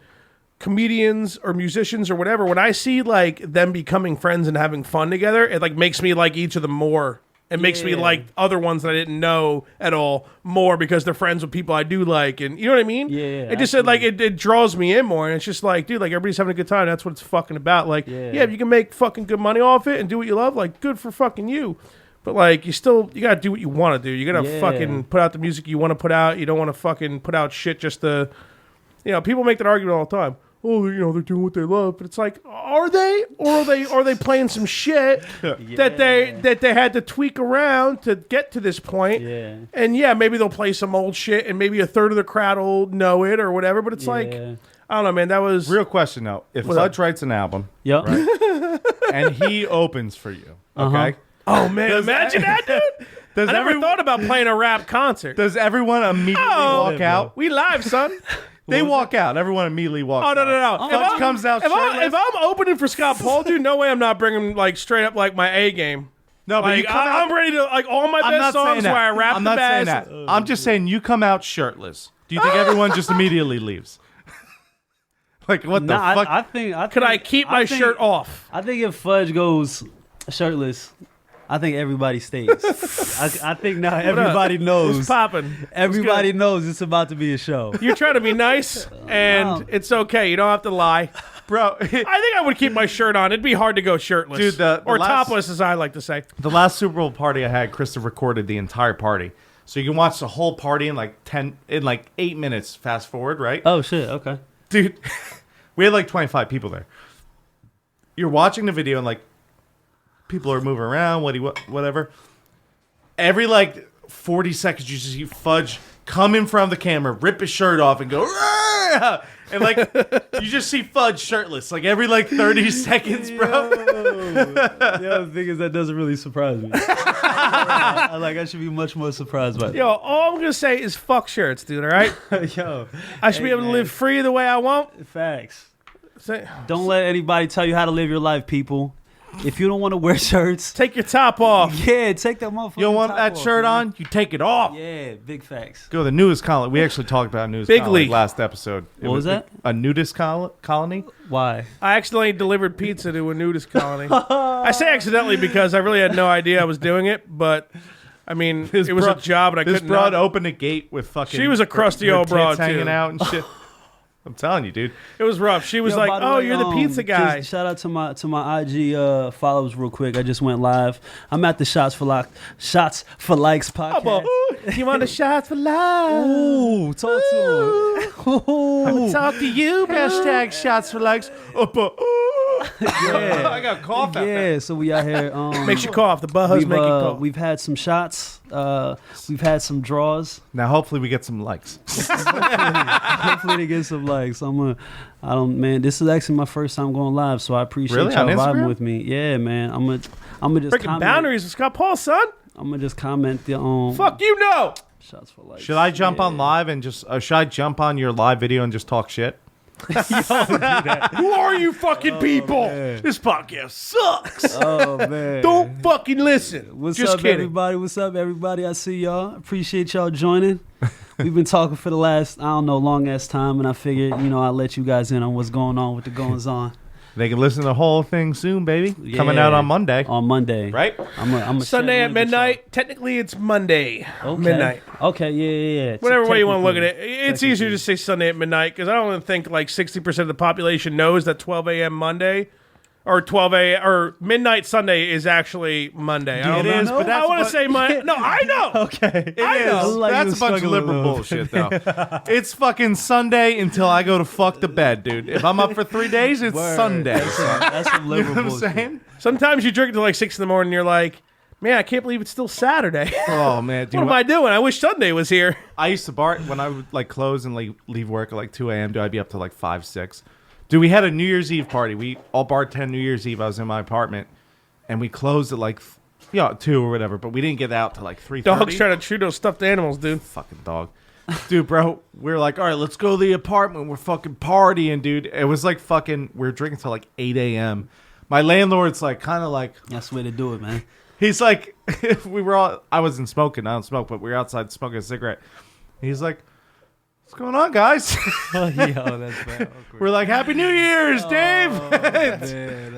comedians or musicians or whatever, when I see like them becoming friends and having fun together, it like makes me like each of them more. It makes me Yeah. like other ones that I didn't know at all more because they're friends with people I do like, and you know what I mean? Yeah, It just said like it draws me in more, and it's just like, dude, like everybody's having a good time. That's what it's fucking about. Like, Yeah. yeah, if you can make fucking good money off it and do what you love, like good for fucking you. But like you gotta do what you want to do. You gotta Yeah. fucking put out the music you want to put out. You don't want to fucking put out shit just to, people make that argument all the time. Oh, they're doing what they love, but it's like, are they, or are they playing some shit that they had to tweak around to get to this point? Yeah. And yeah, maybe they'll play some old shit, and maybe a third of the crowd will know it or whatever. But it's like, Yeah. I don't know, man. That was Real question though: if What's up? Fudge writes an album Yep. and he opens for you, okay? Oh man, imagine that, dude. Does I never every- thought about playing a rap concert. Does everyone immediately walk out? We live, son. They walk out. Everyone immediately walks Oh out. no! Fudge comes out shirtless. If I'm opening for Scott Paul, dude, no way I'm not bringing like straight up like my A game. No, but Like you come out. I'm ready to like all my I'm best not saying songs that. where I rap I'm the not saying best. that. I'm just saying you come out shirtless. Do you think everyone just immediately leaves? Like, what the Nah, fuck? I think. Could I keep my shirt off? I think if Fudge goes shirtless, I think everybody stays. I think now everybody knows. What's popping? Everybody knows it's about to be a show. You're trying to be nice, and it's okay. You don't have to lie. Bro, I think I would keep my shirt on. It'd be hard to go shirtless. Dude, the or last- topless, as I like to say. the last Super Bowl party I had, Krista recorded the entire party. So you can watch the whole party in like 8 minutes, fast forward, right? Oh shit! Okay. Dude, we had like 25 people there. You're watching the video and like people are moving around, whatever. Every like 40 seconds, you just see Fudge come in front of the camera, rip his shirt off, and go, "Rah!" And like you just see Fudge shirtless, like every like 30 seconds, bro. The thing is that doesn't really surprise me. I should be much more surprised by it. Yo, all I'm gonna say is fuck shirts, dude. All right. Yo, I should be able to live free the way I want. facts. Say- Don't let anybody tell you how to live your life, people. If you don't want to wear shirts, Take your top off. yeah, take that motherfucker. You don't want that shirt on? You take it off. Yeah, big facts. Go to the nudist colony. We actually talked about nudist Big colony league. last episode. It What was that? A nudist colony? Why? I accidentally delivered pizza to a nudist colony. I say accidentally because I really had no idea I was doing it, but I mean, it was a job and I This couldn't. broad not- opened a gate with fucking. She was a crusty her old broad, tits hanging too. out and shit. I'm telling you, dude. It was rough. She was Yo, like, by the "Oh, way, you're the pizza guy." Shout out to my IG followers real quick. I just went live. I'm at the Shots for Likes podcast. Ooh, you want the shots for life? Ooh, talk to him. Talk to you, Hashtag shots for likes. Yeah. I got cough out there. Yeah, so we out here. Makes you cough. The buttholes make you cough. We've had some shots. We've had some draws. Now, hopefully, we get some likes. Hopefully they get some likes. Man, this is actually my first time going live, so I appreciate Really? y'all On vibing Instagram? with me. Yeah, man. I'm gonna just Breaking comment. boundaries with Scott Paul, son. I'm gonna just comment the Fuck you, know. Shots for likes. Should I jump on Yeah. live and just? Should I jump on your live video and just talk shit? Who are you fucking people? man. This podcast sucks. Oh man. Don't fucking listen. What's Just up, kidding. everybody? What's up, everybody? I see y'all. Appreciate y'all joining. We've been talking for the last, long ass time, and I figured, I'll let you guys in on what's going on with the goings on They can listen to the whole thing soon, baby. Coming Yeah. out on Monday, on Monday. right? I'm Sunday at midnight. Technically, it's Monday Okay. midnight. Okay, yeah. Whatever way you want to look at it. Technically. It's easier to say Sunday at midnight because I don't think like 60% of the population knows that 12 a.m. Monday or 12 a.m. or midnight Sunday is actually Monday. I don't It know. is, but that's I want to what- say Monday. No, I know. Okay. I know. Like That's you a bunch of struggling liberal a little bullshit, though. It's fucking Sunday until I go to fuck the bed, dude. If I'm up for 3 days, it's Word. Sunday. That's some You liberal know what I'm bullshit. saying? Sometimes you drink till like 6 in the morning and you're like, man, I can't believe it's still Saturday. Oh man, dude. What am I doing? I wish Sunday was here. I used to bar when I would like close and like leave work at like 2 a.m. Dude, I'd be up to like 5, 6. Dude, we had a New Year's Eve party. We all bartend New Year's Eve. I was in my apartment, and we closed at like 2 or whatever. But we didn't get out till like 3:30. Dogs trying to chew those stuffed animals, dude. Fucking dog. Dude, bro, we were like, all right, let's go to the apartment. We're fucking partying, dude. It was like fucking, we were drinking till like 8 a.m. My landlord's like, kind of like, That's the way to do it, man. he's like, I wasn't smoking. I don't smoke, but we were outside smoking a cigarette. He's like, what's going on, guys? Oh, yo, that's bad. We're like, Happy New Year's, Dave.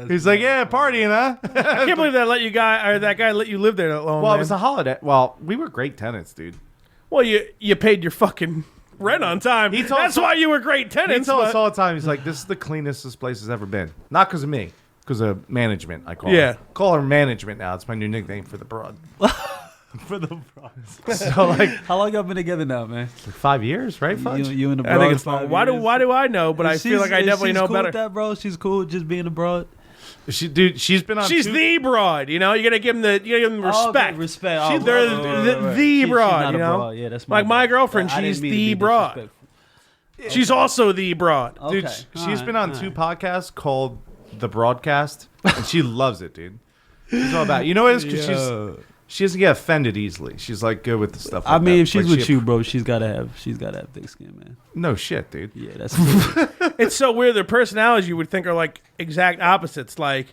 He's like, yeah, partying, huh? I can't believe that guy let you live there that long. Well, it man. was a holiday. Well, we were great tenants, dude. Well, you paid your fucking rent on time. He told That's us- why you were great He tenants. tells us but- all the time, he's like, this is the cleanest this place has ever been. Not because of me, because of management, I call Yeah. her. Call her management now. It's my new nickname for the broad. For the bros. So, like, How long y'all been together now, man? 5 years, right, Fudge? You and the I broad. think it's fun. Why do I know? But I feel like I definitely know cool better. With that, bro. She's cool with just being a broad. Dude, she's been on She's the broad, you know. You gotta give them respect. Oh, okay, respect. She- Oh, they're right. the She's broad, not you a know? broad. Yeah, that's Like my bad. girlfriend, I didn't she's mean to the be broad. disrespectful. She's also the broad. Dude, Okay. she's been on Alright. 2 podcasts called The Broadcast, and she loves it, dude. She's all about it. You know what it is? Because she doesn't get offended easily. She's like good with the stuff. I like mean, that. if she's Like, with you, bro, she's gotta have thick skin, man. no shit, dude. Yeah, that's cool. It's so weird. Their personalities you would think are like exact opposites. Like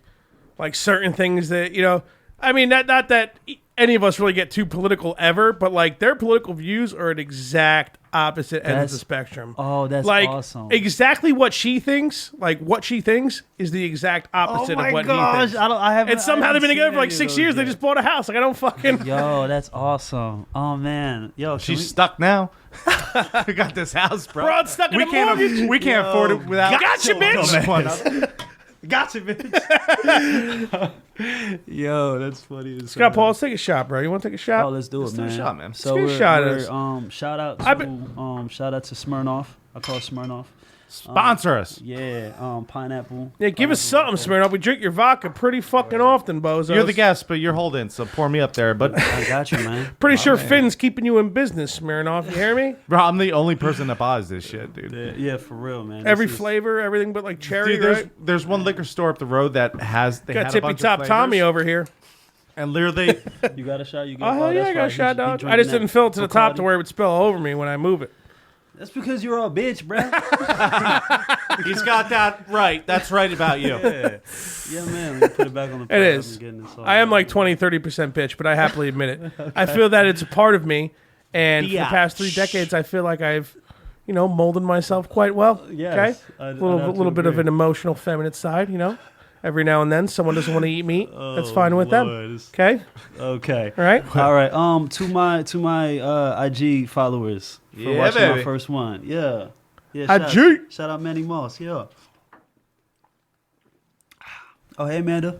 certain things that I mean, not that any of us really get too political ever, but like their political views are an exact opposite end of the spectrum. Oh, that's like, awesome. Exactly what she thinks, is the exact opposite of what he thinks. I haven't. And somehow they've been together for like 6 years. They just bought a house. Like I don't fucking. Yo, that's awesome. Oh man, yo, She's stuck now. We got this house, bro. We're all stuck in a mortgage. We can't afford it without. Gotcha, bitch. Gotcha, bitch. Yo, that's funny. Scott Paul, let's take a shot, bro. You want to take a shot? Oh, let's do it, do a man. shot, man. So Let's get a shot at us. shout out to Smirnoff. I call it Smirnoff. Sponsor us. Yeah, pineapple. Yeah, give us something, Smirnoff. We drink your vodka pretty fucking often, bozos. You're the guest, but you're holding, so pour me up there. But I got you, man. Pretty sure Finn's keeping you in business, Smirnoff. You hear me? bro, I'm the only person that buys this shit, dude. Yeah, for real, man. Every This is- flavor, everything but like cherry, Dude, right? there's one liquor store up the road that has they Got had a Tippy bunch Top of Tommy flavors, over here. and literally You got a shot? You Oh, got? hell yeah, I got a shot, dog. I just didn't fill it to the top to where it would spill over me when I move it. That's because you're a bitch, bro. he's got that right. That's right about you. Yeah, man. Let me put it back on the. It is. I am like 20-30% bitch, but I happily admit it. I feel that it's a part of me, and for the past 3 decades, I feel like I've, molded myself quite well. Yes, Okay, I'd a little have to bit of agree. an emotional, feminine side. Every now and then, someone doesn't want to eat meat. That's fine with them. Okay, Okay. all right. All right. To my IG followers for Yeah, watching baby. my first one. Yeah. IG. Shout out Manny Moss. Yeah. Oh, hey, Amanda.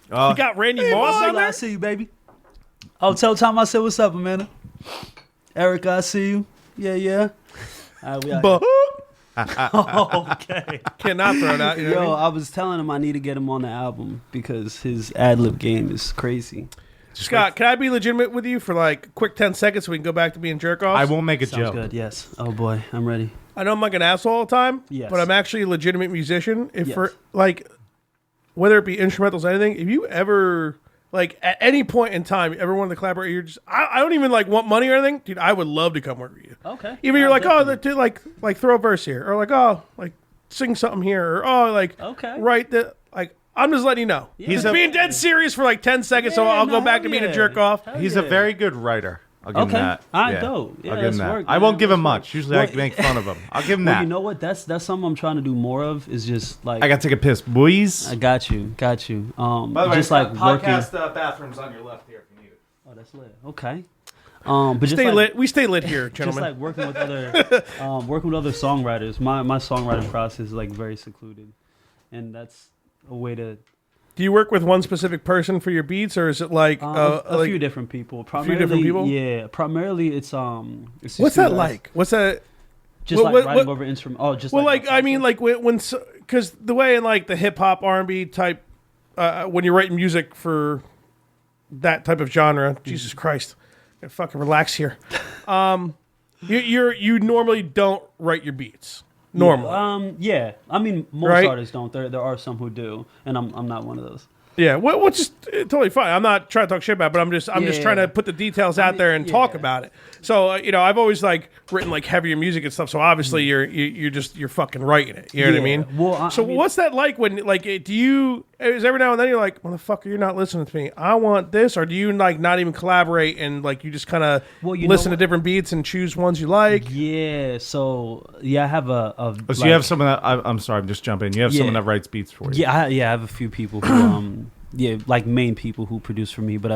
You got Randy Moss on I there. see you, baby. Oh, tell Tom I said what's up, Amanda. Erica, I see you. Yeah. All right, we out But here. Okay. cannot throw it out. You know what I Yo, mean? I was telling him I need to get him on the album because his ad lib game is crazy. Scott, can I be legitimate with you for like a quick 10 seconds so we can go back to being jerk offs? I won't make a Sounds joke. good. Yes. Oh boy, I'm ready. I know I'm like an asshole all the time, Yes. but I'm actually a legitimate musician. If Yes. for like, whether it be instrumentals, anything, if you ever like at any point in time, you ever wanted to collaborate, you're just I don't even like want money or anything, dude. I would love to come work with you. Okay. Even you're like, definitely. oh, dude, like throw a verse here, or like, oh, like sing something here, or oh, like Okay. write the like. I'm just letting you know. He's being dead serious for like 10 seconds, so Yeah, I'll no, go back hell to being a yeah. jerk off. Hell He's yeah. a very good writer. I'll give him Okay. that. All right, dope. Yeah, I'll give him that's that. work, I won't man. give him That's much. Usually I make fun of him. I'll give him Well, that. you know what? That's something I'm trying to do more of. Is just like I got to take a piss, boys. I got you. By the way, just like working. bathrooms on your left here if you need it. Oh, that's lit. Okay. But just Stay like, lit. We stay lit here, Just gentlemen. like working with other, songwriters. My songwriting process is like very secluded, and that's a way to Do you work with one specific person for your beats, or is it like a few different people. Primarily, different people? Yeah. Primarily, it's these What's two that guys. like? What's that? Just What- like what- writing over instrument. Oh, just Well, like my I mean, process? like when because the way in like the hip hop R&B type, when you're writing music for that type of genre, Jesus Christ, gotta fucking relax here. You normally don't write your beats normally. Yeah. I mean, most Right? artists don't. There are some who do, and I'm not one of those. Yeah, which is totally fine. I'm not trying to talk shit about it, but I'm just Yeah. trying to put the details out there and talk yeah. about it. So I've always like written like heavier music and stuff. So obviously you're fucking writing it. You know what I Yeah. mean? Well, I mean- what's that like when like do you? Is every now and then you're like, motherfucker, you're not listening to me. I want this, or do you like not even collaborate and like you just kind of Well, you listen know to different beats and choose ones you like? Yeah. So yeah, I have a So like- you have someone that I'm sorry, I'm just jumping. You have someone Yeah. that writes beats for you. Yeah, I have a few people who like main people who produce for me, but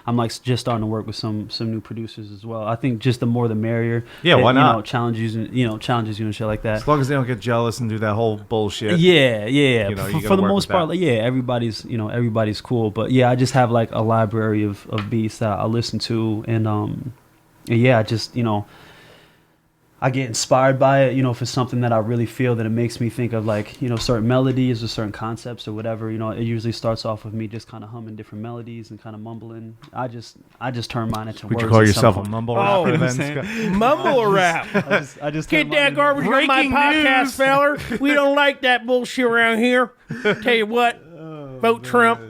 I'm like just starting to work with some new producers as well. I think just the more the merrier. Yeah, why not? Challenges you and shit like that. As long as they don't get jealous and do that whole bullshit. Yeah. You know, you For gotta the work most with part, that. like, yeah, everybody's cool. But yeah, I just have like a library of beats that I listen to, and yeah, I just I get inspired by it, if it's something that I really feel that it makes me think of like, certain melodies or certain concepts or whatever, it usually starts off with me just kind of humming different melodies and kind of mumbling. I just turn mine into Would words. you call at yourself some a point. mumble Oh, rapper you know then? Mumble rap. I just Get turn mine that into- garbage on my Breaking podcast, news. feller. We don't like that bullshit around here. Tell you what, vote Trump.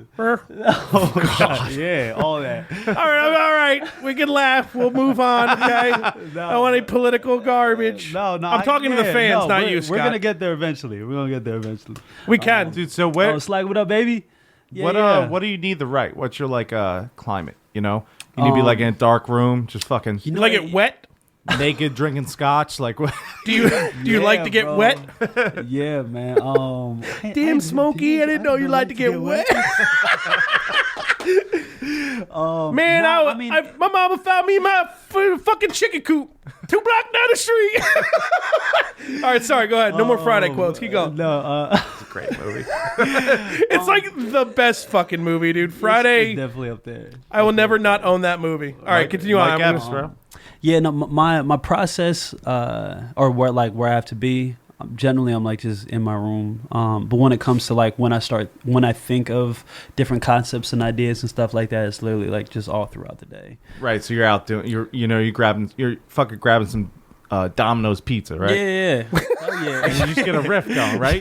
Yeah, all that. All right. We can laugh. We'll move on. Okay. I don't want any political garbage. No, I'm talking to the fans, not you, We're Scott. gonna get there eventually. We're gonna get there eventually. We can. Dude, so where Oh, Slag, what up, baby? what do you need to write? What's your like climate? You know, you need to be like in a dark room, just fucking You like it wet? naked, drinking scotch. Like, what? Do you like to get bro. wet? Yeah, man. Damn, Smokey, I didn't know you like to get wet. Man, my mama found me in my fucking chicken coop 2 blocks down the street. All right, sorry, go ahead. No more Friday quotes. Keep going. No, It's a great movie. It's like the best fucking movie, dude. Friday, it's definitely up there. I will never not own that movie. All right, continue on. Like I'm Epps, gonna- bro. Yeah, no, my process, or where I have to be. Generally, I'm like just in my room. But when it comes to like when I think of different concepts and ideas and stuff like that, it's literally like just all throughout the day. Right, so you're out doing, you're fucking grabbing some Domino's pizza, right? Yeah. Oh yeah. And you just get a riff going, right?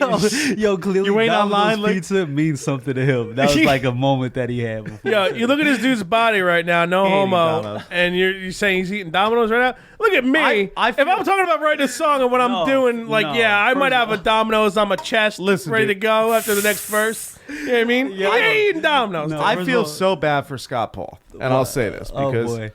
Yo, clearly, You wait Domino's online, like- pizza means something to him. That was like a moment that he had before. Yo, you look at this dude's body right now, no Eating homo, Domino's. and you're saying he's eating Domino's right now? Look at me. I if I'm talking about writing a song and what I'm No, doing, like, no, yeah, I might first have a Domino's on my chest Listen, ready to dude. go after the next verse. You know what I mean? Yeah, I ain't eating Domino's. No. I First feel of all- so bad for Scott Paul, and I'll say this Oh because boy.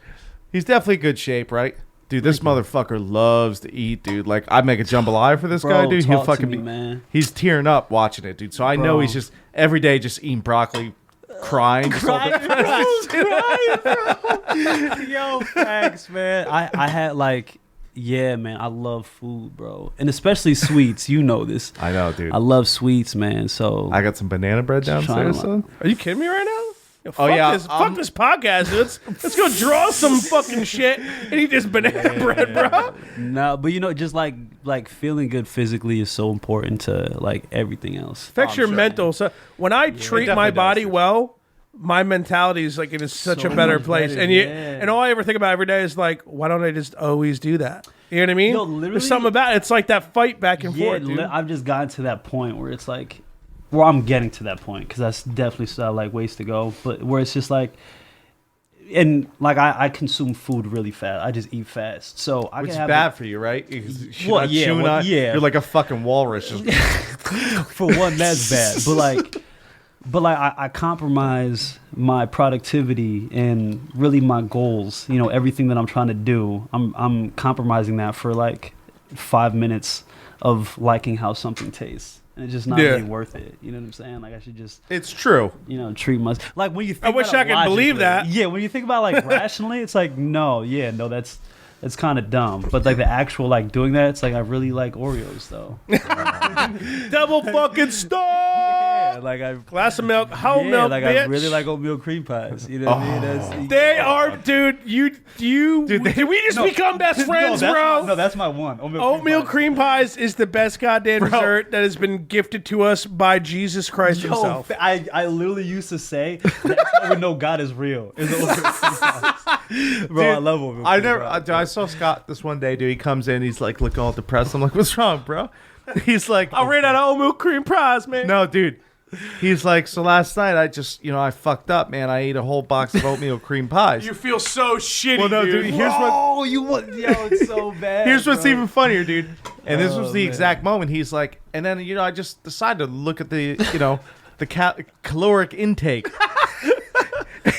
he's definitely in good shape, right? Dude, this motherfucker loves to eat, dude. Like, I'd make a jambalaya for this Bro, guy, dude. He'll talk to fucking me, be, man. he's tearing up watching it, dude. So I know Bro. he's just every day just eating broccoli, crying. just all the- Yo, facts, man. I had like, yeah, man. I love food, bro, and especially sweets. You know this. I know, dude. I love sweets, man. So I got some banana bread downstairs, Trying son. Are you kidding me right now? Yo, fuck yeah, fuck this podcast, dude. Let's go draw some fucking shit and eat this banana bread, bro. no, but you know, just like feeling good physically is so important to like everything else. Affects your mental. So when I treat my definitely does, body dude. well, my mentality is like in such So a better much place. better, and yeah. and all I ever think about every day is like, why don't I just always do that? You know what I mean? Yo, literally- There's something about it. It's like that fight back and Yeah, forth, dude. I've just gotten to that point where it's like, where I'm getting to that point because that's definitely still like ways to go. But where it's just like, and like I consume food really fast. I just eat fast, so I Which can is have bad for you, right? Because you're Well, not yeah, chewing well, on. yeah. You're like a fucking walrus. Just for one, that's bad. But like I compromise my productivity and really my goals. You know, everything that I'm trying to do, I'm compromising that for like 5 minutes of liking how something tastes. And it's just not Yeah. really worth it. You know what I'm saying? Like I should just, it's true. you know, treat myself. Like when you think I wish about I it could believe logically- that. Yeah, when you think about like rationally, it's like no, that's kind of dumb. But like the actual like doing that, it's like I really like Oreos though. Double fucking stop. Yeah, like I Glass of milk, whole yeah, milk, like bitch. I really like oatmeal cream pies. You know what I mean? That's, They are, dude. Did we just become best friends, bro? That's my one. Oatmeal cream pies is the best goddamn dessert that has been gifted to us by Jesus Christ Yo, himself. I literally used to say that's how we know God is real. Is oatmeal cream pies. Bro, I love oatmeal I cream never. pies. I saw Scott this one day, dude. He comes in, he's like looking all depressed. I'm like, "What's wrong, bro?" He's like, I ran out of oatmeal cream pies, man. "No, dude." He's like, "So last night I just, I fucked up, man. I ate a whole box of oatmeal cream pies." You feel so shitty, Well, no, dude, here's what. Oh, you want? Yo, it's so bad. Here's what's bro. even funnier, dude. And this was Oh, the man. exact moment. He's like, and then I just decided to look at the, the caloric intake.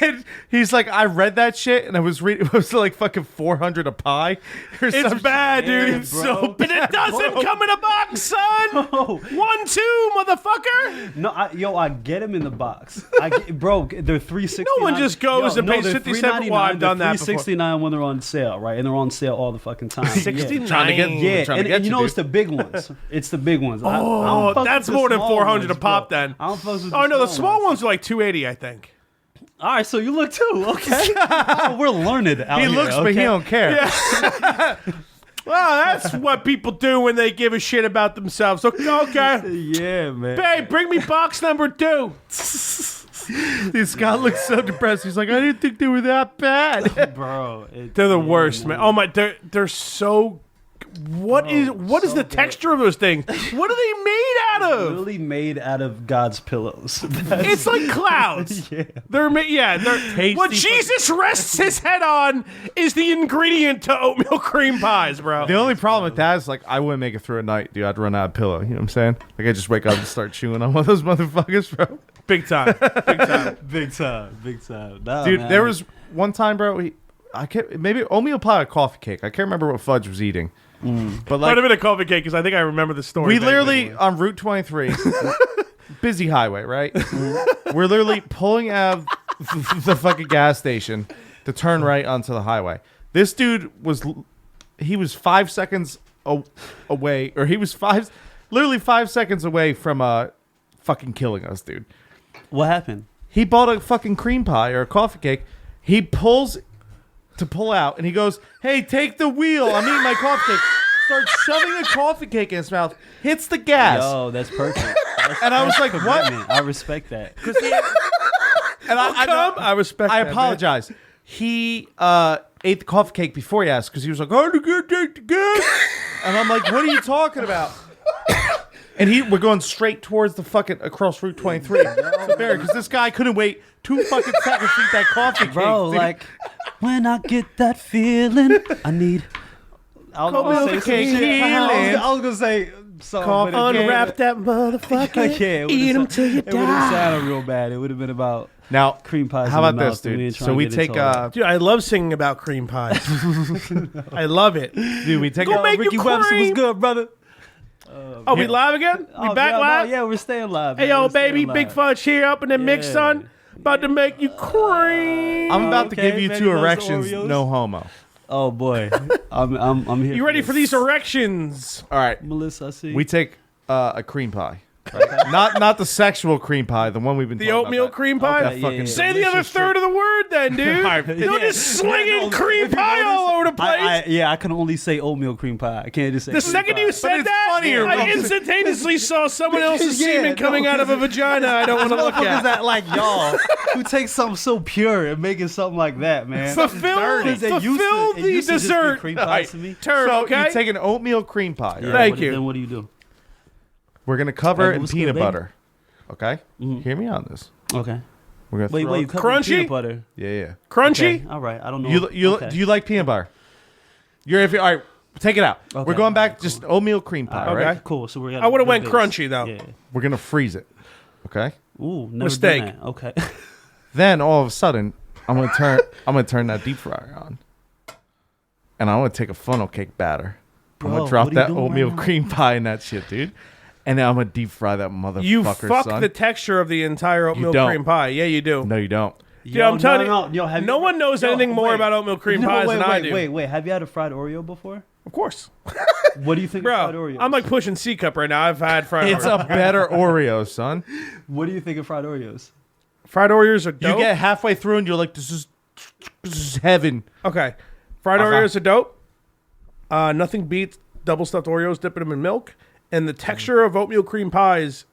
And he's like, I read that shit, and I was reading. It was like fucking 400 a pie. Or some It's bad, dude. Yeah, It's bro. so bad. It doesn't come in a box, son. Oh. 1, 2, motherfucker. No, I get them in the box. Bro, they're $3.69. No one just goes and pays they're 57. Well, I've done that before. $3.69 when they're on sale, right? And they're on sale all the fucking time. 69. Trying to get, Yeah, trying to and get you know dude. it's the big ones. It's the big ones. I Oh, don't fuck that's with the more than small 400 a ones, pop bro. then. I don't fuck with Oh, no, the small ones. ones are like 280, I think. All right, so you look too. Okay, oh, we're learned out He here. looks, but okay? he don't care. Well, that's what people do when they give a shit about themselves. Okay. Yeah, man. Babe, bring me box number 2. Dude, Scott looks so depressed. He's like, I didn't think they were that bad. Bro, They're the worst, man. Oh my, they're so. What is so the good. texture of those things? What are they made out of? Literally made out of God's pillows. It's like clouds. Yeah. They're Tasty what Jesus rests his head on is the ingredient to oatmeal cream pies, bro. The only problem with that is, like, I wouldn't make it through a night, dude. I'd run out of pillow. You know what I'm saying? Like, I just wake up and start chewing on one of those motherfuckers, bro. Big time. Big time. Big time. Nah, Dude, man. there was one time, bro. I can't. Maybe oatmeal pie or coffee cake. I can't remember what Fudge was eating. But Might have been a coffee cake because I think I remember the story. we vaguely. literally on Route 23, busy highway, right? We're literally pulling out of the fucking gas station to turn right onto the highway. This dude was 5 seconds away, or he was literally 5 seconds away from fucking killing us, dude. What happened? He bought a fucking cream pie or a coffee cake. He pulls to pull out, and he goes, "Hey, take the wheel. I'm eating my coffee cake." Starts shoving the coffee cake in his mouth. Hits the gas. Yo, that's perfect. And I was like, "What?" Commitment. I respect that. And I respect. I that, apologize. He ate the coffee cake before he asked because he was like, "How to get take the gas?" And I'm like, "What are you talking about?" And we're going straight towards the fucking across Route 23. Because this guy couldn't wait 2 fucking seconds to eat that coffee cake. Bro, dude. like, when I get that feeling, I need. I was gonna say some Cake shit. healing. I was gonna say something. Coffee but it- Unwrap that motherfucker. Yeah, Eat him till you It would have die. sounded real bad. It would have been about Now, cream pies. how in the about this, mouth, and we dude? ain't trying So to we get take into all that. Dude, I love singing about cream pies. I love it. we take Go a make Ricky you Webster was cream. good, brother. Oh, we live again? We back live? Yeah, we're staying live. Hey, man. yo, We're staying baby, live. Big Fudge here up in the mix, Yeah. son. About to make you cream. I'm about to Okay, give you Benny 2 loves erections, Oreos. no homo. Oh boy, I'm here. You ready for these erections? All right, Melissa? I see. we take a cream pie. Right? not the sexual cream pie, the one we've been The talking oatmeal about. cream pie? Okay, yeah, yeah. Say the other third of the word then, dude. You're just slinging cream pie all over the place. I can only say oatmeal cream pie. I can't just say. The cream second pie. you said it's that, funnier, I bro. instantaneously saw someone else's Yeah, semen coming out of a vagina I don't want to look Motherfuckers at. that like y'all who take something so pure and make it something like that, man. Fulfill Because it used fulfill to- it the used to just be dessert cream pie to me. term, So okay? you take an oatmeal cream pie. Yeah, Right? Thank what- you. Then what do you do? We're gonna cover it in what's good, peanut baby? butter. Okay, hear me on this. Okay. We're gonna Wait, throw wait. You it- cover it with Crunchy? peanut butter. Yeah. Crunchy? Okay, all right. I don't know. You Okay. do you like peanut butter? All right. Take it out. Okay, We're going back alright, just oatmeal cream pie. All Right. right, cool. So we're gonna. I would have went crunchy, though. Yeah. We're gonna freeze it. Okay. Ooh, never Mistake. done that. Okay. Then all of a sudden, I'm gonna turn that deep fryer on, and I'm gonna take a funnel cake batter. I'm Bro, gonna drop what are you that doing oatmeal right now? cream pie in that shit, dude. And then I'm gonna deep fry that motherfucker, You fuck son. the texture of the entire oatmeal don't. cream pie. Yeah, you do. No, you don't. Yeah, I'm telling you, have no you- one knows Yo, anything more wait. about oatmeal cream No, pies wait, than I wait, do. Wait. Have you had a fried Oreo before? Of course. What do you think of fried Bro, Oreos? I'm like pushing C cup right now. I've had fried It's Oreos. a better Oreo, son. What do you think of fried Oreos? Fried Oreos are You dope. get halfway through and you're like, this is heaven. Okay. Fried Oreos are dope. Nothing beats double stuffed Oreos, dipping them in milk. And the texture of oatmeal cream pies,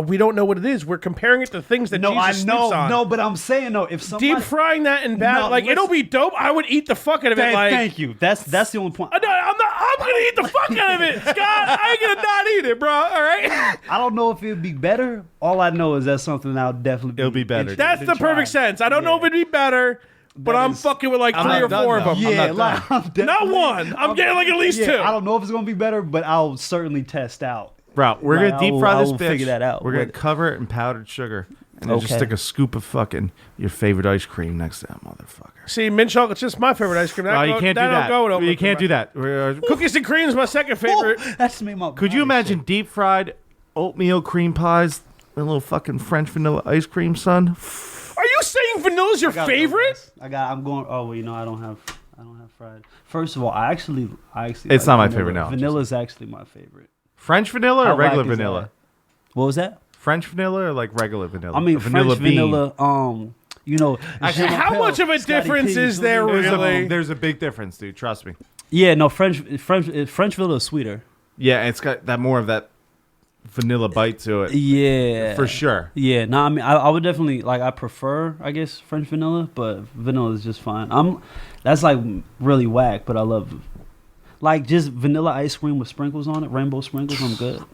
we don't know what it is. We're comparing it to things that Jesus sleeps on. No, but I'm saying no. If somebody, Deep frying that in bad, No, like it'll listen. be dope. I would eat the fuck out of it. Like, thank you. That's the only point. I'm gonna eat the fuck out of it, Scott. I ain't gonna not eat it, bro. All right. I don't know if it'd be better. All I know is that's something I'll definitely. It'll be better. That's the perfect sense. I don't know if it'd be better, but That I'm is- fucking with like I'm 3 not or done, 4 of though. them. Yeah, I'm not like, I'm Not definitely- one. I'm getting like at least 2. I don't know if it's gonna be better, but I'll certainly test out. Bro, we're Like, gonna deep I fry this will bitch. figure that out. We're gonna What- cover it in powdered sugar and then just Okay. stick a scoop of fucking your favorite ice cream next to that motherfucker. See, mint chocolate's just my favorite ice cream. No, you can't do don't that. Go with oatmeal You can't cream do that. We're- pie. Cookies and cream is my second favorite. That's made my. Could you imagine deep fried oatmeal cream pies and a little fucking French vanilla ice cream, son? Are you saying vanilla's your favorite? I'm going. Oh well, I don't have fried. First of all, I actually. It's like not my vanilla. favorite, no. Vanilla is actually my favorite. French vanilla or How regular whack is vanilla? that? What was that? French vanilla or like regular vanilla? I mean, A vanilla French bean. vanilla. Actually, How much of a difference is there really? There's a big difference, dude. Trust me. Yeah, no, French vanilla is sweeter. Yeah, it's got that more of that vanilla bite to it. Yeah, For sure. Yeah, no, I mean, I would definitely like. I prefer, I guess, French vanilla, but vanilla is just fine. That's like really whack, but I love like just vanilla ice cream with sprinkles on it, rainbow sprinkles. I'm good.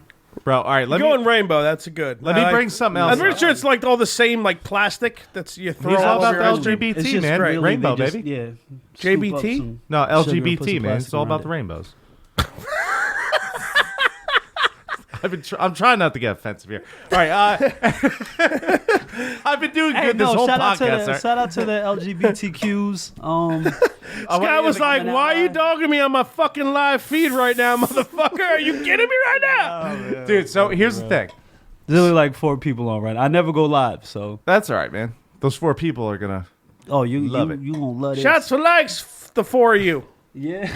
Bro, all right, let Going me rainbow, that's good. let me bring something else I'm pretty up. sure it's like all the same like plastic that's you throw He's all all about over the your ice cream. LGBT, It's just man. really, Rainbow, they just- baby. Yeah. JBT? scoop up some No, sugar and put LGBT, some man. plastic It's all around about the it. rainbows. I'm trying not to get offensive here. All right, I've been doing good this whole podcast. Right? Shout out to the LGBTQs. This guy was like, "Why are you dogging me on my fucking live feed right now, motherfucker? Are you kidding me right now?" Dude, so here's the thing. There's only like 4 people on right. I never go live, so That's all right, man. Those 4 people are gonna. you Love it. You gonna love it. Shots for likes, the 4 of you. Yeah.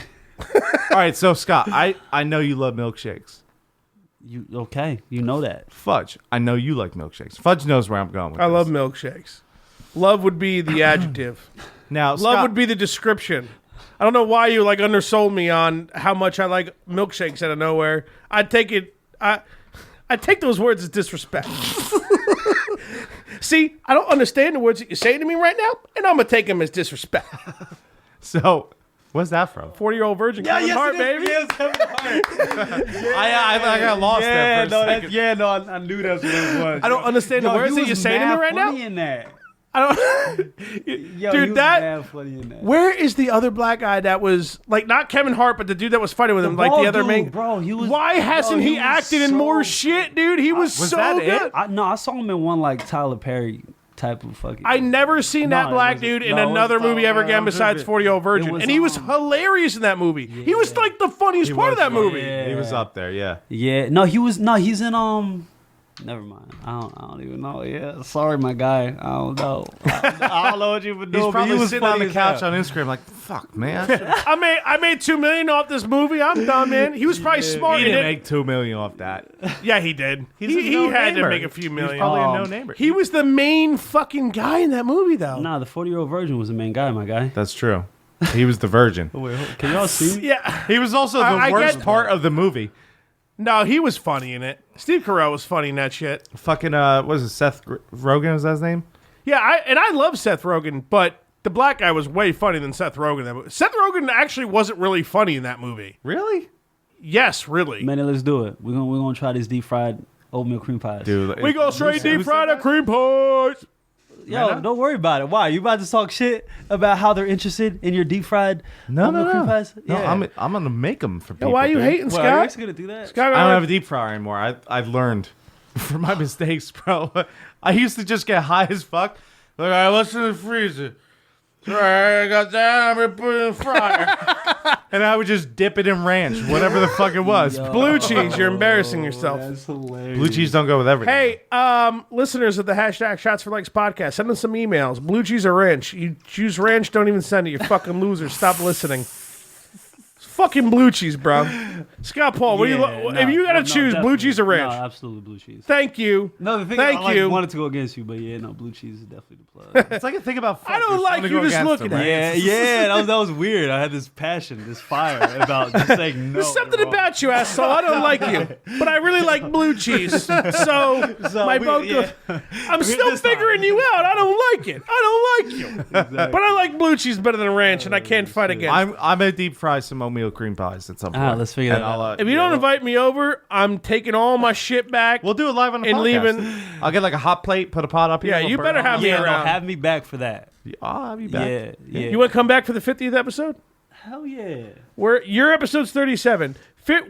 All right, so Scott, I know you love milkshakes. You okay? You know that. Fudge, I know you like milkshakes. Fudge knows where I'm going with I this. love milkshakes. Love would be the adjective. Now, Love Scott, would be the description. I don't know why you like undersold me on how much I like milkshakes out of nowhere. I take those words as disrespect. See, I don't understand the words that you're saying to me right now, and I'm gonna take them as disrespect. So, what's that from? 40-year-old virgin, Kevin Hart, baby. I got lost there for a second. I knew that's what it was. I don't understand the words that you're saying to me right now. In that. I don't, Yo, dude. That mad funny in that. where is the other black guy that was like not Kevin Hart, but the dude that was fighting with him, like the other main bro. He was. Why hasn't he was acted in so- more shit, dude? He was so that good. it? I saw him in one like Tyler Perry type of fucking. I never seen that No, it black wasn't- dude in no, it was another movie ever Tyler again Perry. besides 40-Year-Old Virgin, was, and he was hilarious in that movie. He was like the funniest part of that movie. He was up there, yeah. Yeah, no, he was. No, he's in. Never mind. I don't even know. Yeah, sorry, my guy. I don't know. I don't know what you've been doing. He's but he probably was sitting on funny the as couch hell. on Instagram like, fuck, man. I made $2 million off this movie. I'm done, man. He was probably smart. He in didn't it. make $2 million off that. Yeah, he did. He's He a had to no-namer. make a few He's million. probably a no-namer. He was the main fucking guy in that movie, though. Nah, the 40-year-old virgin was the main guy, my guy. That's true. He was the virgin. Wait, can y'all see me? Yeah. He was also the I worst get- part of the movie. No, he was funny in it. Steve Carell was funny in that shit. Fucking, what was it, Seth Rogen, was that his name? Yeah, I love Seth Rogen, but the black guy was way funnier than Seth Rogen in that movie. Seth Rogen actually wasn't really funny in that movie. Really? Yes, really. Man, let's do it. We're gonna try this deep fried oatmeal cream pies. Dude. We go straight deep fried at cream pies. Yo, don't worry about it. Why? You about to talk shit about how they're interested in your deep fried oatmeal cream pies? No, Yeah. I'm going to make them for people. Why are you dude. hating, Well, are you Scott? actually gonna do that? Scott, I don't have a deep fryer anymore. I've learned from my mistakes, bro. I used to just get high as fuck. Like, all right, what's in the freezer? All right, I got that. I'm going to put it in the fryer. And I would just dip it in ranch, whatever the fuck it was. Blue cheese, you're embarrassing yourself. That's hilarious. Blue cheese don't go with everything. Hey, listeners of the hashtag Shots for Likes podcast, send us some emails. Blue cheese or ranch? You choose ranch, don't even send it. You fucking losers. Stop listening. Fucking blue cheese, bro. Scott Paul, what do you? If you gotta choose, blue cheese or ranch? No, absolutely blue cheese. Thank you. No, the thing Thank I you. wanted to go against you, but yeah, no, blue cheese is definitely the plug. It's like a thing about I don't like you just looking at it. yeah, that was weird. I had this passion, this fire about just saying no. There's something about you, asshole. I don't like you, but I really like blue cheese. So my vote goes. I'm still figuring you out. I don't like it. I don't like you, but I like blue cheese better than ranch, and I can't fight against. I'm gonna deep fry some oatmeal cream pies at some point. Let's figure that out. If you don't invite me over, I'm taking all my shit back. We'll do it live on the And podcast. leaving- I'll get like a hot plate, put a pot up here. Yeah, we'll you burn better it have on. me Yeah, no, around. have me back for that. I'll have you back. Yeah. You want to come back for the 50th episode? Hell yeah. Where your episode's 37.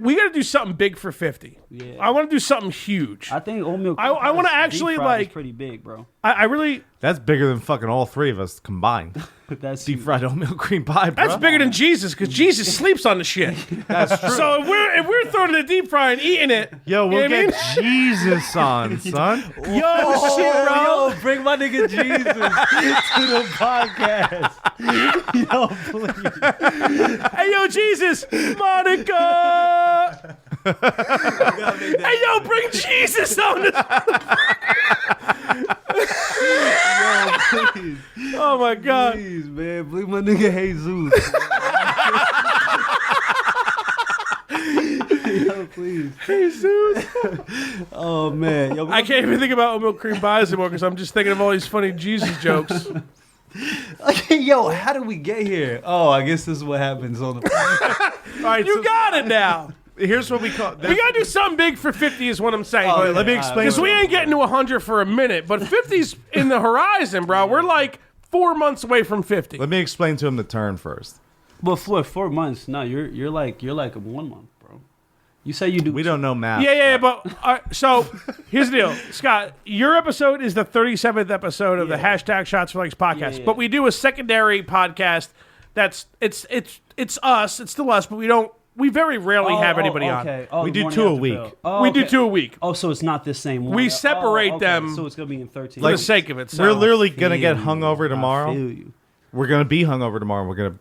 We got to do something big for 50. Yeah. I want to do something huge. I think oatmeal. I wanna actually, like- pretty big, bro. I really. That's bigger than fucking all three of us combined. That's Deep fried oatmeal cream pie, bro. That's bigger than Jesus because Jesus sleeps on the shit. That's true. So if we're throwing it in the deep fry and eating it, Yo, you know we'll what I mean? get Jesus on, son. Yo, shit, bro. Yo, bring my nigga Jesus to the podcast. Yo, please. Hey, yo, Jesus, Monica. Hey, yo, bring Jesus on this. Please, Oh my God. please, man. Bring my nigga Jesus. Yo, please. Jesus. Oh, man. Yo, I can't even think about oatmeal cream pies anymore because I'm just thinking of all these funny Jesus jokes. Okay, yo, how did we get here? Oh, I guess this is what happens on the. All right, You got it now. here's what we call. We gotta do something big for 50 is what I'm saying. Oh, Let me yeah, explain. Because we ain't getting to 100 for a minute, but 50's in the horizon, bro. We're like 4 months away from 50. Let me explain to him the turn first. But for 4 months, no, you're like a 1 month, bro. You say you do. We don't know math. Yeah, but so here's the deal, Scott. Your episode is the 37th episode of the hashtag Shots for Likes podcast, but we do a secondary podcast. That's it's us. It's still us, but we very rarely have anybody on. We do 2 a week. We do 2 a week. Oh, so it's not the same one. We separate them. So it's gonna be in 13. For the sake of it. So. We're literally gonna get hungover I tomorrow. feel you. We're gonna be hungover tomorrow. We're gonna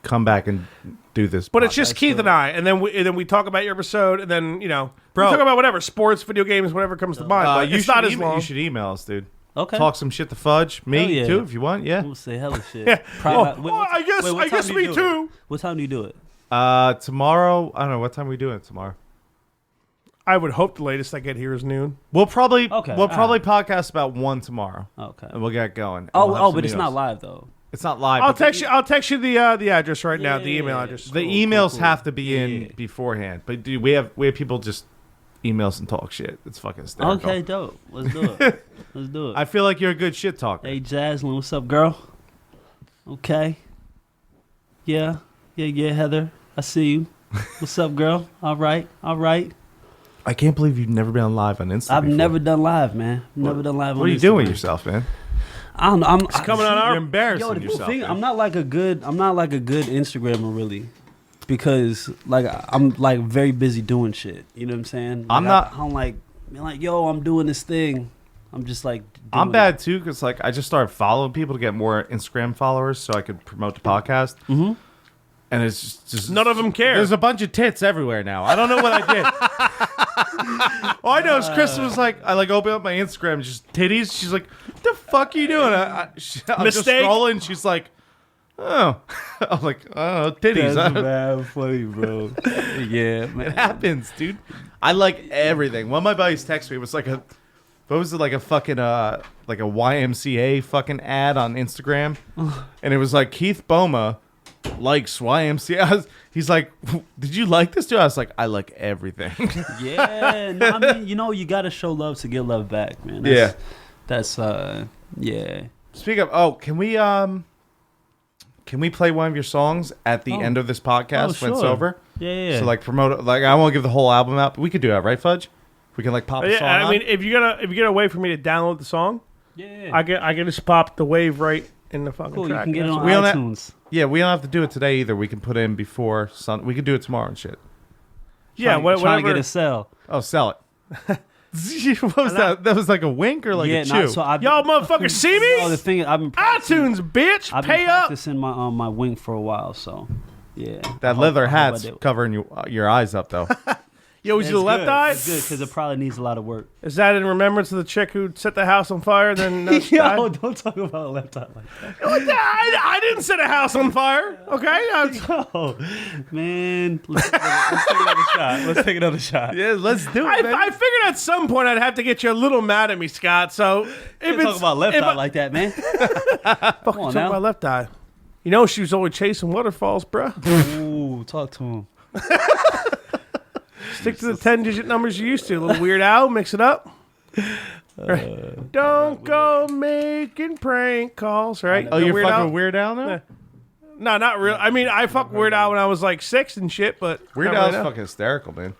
come back and do this. But it's just Keith and I, and then we talk about your episode, and then we talk about whatever sports, video games, whatever comes to mind. But it's not as long. You should email us, dude. Okay. Talk some shit to Fudge. Me too, if you want. Yeah. We'll say hella shit. Yeah. I guess me too. What time do you do it? Tomorrow. I don't know what time we doing it tomorrow. I would hope the latest I get here is noon. We'll probably podcast about 1 tomorrow. Okay. And we'll get going. But it's not live though. It's not live. I'll text you the address right now. The email address. The emails have to be in beforehand. But dude, we have people just email us and talk shit. It's fucking hysterical. Okay, dope. Let's do it. Let's do it. I feel like you're a good shit talker. Hey, Jaslyn, what's up, girl? Okay. Yeah, Heather. I see you. What's up, girl? All right. I can't believe you've never been live on Instagram. I've never done live, man. Never done live on Instagram. What are you doing with yourself, man? I don't know. It's coming on our. You're embarrassing Yo, the yourself. thing, man. I'm not like a good Instagrammer really, because like I'm like very busy doing shit. You know what I'm saying? Like, I'm like yo, I'm doing this thing. I'm just like. I'm bad too because like I just started following people to get more Instagram followers so I could promote the podcast. Mm-hmm. And it's just none of them care. There's a bunch of tits everywhere now. I don't know what I did. All I know is Chris was like, I like open up my Instagram, just titties. She's like, "What the fuck are you doing?" I'm just scrolling. She's like, "Oh," I'm like, "Oh, titties." That's mad funny, bro. Yeah, man. It happens, dude. I like everything. One of my buddies texted me. It was like what was it, like a fucking like a YMCA fucking ad on Instagram, and it was like Keith Boma likes YMCA. He's like, "Did you like this, dude?" I was like, "I like everything." Yeah, no, I mean, you gotta show love to get love back, man. That's yeah. Speaking of, can we play one of your songs at the end of this podcast when it's over? Yeah. So like promote it. Like I won't give the whole album out, but we could do that, right, Fudge? We can like pop a song. I mean, if you get a way for me to download the song, I can just pop the wave right in the fucking track. You can get it on iTunes. We don't have to do it today either. We can put it in before sun. We could do it tomorrow and shit. Trying to get a sell. Oh, sell it. What was that? That was like a wink or like a chew? Y'all motherfuckers see me? Oh, the thing I've been iTunes, bitch. I've pay been up. practicing my wing for a while, so yeah. That leather hat's covering your eyes up though. Yo, was you the left eye? It's good because it probably needs a lot of work. Is that in remembrance of the chick who set the house on fire? Then yo, don't talk about left eye like that. I didn't set a house on fire. Okay. Oh man, let's take another shot. Let's take another shot. Yeah, let's do it. I figured at some point I'd have to get you a little mad at me, Scott. So if talk about left eye like that, man. Come on, talk about left eye. You know she was always chasing waterfalls, bruh. Ooh, talk to him. Stick to the 10-digit numbers you used to. A little Weird Al, mix it up. Don't go making prank calls, right? Oh, you're fucking Weird Al now? No, not real. I mean, I fucked Weird Al when I was like 6 and shit, but Weird Al's fucking hysterical, man.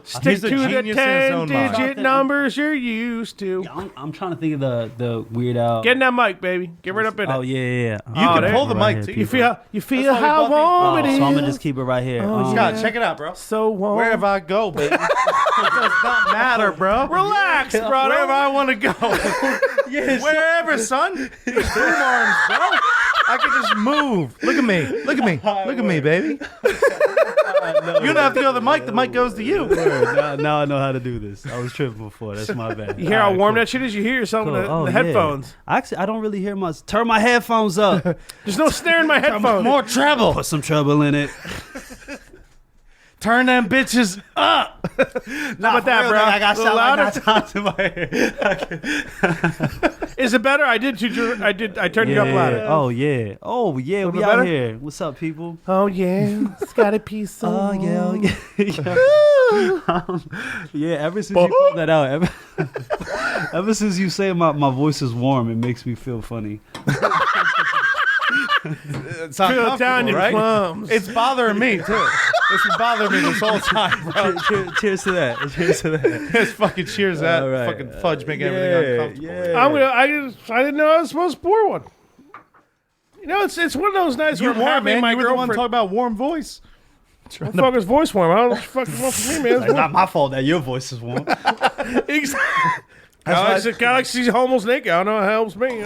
Stick to the 10-digit numbers you're used to. Yeah, I'm trying to think of the Weird Al. Get in that mic, baby. Get right up in it. Oh yeah. You can pull the mic too. You feel how warm it is. So I'm gonna just keep it right here. Scott, check it out, bro. So warm. Wherever I go, baby. It does not matter, bro. Relax, bro. Wherever I want to go. Wherever, son. These boom arms, bro. I can just move. Look at me. Look at me. Look at me, baby. You don't have to go to the mic. The mic goes to you. Now I know how to do this. I was tripping before. That's my bad. You hear how warm that shit is? You hear yourself in the headphones. Actually, I don't really hear much. Turn my headphones up. There's no snare in my headphones. More treble. Put some treble in it. Turn them bitches up. Not about that, bro. I got a little louder. in my ear. Is it better? I turned it up louder. Oh yeah. We out here. What's up, people? Oh yeah. It's got a piece of. Oh yeah. Yeah. Ever since you pulled that out, ever since you say my voice is warm, it makes me feel funny. It's Feel it down uncomfortable, your right? plums. It's bothering me too. It's been bothering me this whole time, bro. Cheers to that. Cheers to that. It's fucking cheers that All right. fucking fudge making everything uncomfortable. yeah. I didn't know I was supposed to pour one. You know, it's one of those nights You're where I'm warm, happy man. my You were the one girlfriend. talking about warm voice. What the fuck is voice warm? I don't know what you fucking want from me, man. It's not my fault that your voice is warm. Exactly. Galaxy's almost naked. I don't know how it helps me.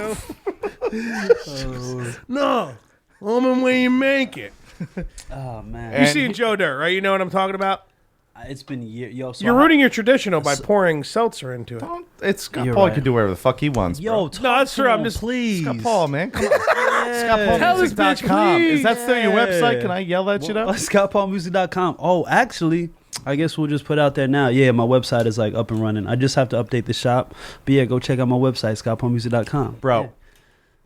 You know? No. Woman, when you make it. Oh man, You And seen Joe Dirt, right? You know what I'm talking about? it's been years. Yo, so You're ruining your traditional by pouring seltzer into it. It's Scott You're Paul right. can do whatever the fuck he wants. Yo, bro. No, that's true. I'm just please. Scott Paul, man. Come on. Tell this bitch, ScottPaulmusic.com. Is that still your Yeah. website? Can I yell that shit out? ScottPaulmusic.com. Oh, actually, I guess we'll just put out there now. Yeah, my website is like up and running. I just have to update the shop. But yeah, go check out my website, ScottPaulmusic.com. Bro.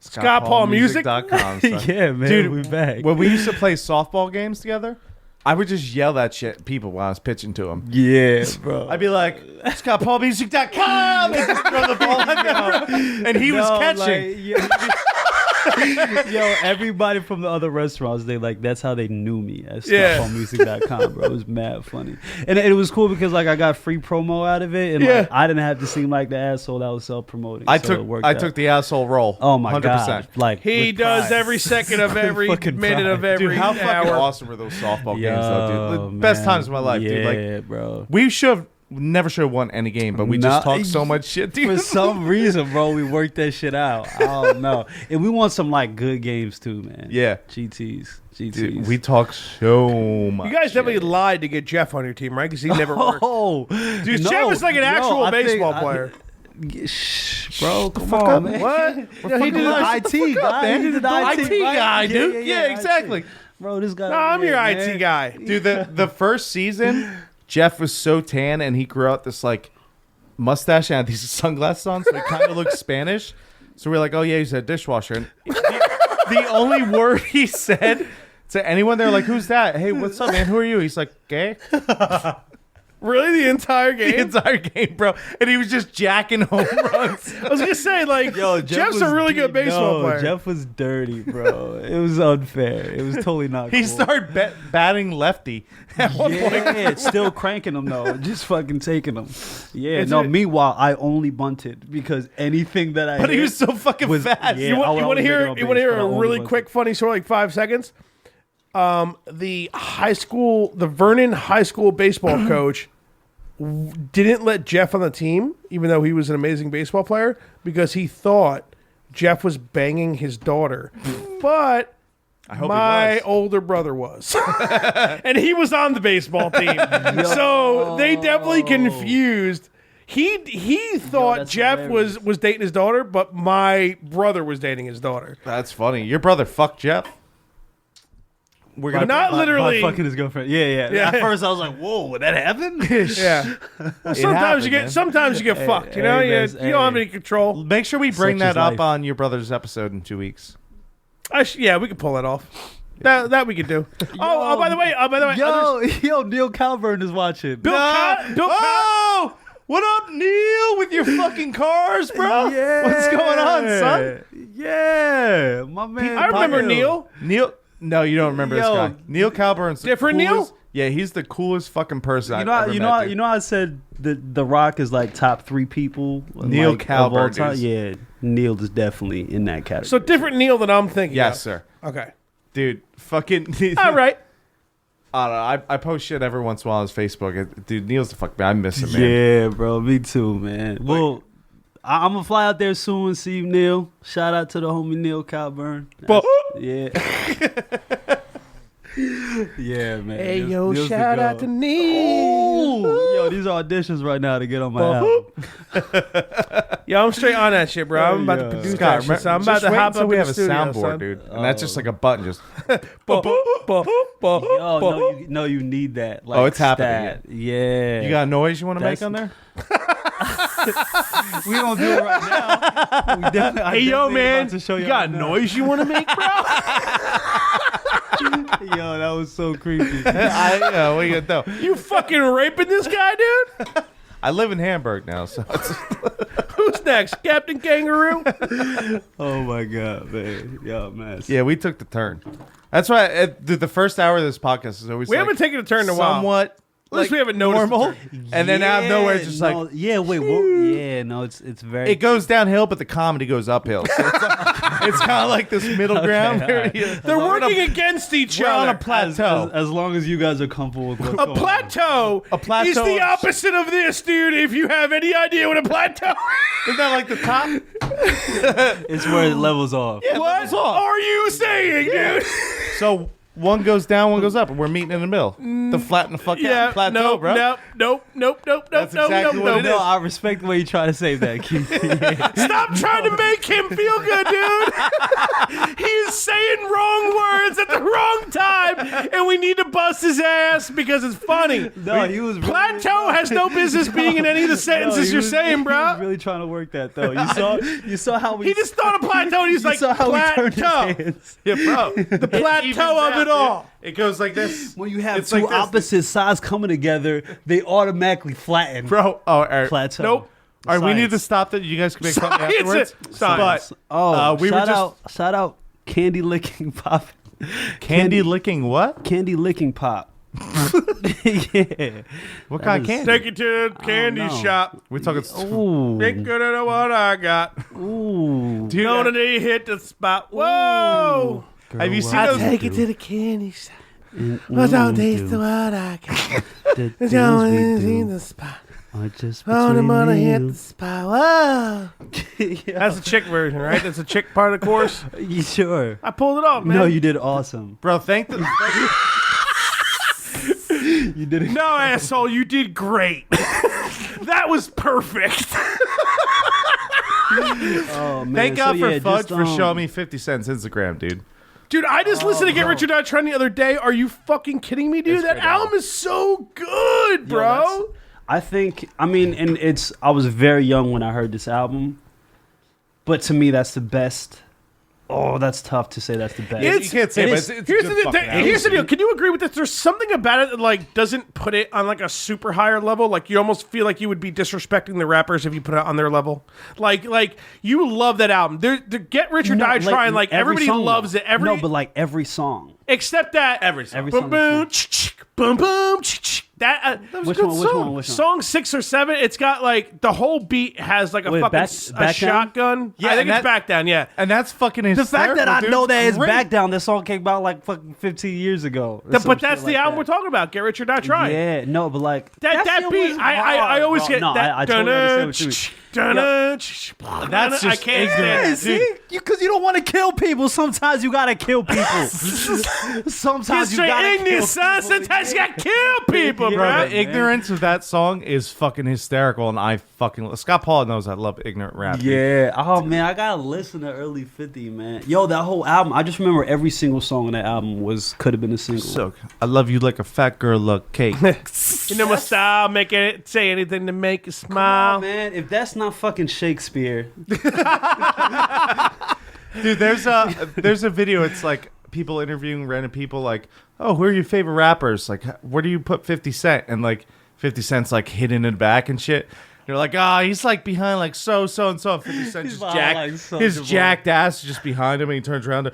ScottPaulmusic? son. Yeah, man, Dude, we back. When we used to play softball games together, I would just yell that shit at people while I was pitching to them. Yeah, bro. I'd be like, ScottPaulmusic.com, and just throw the ball at them. And he was catching. Yo, everybody from the other restaurants, that's how they knew me as Yeah. ScottPaulmusic.com, bro. It was mad funny. And it was cool because like I got free promo out of it, and Yeah. like, I didn't have to seem like the asshole that was self-promoting. I so it took worked I out. took the asshole role. Oh my 100%. god. Like He with does pride. every second of every Fucking minute of pride. every Dude, how fucking hour. awesome were those softball Yo, games, though, dude? The best man. times of my life, dude. Like, Yeah, bro. we never should have won any game, but we just Nah, talked so much shit, dude. For some reason, bro, we worked that shit out. I don't know. And we want some like good games too, man. Yeah. GTs. Dude, we talk so much. You guys definitely lied to get Jeff on your team, right? Because he never worked. Oh, Dude, Jeff is like an actual baseball player. Shh, bro, come fuck on, up. man. What? Yeah, he did IT guy. He did the IT guy, right? dude. Yeah, IT. exactly. Bro, this guy. No, I'm your yeah, IT man. guy. Dude, the first season, Jeff was so tan and he grew out this like mustache and had these sunglasses on, so he kind of looked Spanish. So we're like, oh yeah, he's a dishwasher. And the only word he said to anyone, they're like, who's that? Hey, what's up, man? Who are you? He's like, gay. Really? The entire The game? entire game, bro. And he was just jacking home runs. I was going to say, like, Yo, Jeff Jeff's a was really good baseball player. Jeff was dirty, bro. It was unfair. It was totally not He cool. started batting lefty at one point. Yeah, still cranking them though, just fucking taking them. Yeah, Is no. it- Meanwhile, I only bunted because anything that I But he hit was so fucking was- fast. yeah, You want, I would you want to always make hear? it on You want to base, hear but I a only really bunted. quick, funny story, like 5 seconds? The Vernon High School baseball coach didn't let Jeff on the team, even though he was an amazing baseball player, because he thought Jeff was banging his daughter. But I hope my he was. older brother was, and he was on the baseball team. So they definitely confused. He thought that's Jeff hilarious. was dating his daughter, but my brother was dating his daughter. That's funny. Your brother fucked Jeff. We're gonna Not literally. By fucking his girlfriend. Yeah. Yeah. At first, I was like, "Whoa, that happened?" Yeah. Sometimes happened, you get man. sometimes you get fucked. You know, hey, man, you don't have any control. Make sure we bring Such is that up life. on your brother's episode in 2 weeks. Yeah, we can pull that off. That we could do. Oh, by the way, Yo, Neil Calvern is watching. Bill Oh, what up, Neil? With your fucking cars, bro? Yeah. What's going on, son? Yeah, my man. I remember Neil. Neil. No, you don't remember Yo. this guy. Neil Calburn's the Different Neil? coolest- Yeah, he's the coolest fucking person You know, I've ever met, dude. you know. I said the Rock is like top 3 people. Neil like, of all Calvert time? is- Yeah, Neil is definitely in that category. So different Neil than I'm thinking. Yes, of. sir. Okay. Dude, fucking... All right. I don't know. I post shit every once in a while on his Facebook. Dude, Neil's the fuck man. I miss him, man. Yeah, bro. Me too, man. Well, I'm gonna fly out there soon and see you, Neil. Shout out to the homie Neil Calburn. But- Yeah. Yeah, man. Hey, Neil's- yo, Neil's the shout out goat. to Neil. Yo, these are auditions right now to get on my album. Yo, I'm straight on that shit, bro. I'm about to Yeah. produce Scott, that shit. So I'm about just to wait hop until up we in have the a studio, soundboard, son. dude. And that's just like a button. Just Yo, no, you need that. Like, Oh, it's happening, stat. Yeah. You got a noise you want to make That's- on there? We don't do it right now. We definitely, I'm Hey, yo, definitely man. about to show You y'all got a now. noise you want to make, bro? Yo, that was so creepy. What are you gonna do? You fucking raping this guy, dude? I live in Hamburg now, so it's, Who's next? Captain Kangaroo? Oh my god, man. Yo, man. Yeah, we took the turn. That's why the first hour of this podcast is always We like haven't taken a turn in a while. somewhat At least like we haven't noticed normal, the turn. and then out of nowhere it's just no, like yeah, wait, what? Yeah, no, it's very. it goes downhill, but the comedy goes uphill. So it's kind of like this middle ground. Where alright. They're working against each we're on other. a plateau. as long as you guys are comfortable with what's A going on. plateau, A plateau is the is- opposite of this, dude. If you have any idea what a plateau Isn't that like the top? It's where it levels off. Yeah, what levels off. are you saying, dude? So one goes down, one goes up, and we're meeting in the middle. The flatten the fuck out plateau, nope, bro. nope. That's exactly what it No, is. I respect the way you try to say that, Keith. Stop trying to make him feel good, dude. He is saying wrong words at the wrong time, and we need to bust his ass because it's funny. No, he was really, Plateau has no business being in any of the sentences he you're was- saying, He bro. was really trying to work that though. You saw how we. He just thought of plateau, and he's you like, saw how we turned his plateau. hands. Yeah, bro. The plateau of it all. It goes like this. When you have It's two like this. opposite sides coming together, they automatically flatten. Bro, all right. Plateau. Nope. All right, we need to Science. stop that. You guys can make fun of me Science. afterwards. Science. But Oh, we were just shout out, candy licking pop, candy licking what? candy licking pop. Yeah. What kind of is- candy? Take it to the candy know. shop. We're talking. Ooh. Ain't good at what I got. Ooh. Dude, Gonna hit the spot. Whoa. have you seen Girl, those? Take it to the candy shop. Mm, What's all mm, taste do of what I got. the It's things only we in do the spot. are just Oh, I'm gonna between hit you. the spot. Whoa. Yeah. That's the chick version, right? That's the chick part of the course. You sure? I pulled it off, man. No, you did awesome. Bro, thank the. You did it. No, asshole, you did great. That was perfect. Oh man! Thank God So, for yeah, Fudge just, for showing me 50 Cents Instagram, dude. Dude, I just listened to Get Rich or Die Trying the other day. Are you fucking kidding me, dude? It's a That great album album. is so good, bro. I think. I mean, and it's. I was very young when I heard this album, but to me, that's the best. Oh, that's tough to say. That's the best. It's- You can't say, it but is- it's Here's a the, good fucking album. here's the deal. Can you agree with this? There's something about it that like doesn't put it on like a super higher level. Like you almost feel like you would be disrespecting the rappers if you put it on their level. Like you love that album. The Get Rich or No, Die Trying. Like every everybody song, loves though. it. Every No, but like every song. except that Every song. Every boom song boom is ch-ch, boom boom ch-ch. That was Which a good one, which song. one, which one? Song 6 or 7. It's got like the whole beat has like a Wait, fucking Back a Down? shotgun. Yeah, I think and it's that- Back Down. Yeah. And that's fucking The hysterical, fact that I dude. know that it's Great. Back Down, this song came out like fucking 15 years ago. or some But shit that's the like album that. we're talking about. Get Rich or Die Trying. Yeah, no, but like That shit beat, was I always hard, get bro. No, that. I totally understand what you mean. That's just I can't ignorant. stand it. See, because you don't want to kill people. Sometimes you gotta kill people. You're Sometimes you straight gotta kill ignorant, son. people. Sometimes you got to kill people, Yeah, bro. Bro, man. the ignorance of that song is fucking hysterical, and I fucking Scott Paul knows I love ignorant rap. dude. Yeah. Oh man, I gotta listen to early 50, man. Yo, that whole album. I just remember every single song on that album could have been a single. So I love you like a fat girl love cake. You know my style, make it say anything to make you Come smile. on, man. If that's not fucking Shakespeare, Dude, there's a video. It's like people interviewing random people, like, oh, who are your favorite rappers? Like, where do you put 50 Cent? And like 50 Cent's like hidden in the back and shit. They're like, he's like behind like so and so. And 50 Cent He's just behind, jacked. like, Soulja His Boy. jacked ass is just behind him, and he turns around to,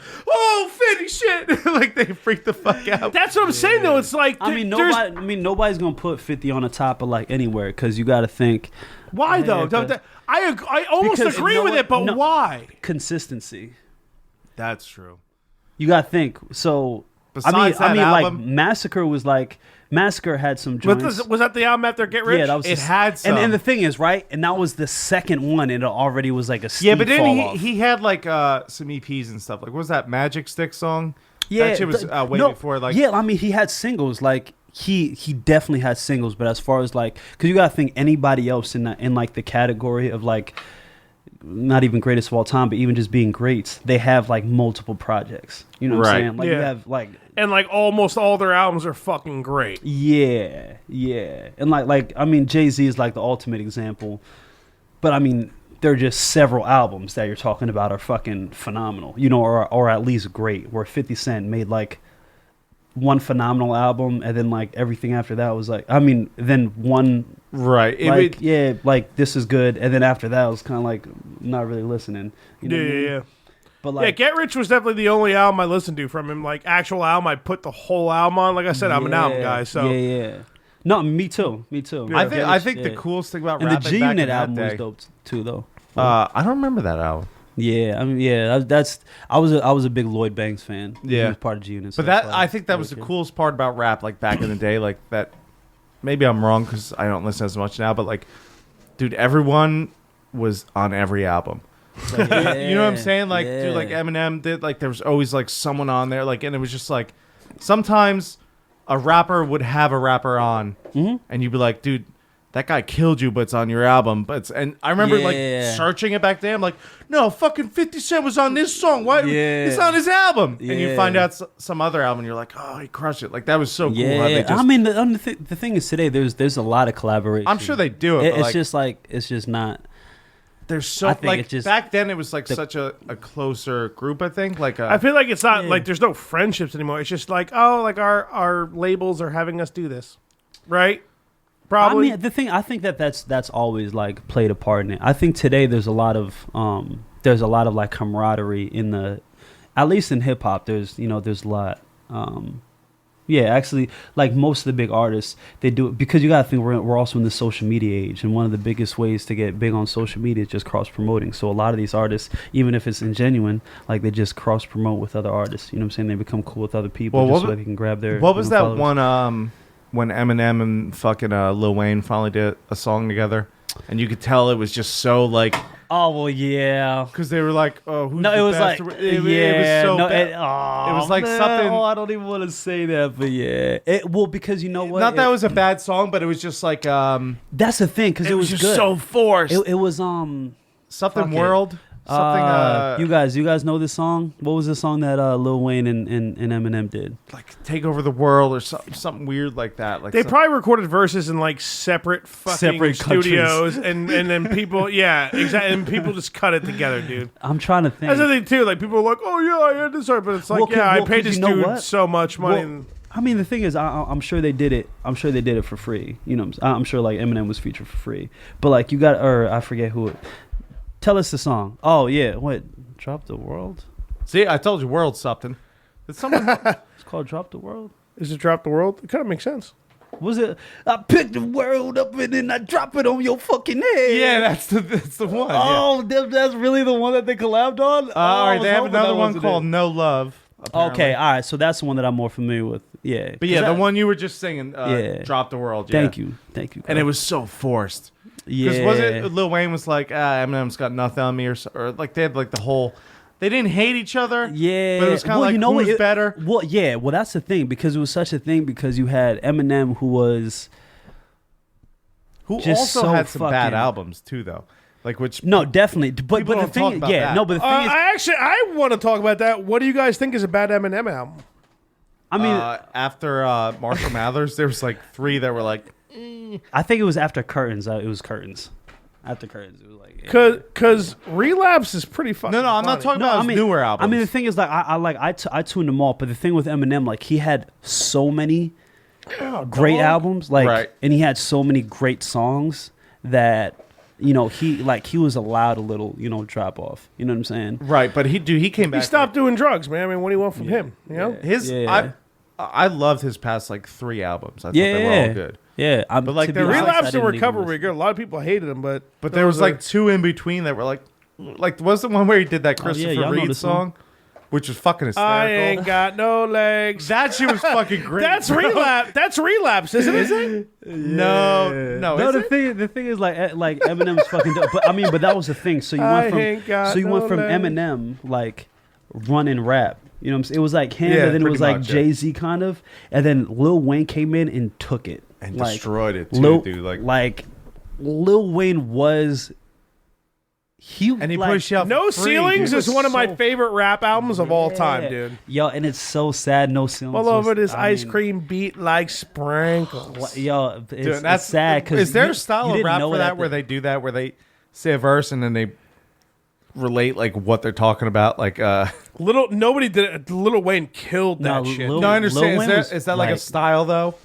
50 shit. Like they freak the fuck out. That's what I'm saying, though. It's like I mean, there's- nobody's gonna put 50 on the top of like anywhere because you got to think Why though? Yeah, but- I almost Because agree you know with what? it, but No. why? consistency. That's true. You got to think. So Besides I that mean, album- like Massacre had some joints. Was that the album after Get Rich? Yeah, that was It had some. and the thing is, right? And that was the second one, and it already was like a steep Yeah, but then fall off. he had like some EPs and stuff. Like, what was that Magic Stick song? Yeah, that shit was way before. Like, yeah, I mean, he had singles. Like he definitely had singles. But as far as like, because you gotta think anybody else in like the category of like, not even greatest of all time, but even just being greats, they have like multiple projects. You know what Right. I'm saying? Like you Yeah. have like. And like almost all their albums are fucking great. Yeah, and like I mean, Jay-Z is like the ultimate example, but I mean, there are just several albums that you're talking about are fucking phenomenal, you know, or at least great. Where 50 Cent made like one phenomenal album, and then like everything after that was like, I mean, then one Right. like like this is good, and then after that was kind of like not really listening. You know what I mean? Yeah. But Yeah, like, Get Rich was definitely the only album I listened to from him. Like actual album, I put the whole album on. Like I said, I'm an album guy. So yeah. No, me too. Yeah. I think the coolest thing about and the rapping G back in Unit that album was day, dope too, though. I don't remember that album. Yeah, I mean, yeah, that's I was a big Lloyd Banks fan. Yeah. He was part of G Unit. But that I think that was the coolest part about rap, like back in the day, like that. Maybe I'm wrong because I don't listen as much now, but like, dude, everyone was on every album. Like, you know what I'm saying? Like, dude, like Eminem did. Like, there was always like someone on there. Like, and it was just like, sometimes a rapper would have a rapper on, and you'd be like, dude, that guy killed you, but it's on your album. And I remember like searching it back then. I'm like, no, fucking 50 Cent was on this song. Why? It's on his album. And you find out some other album, and you're like, oh, he crushed it. Like that was so cool. How they just, I mean, the thing is today there's a lot of collaboration. I'm sure they do it. But It's just not. There's so like back then it was like such a closer group. I think like I feel like it's not like there's no friendships anymore. It's just like, oh, like our labels are having us do this, right? Probably. I mean, I think that's always like played a part in it. I think today there's a lot of like camaraderie in the, at least in hip hop. There's a lot. Actually, like most of the big artists, they do it because you gotta think we're also in the social media age, and one of the biggest ways to get big on social media is just cross promoting. So a lot of these artists, even if it's ingenuine, like they just cross promote with other artists. You know what I'm saying? They become cool with other people just so they can grab their. What was that followers. one? When Eminem and fucking Lil Wayne finally did a song together, and you could tell it was just so like. Oh well, yeah. Because they were like, "Oh, who's no?" the It was best? like, it was so bad. It was like something. Oh, I don't even want to say that, but yeah. Because you know what? Not that it was a bad song, but it was just like that's the thing because it was just good. so forced. It was something world. Something. You guys know this song? What was the song that Lil Wayne and Eminem did? Like Take Over the World or something weird like that. Like they probably recorded verses in like separate studios, and then people, exactly, and people just cut it together, dude. I'm trying to think. That's the thing too. Like people are like, oh yeah, I had this art, but it's like, I paid this dude so much money. I mean, the thing is, I'm sure they did it. I'm sure they did it for free. You know, I'm sure like Eminem was featured for free. But like you got, or I forget who it. Tell us the song. Oh yeah, what? Drop the World? See, I told you, world something. Did someone? It's called Drop the World. Is it Drop the World? It kind of makes sense. Was it? I picked the world up and then I drop it on your fucking head. Yeah, that's the one. Oh, that's really the one that they collabed on. All right, they have another one called No Love. Apparently. Okay, all right, so that's the one that I'm more familiar with. Yeah, but the one you were just singing, Drop the World. Yeah. Thank you. And it was so forced. Yeah, because was it Lil Wayne was like, Eminem's got nothing on me, or like they had like the whole. They didn't hate each other. Yeah, but it was kind of like, who's better? Well, yeah, well that's the thing because it was such a thing because you had Eminem who also had some bad albums too, though. Like definitely. But the thing, but the thing is, I want to talk about that. What do you guys think is a bad Eminem album? I mean, after Marshall Mathers, there was like 3 that were like. I think it was after Curtains. It was Curtains. After Curtains, it was like because Relapse is pretty fucking. No, I'm not talking about his newer albums. I mean, the thing is, like, I tuned them all, but the thing with Eminem, like, he had so many great albums, like, and he had so many great songs that. He was allowed a little, drop off. You know what I'm saying? Right, but he came back. He stopped doing drugs, man. I mean, what do you want from him? You know, I loved his past like 3 albums. I thought they were all good. Yeah, but like the Relapse and Recovery were good. A lot of people hated him, but there was like 2 in between that were like was the one where he did that Christopher Reed song? Which was fucking hysterical. I ain't got no legs. That shit was fucking great. That's Relapse. That's Relapse, isn't it? No. The thing is like Eminem's fucking dope. But that was the thing. So you went from Eminem like running rap. You know what I'm saying? It was like him, and then it was like Jay-Z kind of, and then Lil Wayne came in and took it and destroyed it too, dude. Like Lil Wayne was. And he pushed out No Ceilings is one of my favorite rap albums of all time, dude. Yo, and it's so sad. No Ceilings. All over this ice cream beat like sprinkles. Yo, that's sad. Is there a style of rap for that where they do that, where they say a verse and then they relate like what they're talking about? Like, Nobody did it. Lil Wayne killed that No, shit. Lil- no, I understand. Wayne Is that like a like- style though?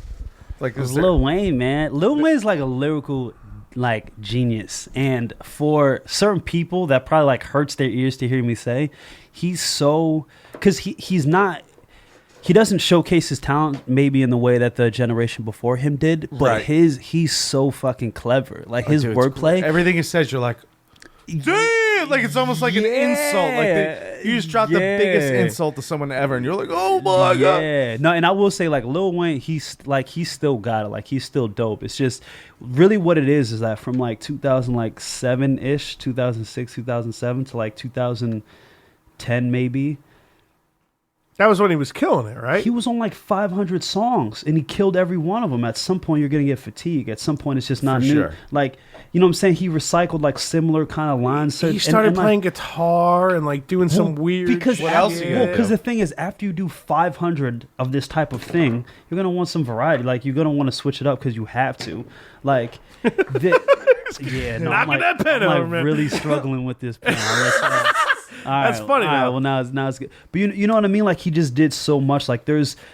Like, is there, Lil Wayne, man. Lil Wayne's like a lyrical like genius, and for certain people that probably like hurts their ears to hear me say, he's so because he's not. He doesn't showcase his talent maybe in the way that the generation before him did, but Right. he's so fucking clever. Like his dude, it's wordplay, everything he says, you're like, damn! Like it's almost like an insult. Like you just dropped the biggest Yeah. insult to someone ever, and you're like, oh my god. Yeah, no, and I will say like Lil Wayne, he's still got it. Like he's still dope. It's just really what it is that from like 2007 ish, 2006, 2007 to like 2010 maybe. That was when he was killing it, right? He was on like 500 songs and he killed every one of them. At some point, you're going to get fatigue. At some point, it's just not For new. sure. Like, you know what I'm saying? He recycled like similar kind of lines. He started and, like, playing guitar and like doing some weird. because What else you gotta do? the thing is, after you do 500 of this type of thing, you're gonna want some variety. Like you're gonna want to switch it up because you have to. Like, yeah, no, Knocking I'm like, that pen I'm over, like man. really struggling with this pen. That's funny, All right, though. well now it's good. But you know what I mean? Like he just did so much. Like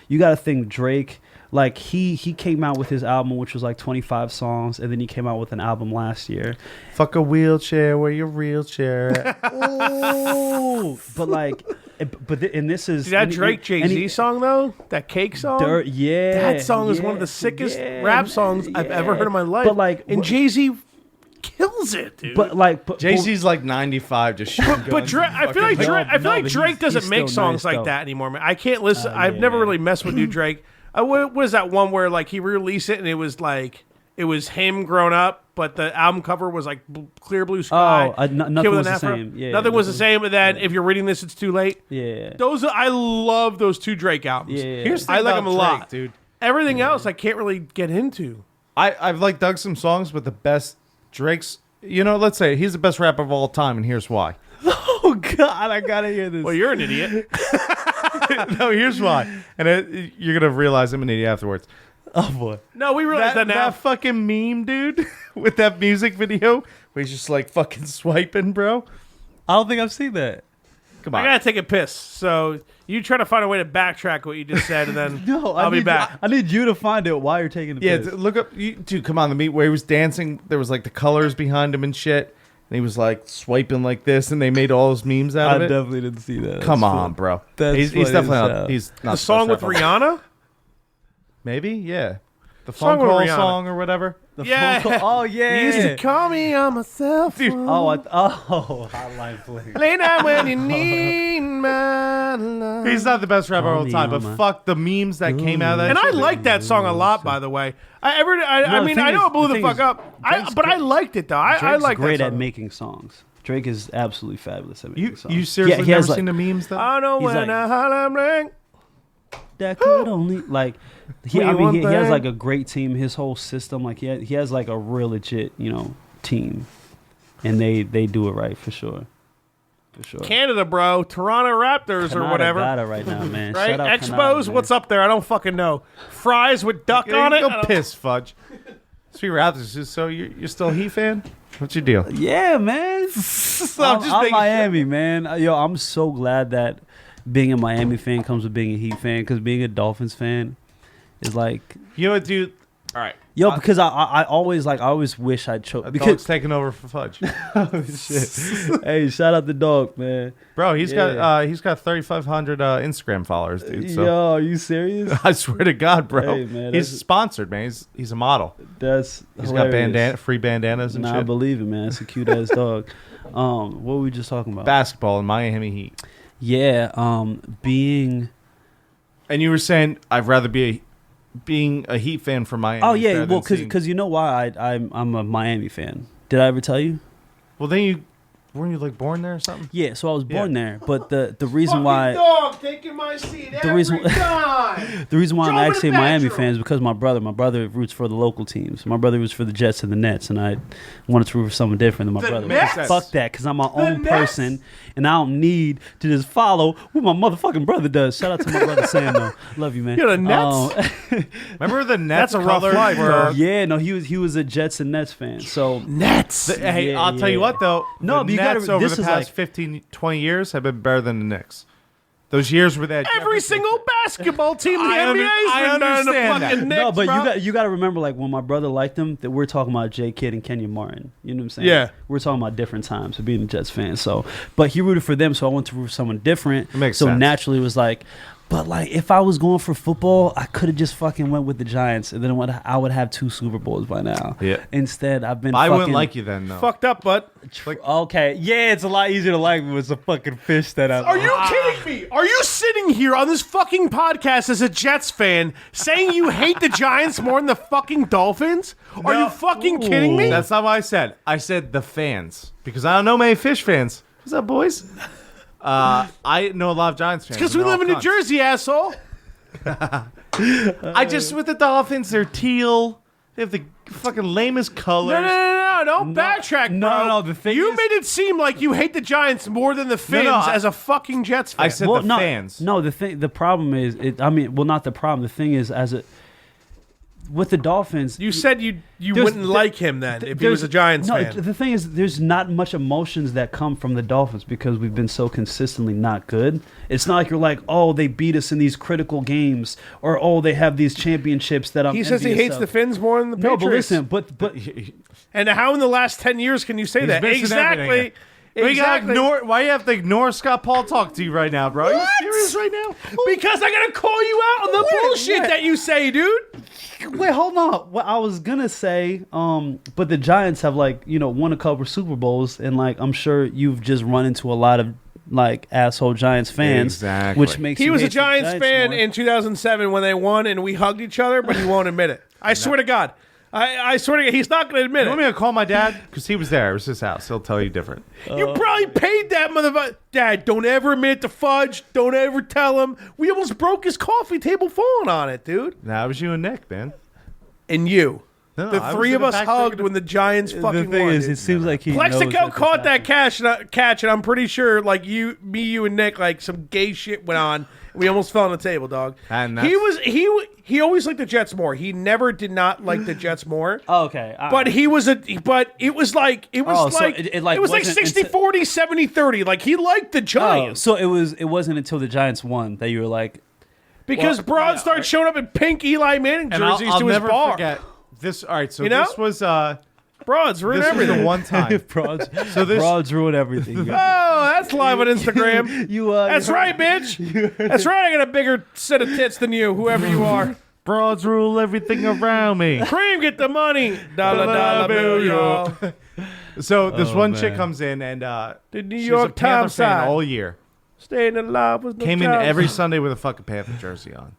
you got to think Drake. Like he came out with his album, which was like 25 songs, and then he came out with an album last year. Fuck a wheelchair where your real chair at. Oh, but like, and this is See that and- Drake and Jay-Z he- song though? That Cake song? Dirt, yeah, That song is one of yeah, the sickest yeah, rap songs I've ever heard in my life. But like, and Jay-Z kills it, dude. but Jay-Z's like 95, just shooting But guns Drake, and I feel like fucking- Drake, I feel no, like but Drake he's doesn't make still songs nice, like though. that anymore, man. I can't listen. I've yeah, never yeah. really messed with new Drake. What is that one where like he re-released it and it was like it was him grown up, but the album cover was like clear blue sky. Nothing Kid with was an the afro. same. Yeah, nothing was the same. And then if you're reading this, it's too late. Yeah, I love those two Drake albums. yeah. Here's the I thing like about them a Drake, lot, dude. Everything else I can't really get into. I've like dug some songs, but the best Drake's. You know, let's say he's the best rapper of all time, and here's why. Oh God, I gotta hear this. Well, you're an idiot. No, here's why, and you're gonna realize I'm an idiot afterwards. Oh boy. No, we realize that now. That fucking meme, dude, with that music video where he's just like fucking swiping, bro. I don't think I've seen that. Come I on. gotta take a piss, so you try to find a way to backtrack what you just said, and then No, I'll be back. I need you to find it while you're taking the Yeah, piss. look up, dude. Come on, the meet where he was dancing. There was like the colors behind him and shit, and he was like swiping like this, and they made all those memes out I of it. definitely didn't see that. Come That's on, funny. bro. That's He's funny definitely as not. hell. He's not The song with best rapper. Rihanna. Maybe, yeah. The Song phone with call Rihanna. song or whatever. The Yeah. phone call. Oh yeah. You used to call me on myself. Oh, Hotline Bling. Late night when you need my love. He's not the best rapper of Call all me time, but on my- fuck the memes that came out of that. And I shit. like that song a lot, by the way. I the mean, thing I know is- it blew the the thing fuck is, up. Drake's But I great. liked it though. I Drake's like great that at song. making songs. Drake is absolutely fabulous at making You songs. you seriously he has never like, seen the memes though? I know He's when like- I holler bling. that could only like he, Me I one mean he has thing. like a great team. His whole system, like he has like a real legit team, and they do it right for sure. For sure. Canada, bro. Toronto Raptors or Canada whatever. got it right now, man. Right? Shout out Expos, Canada, what's up there? I don't fucking know. Fries with duck Yeah, on it. Go I don't- piss, Fudge. Sweet Raptors. So you're still a Heat fan? What's your deal? man. Yeah, man. I'm I'm just making Miami, man. Yo, I'm so glad that being a Miami fan comes with being a Heat fan, because being a Dolphins fan is like, You know what, dude? All right. yo, because I always wish I'd chose. A Because dog's taking over for Fudge. hey, shout out the dog, man. Bro, he's Yeah. got 3,500 Instagram followers, dude. So Yo, are you serious? I swear to God, bro. Hey, man, he's that's- sponsored, man. He's a model. That's He's got hilarious. free bandanas and Nah, I shit. believe it, man. It's a cute ass dog. What were we just talking about? Basketball in Miami Heat. Yeah, being. And you were saying I'd rather being a Heat fan for Miami. Oh yeah, rather well, than seeing- because you know why I'm a Miami fan. Did I ever tell you? Well, weren't you like born there or something? Yeah, so I was born Yeah. there, but the reason why Dog taking my I see it The reason- every time. The reason why I'm Throw it in actually a the Miami bedroom. fan is because my brother roots for the local teams. My brother roots for the Jets and the Nets, and I wanted to root for something different than my The brother. Nets? Fuck that, because I'm my own Nets? person, and I don't need to just follow what my motherfucking brother does. Shout out to my brother Sam, though. Love you, man. You're the Nets? Remember the Nets That's a rough colors life, were- dog. Yeah, no, he was a Jets and Nets fan. So Nets. Hey, Yeah, I'll tell you yeah. what though. No, the but you gotta- Nets over this the is past like- 15, 20 years have been better than the Knicks. Those years where that Every single basketball team in the I NBA's I been better than the understand fucking that. Knicks, no, but bro. you got to remember, like when my brother liked them, that we're talking about J Kidd and Kenyon Martin. You know what I'm saying? Yeah. We're talking about different times of being a Jets fan. So, but he rooted for them, so I went to root for someone different. It makes so sense. naturally, it was like, but like if I was going for football, I could have just fucking went with the Giants, and then I would have 2 Super Bowls by now. Yeah. Instead, I've been. I fucking, wouldn't like you then, though. Fucked up, bud. Okay, yeah, it's a lot easier to like me with a fucking fish that I. Are you kidding me? Are you sitting here on this fucking podcast as a Jets fan saying you hate the Giants more than the fucking Dolphins? Are you fucking kidding me? That's not what I said. I said the fans because I don't know many Fish fans. What's up, boys? I know a lot of Giants fans. Because we and they're live in all New cunts. Jersey, asshole. I just with the Dolphins, they're teal. They have the fucking lamest colors. No, don't backtrack, no, bro. no, the thing you is- made it seem like you hate the Giants more than the Fins I- as a fucking Jets fan. I said Well, the no, fans. No, the problem is, not the problem. The thing is, with the Dolphins, you said you There's- wouldn't like him then if he was a Giants no, fan. the thing is, there's not much emotions that come from the Dolphins because we've been so consistently not good. It's not like you're like, oh, they beat us in these critical games, or oh, they have these championships that I'm. He says he envious hates of. the Fins more than the No, Patriots. but listen, but And how in the last 10 years can you say He's that? missing Exactly. everything. We gotta Exactly. ignore. Why you have to ignore Scott Paul talk to you right now, bro? Are you serious right now? Because I gotta call you out on the bullshit that you say, dude. wait, hold on. What I was gonna say, but the Giants have won a couple of Super Bowls, and I'm sure you've just run into a lot of asshole Giants fans, Exactly. which makes He you was a hate the Giants fan more. in 2007 when they won and we hugged each other, but he won't admit it. I swear to God. I swear to God, he's not going to admit You want it. me to call my dad? Because he was there. It was his house. He'll tell you different. You probably paid that motherfucker. Dad, don't ever admit to Fudge. Don't ever tell him. We almost broke his coffee table falling on it, dude. Nah, it was you and Nick, man. And you. No, The I was three in of the us back hugged taking when the Giants The fucking thing won. is, dude. it seems like he knows Plexico caught this that catch, and I'm pretty sure, you, and Nick, some gay shit went on. And we almost fell on the table, dog. And He always liked the Jets more. He never did not like the Jets more. Oh, okay, But it was like so it wasn't 60-40, 70-30. Like he liked the Oh, Giants. so it wasn't until the Giants won that you were like, Because Braun started showing up in pink Eli Manning And jerseys I'll to his never bar. forget this. All right, so You know? this was Broads ruined this was everything. the one time. broads, So this broads ruin everything. Oh, that's live on Instagram. That's right, bitch. That's right. I got a bigger set of tits than you, whoever you are. broads rule everything around me. Cream, get the money. Dollar bill, y'all. So this one chick man. comes in and The New she was a York Panther Times fan side. all year. Staying alive was no Came in job. every Sunday with a fucking Panther jersey on,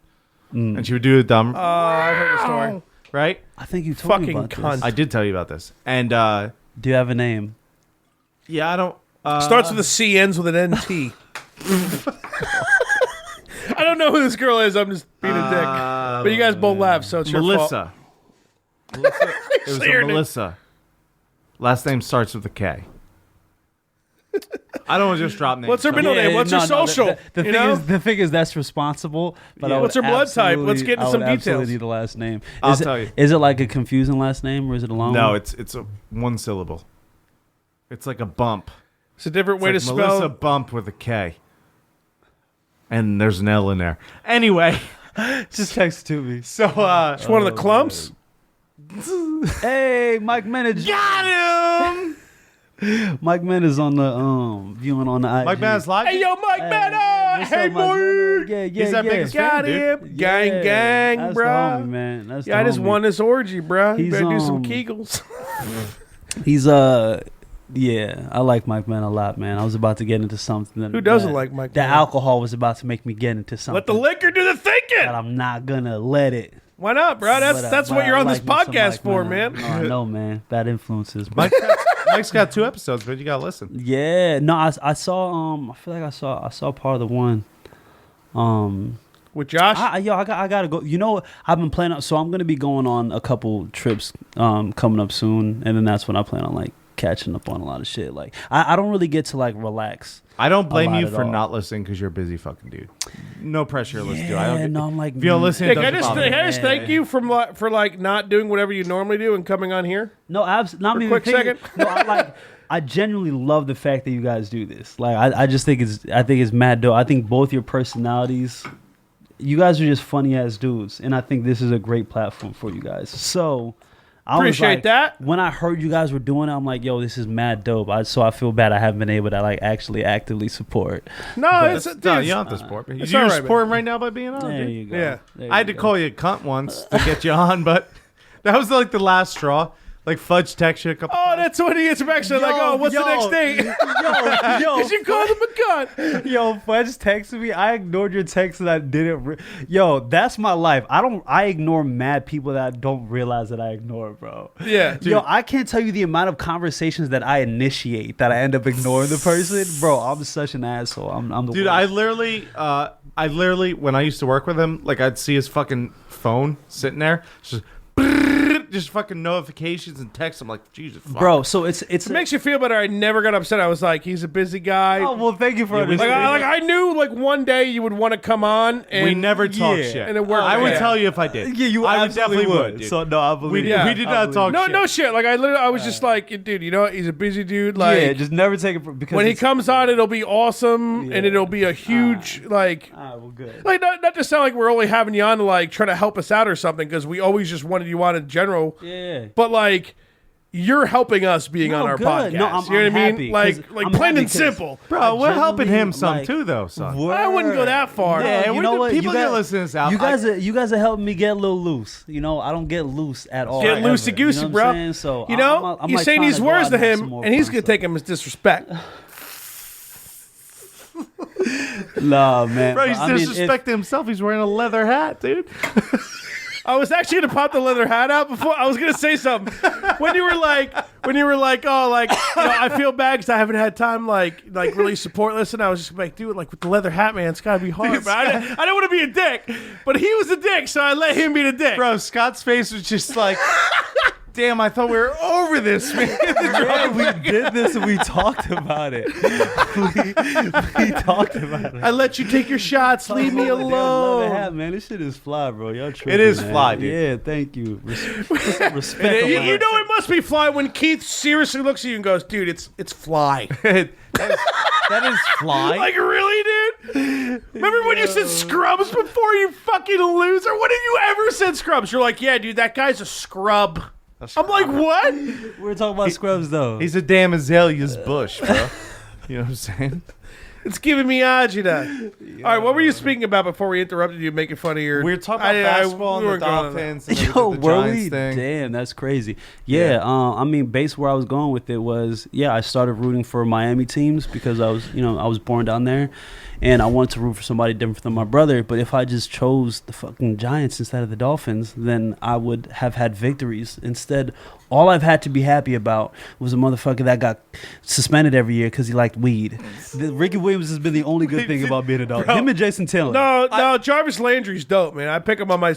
and she would do a dumb I heard the story. right. I think you told me Fucking about cunt. this. I did tell you about this, and Do you have a name? yeah, I don't. Starts with a C, ends with an NT. I don't know who this girl is. I'm just being a dick. But you guys both laugh, so it's your fault. Melissa. Melissa. It was Say her a name. Melissa. Last name starts with a K. I don't want to just drop names. What's her middle name? What's her social? The You thing know? is, the thing is that's responsible. But I What's would her blood type? Let's absolutely- get into I some would absolutely details. need the last name. I'll Is it- tell you. Is it like a confusing last name, or is it a long? No, one? it's a one syllable. It's like a bump. It's a different way to It's like Melissa spell. Bump with a K. And there's an L in there. Anyway, just text to me. so It's one of the clumps. Hey, Mike Menace. got him. Mike Menace on the viewing on the IG. Mike Man's live. Hey, yo, Mike Banner. What's Hey, up, Mike boy. Menace? Yeah, yeah, He's that yeah. biggest fan, Got dude. him. Gang, gang, That's bro. the homie, man. That's Yeah, I the just homie. won this orgy, bro. You He's, better do some um, Kegels. He's yeah, I like Mike Man a lot, man. I was about to get into something. Who doesn't that- like Mike The Man? alcohol was about to make me get into something. Let the liquor do the but thinking. I'm not gonna let it. Why not, bro? That's But what you're I on this like me some podcast Mike for, Man. man. Oh, I know, man. Bad influences. Mike's got 2 episodes, but you gotta listen. Yeah, no, I saw. I feel like I saw part of the one. With Josh? I gotta go. You know, I've been planning. So I'm gonna be going on a couple trips coming up soon, and then that's when I plan on like catching up on a lot of shit. Like I don't really get to like relax. I don't blame you at for all. not listening because you're a busy fucking dude. No pressure to listen to. I Yeah, don't, no, I'm like, if you don't listen, Nick, it I doesn't just, bother me. can I just thank you for like not doing whatever you normally do and coming on here. No, not For a even quick second. No, I genuinely love the fact that you guys do this. Like, I just think it's mad dope. I think both your personalities, you guys are just funny ass dudes, and I think this is a great platform for you guys. So, I Appreciate was like, that. When I heard you guys were doing it, I'm like, yo, this is mad dope. So I feel bad I haven't been able to like actually actively support. No, it's No, dude, you don't have to support me. it's You're all right, supporting right now by being on. There dude. you go. Yeah. There I had you to go. call you a cunt once to get you on, but that was like the last straw. Like Fudge text you a couple Oh, times. that's when he gets back. So like, oh, what's the next date? Because you called him a cunt. Yo, Fudge texted me. I ignored your text and I didn't. Yo, that's my life. I ignore mad people that I don't realize that I ignore, bro. Yeah, dude. Yo, I can't tell you the amount of conversations that I initiate that I end up ignoring the person, bro. I'm such an asshole. I'm the Dude, worst. I literally, when I used to work with him, like I'd see his fucking phone sitting there, just fucking notifications and texts. I'm like, Jesus, fuck. Bro, so it's It makes you feel better. I never got upset. I was like, he's a busy guy. Oh well, thank you for like, understanding. I knew like one day you would want to come on. And We never talk yeah, shit. and it worked. I would Yeah. tell you if I did. Yeah, you I would absolutely definitely would. dude. So no, I believe. we, Yeah. we did I not believe talk No, shit. no shit. Like I was just like, dude, you know what? He's a busy dude. Like yeah, just never take it because when he it's- comes on, it'll be awesome, and Yeah. it'll be a huge like. Ah, well, good. Like not to sound like we're only having you on to like try to help us out or something, because we always just wanted you on in general. Yeah. But like, you're helping us being No, on our good. podcast. No, I'm- you know I'm what I happy, mean? Like 'cause like I'm plain happy and 'cause- simple. Bro, we're helping him genuinely, some like, too, though, son. I wouldn't go that far. Yeah, you know what? People You get guys- listening to this album. You guys are helping me get a little loose. You know, I don't get loose at all. Get ever. loosey goosey, you know bro. what I'm saying? So You know, I'm you like saying trying these to go words out to and have some him, more and he's fun, gonna so. take him as disrespect. Nah, man. Bro, but he's I mean, disrespecting himself. He's wearing a leather hat, dude. I was actually gonna pop the leather hat out before. I was gonna say something when you were like, oh, like, you know, I feel bad because I haven't had time, like really support. Listen, I was just like, dude, like with the leather hat, man, it's gotta be hard. But I don't want to be a dick, but he was a dick, so I let him be the dick. Bro, Scott's face was just like, damn, I thought we were over this, man. Yeah, we did this and we talked about it. we talked about it. I let you take your shots. Leave me Love the alone. hat, man. This shit is fly, bro. Y'all tripping, It is man. fly, dude. Yeah, thank you. Respect. You, on you my- know it must be fly when Keith seriously looks at you and goes, dude, it's fly. that is fly. Like, really, dude? Remember when you said scrubs before, you fucking loser? When have you ever said scrubs? You're like, yeah, dude, that guy's a scrub. I'm like, what? We're talking about scrubs, though. He's a damn azalea's bush, bro. You know what I'm saying? It's giving me agita. All right, what were you speaking about before we interrupted you making fun of your... We were talking about basketball we and weren't the going on that. Dolphins and Yo, the were Giants we? thing. Damn, that's crazy. Yeah, I mean, base where I was going with it was, I started rooting for Miami teams because I was born down there, and I wanted to root for somebody different than my brother. But if I just chose the fucking Giants instead of the Dolphins, then I would have had victories. Instead, all I've had to be happy about was a motherfucker that got suspended every year because he liked weed. Ricky Williams has been the only good thing about being a dog. Him and Jason Taylor. No, Jarvis Landry's dope, man. I pick him on my...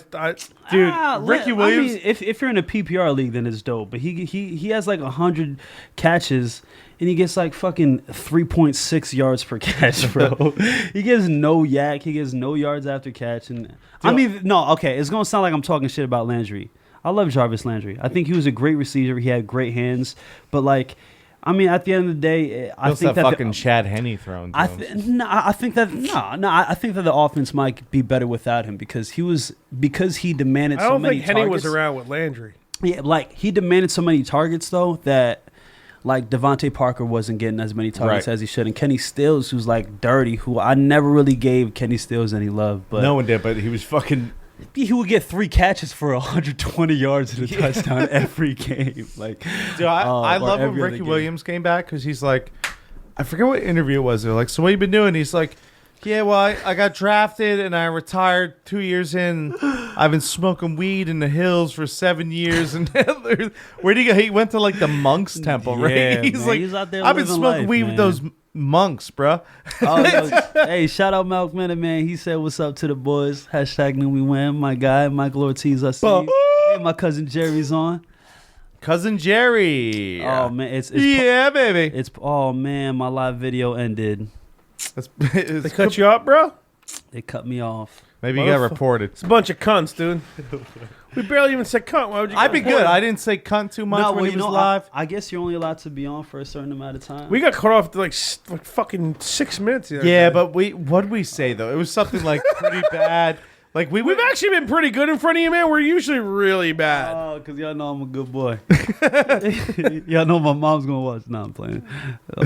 Dude, Ricky Williams... I mean, if you're in a PPR league, then it's dope. But he has like 100 catches, and he gets like fucking 3.6 yards per catch, bro. He gets no yak. He gets no yards after catch. And I mean, no, okay. It's gonna sound like I'm talking shit about Landry. I love Jarvis Landry. I think he was a great receiver. He had great hands. But like, I mean, at the end of the day, I think that fucking Chad Henne thrown. I think that the offense might be better without him because he demanded I so don't many think Henny was targets. around with Landry. Yeah, like he demanded so many targets though that like Devontae Parker wasn't getting as many targets Right. as he should, and Kenny Stills, who's like dirty, who I never really gave Kenny Stills any love, but No one did, but he was fucking... he would get 3 catches for 120 yards and a touchdown every game. Like, Dude, I or love when every other Ricky game. Williams came back because he's like... I forget what interview it was. They're like, so what you been doing? He's like... Yeah, well, I got drafted and I retired 2 years in. I've been smoking weed in the hills for 7 years. And where'd he go? He went to like the monks temple, right? Yeah, He's man, like, he's out there I've been living smoking life, weed man. with those monks, bro. Oh, no. Hey, shout out Malk man. He said, "What's up to the boys?" Hashtag New We Win. My guy, Michael Ortiz. I see you. Hey, my cousin Jerry's on. Cousin Jerry. Oh man, it's yeah, baby. It's oh man, my live video ended. They cut you up, bro? They cut me off. Maybe you got reported. It's a bunch of cunts, dude. We barely even said cunt. Why would you? I'd be good. I didn't say cunt too much when he was live. I guess you're only allowed to be on for a certain amount of time. We got cut off to like fucking 6 minutes. Yeah, but what did we say though? It was something like pretty bad. Like we've actually been pretty good in front of you, man. We're usually really bad. Oh, because y'all know I'm a good boy. Y'all know my mom's gonna watch. No, I'm playing.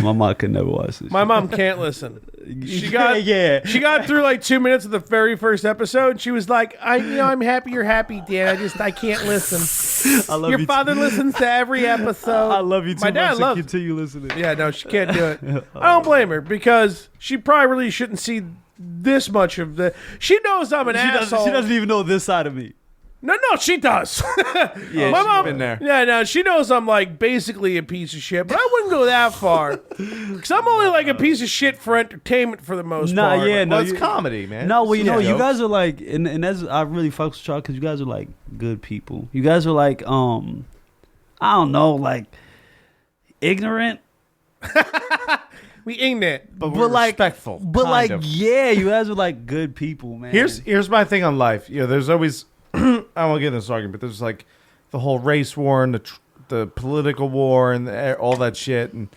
My mom could never watch this. My mom can't listen. She got through like 2 minutes of the very first episode. And she was like, I'm happy you're happy, Dan. I can't listen. I love Your father listens to every episode. I love you too My dad much to continue listening. Yeah, no, she can't do it. I don't blame her because she probably really shouldn't see this much of the. She knows I'm an asshole. She doesn't even know this side of me. No, she does. Yeah, my she's mom been there. Yeah, no, she knows I'm like basically a piece of shit, but I wouldn't go that far because I'm only like a piece of shit for entertainment for the most part. Well, it's comedy, man. No, well, you jokes. guys are like, and that's I really fucks with y'all because you guys are like good people. You guys are like, I don't know, like ignorant. We ignorant, but we're like respectful. But like, yeah, you guys are like good people, man. Here's my thing on life. There's always I won't get in this argument, but there's like the whole race war and the political war and all that shit. And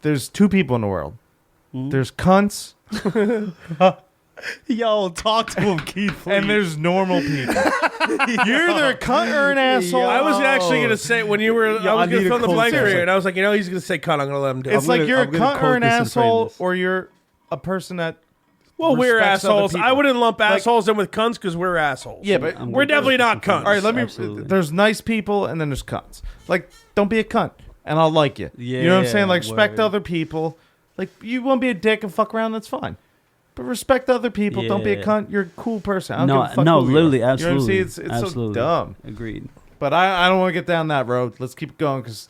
there's two people in the world. Mm-hmm. There's cunts. Yo, talk to him, Keith, please. And there's normal people. You're either a cunt or an asshole. I was actually gonna say when you were, I was gonna fill in the blank for you, and I was like, he's gonna say cunt. I'm gonna let him do it. It's like you're a cunt or an asshole, or you're a person that. Well, we're assholes. I wouldn't lump assholes in with cunts because we're assholes. Yeah, but we're definitely not cunts. All right, there's nice people and then there's cunts. Like, don't be a cunt, and I'll like you. Yeah, you know what I'm saying? Like, respect other people. Like, you won't be a dick and fuck around. That's fine. But respect other people. Yeah. Don't be a cunt. You're a cool person. I don't give a fuck who literally, you are. absolutely. You know what I'm saying? It's absolutely. so dumb. Agreed. But I don't want to get down that road. Let's keep going because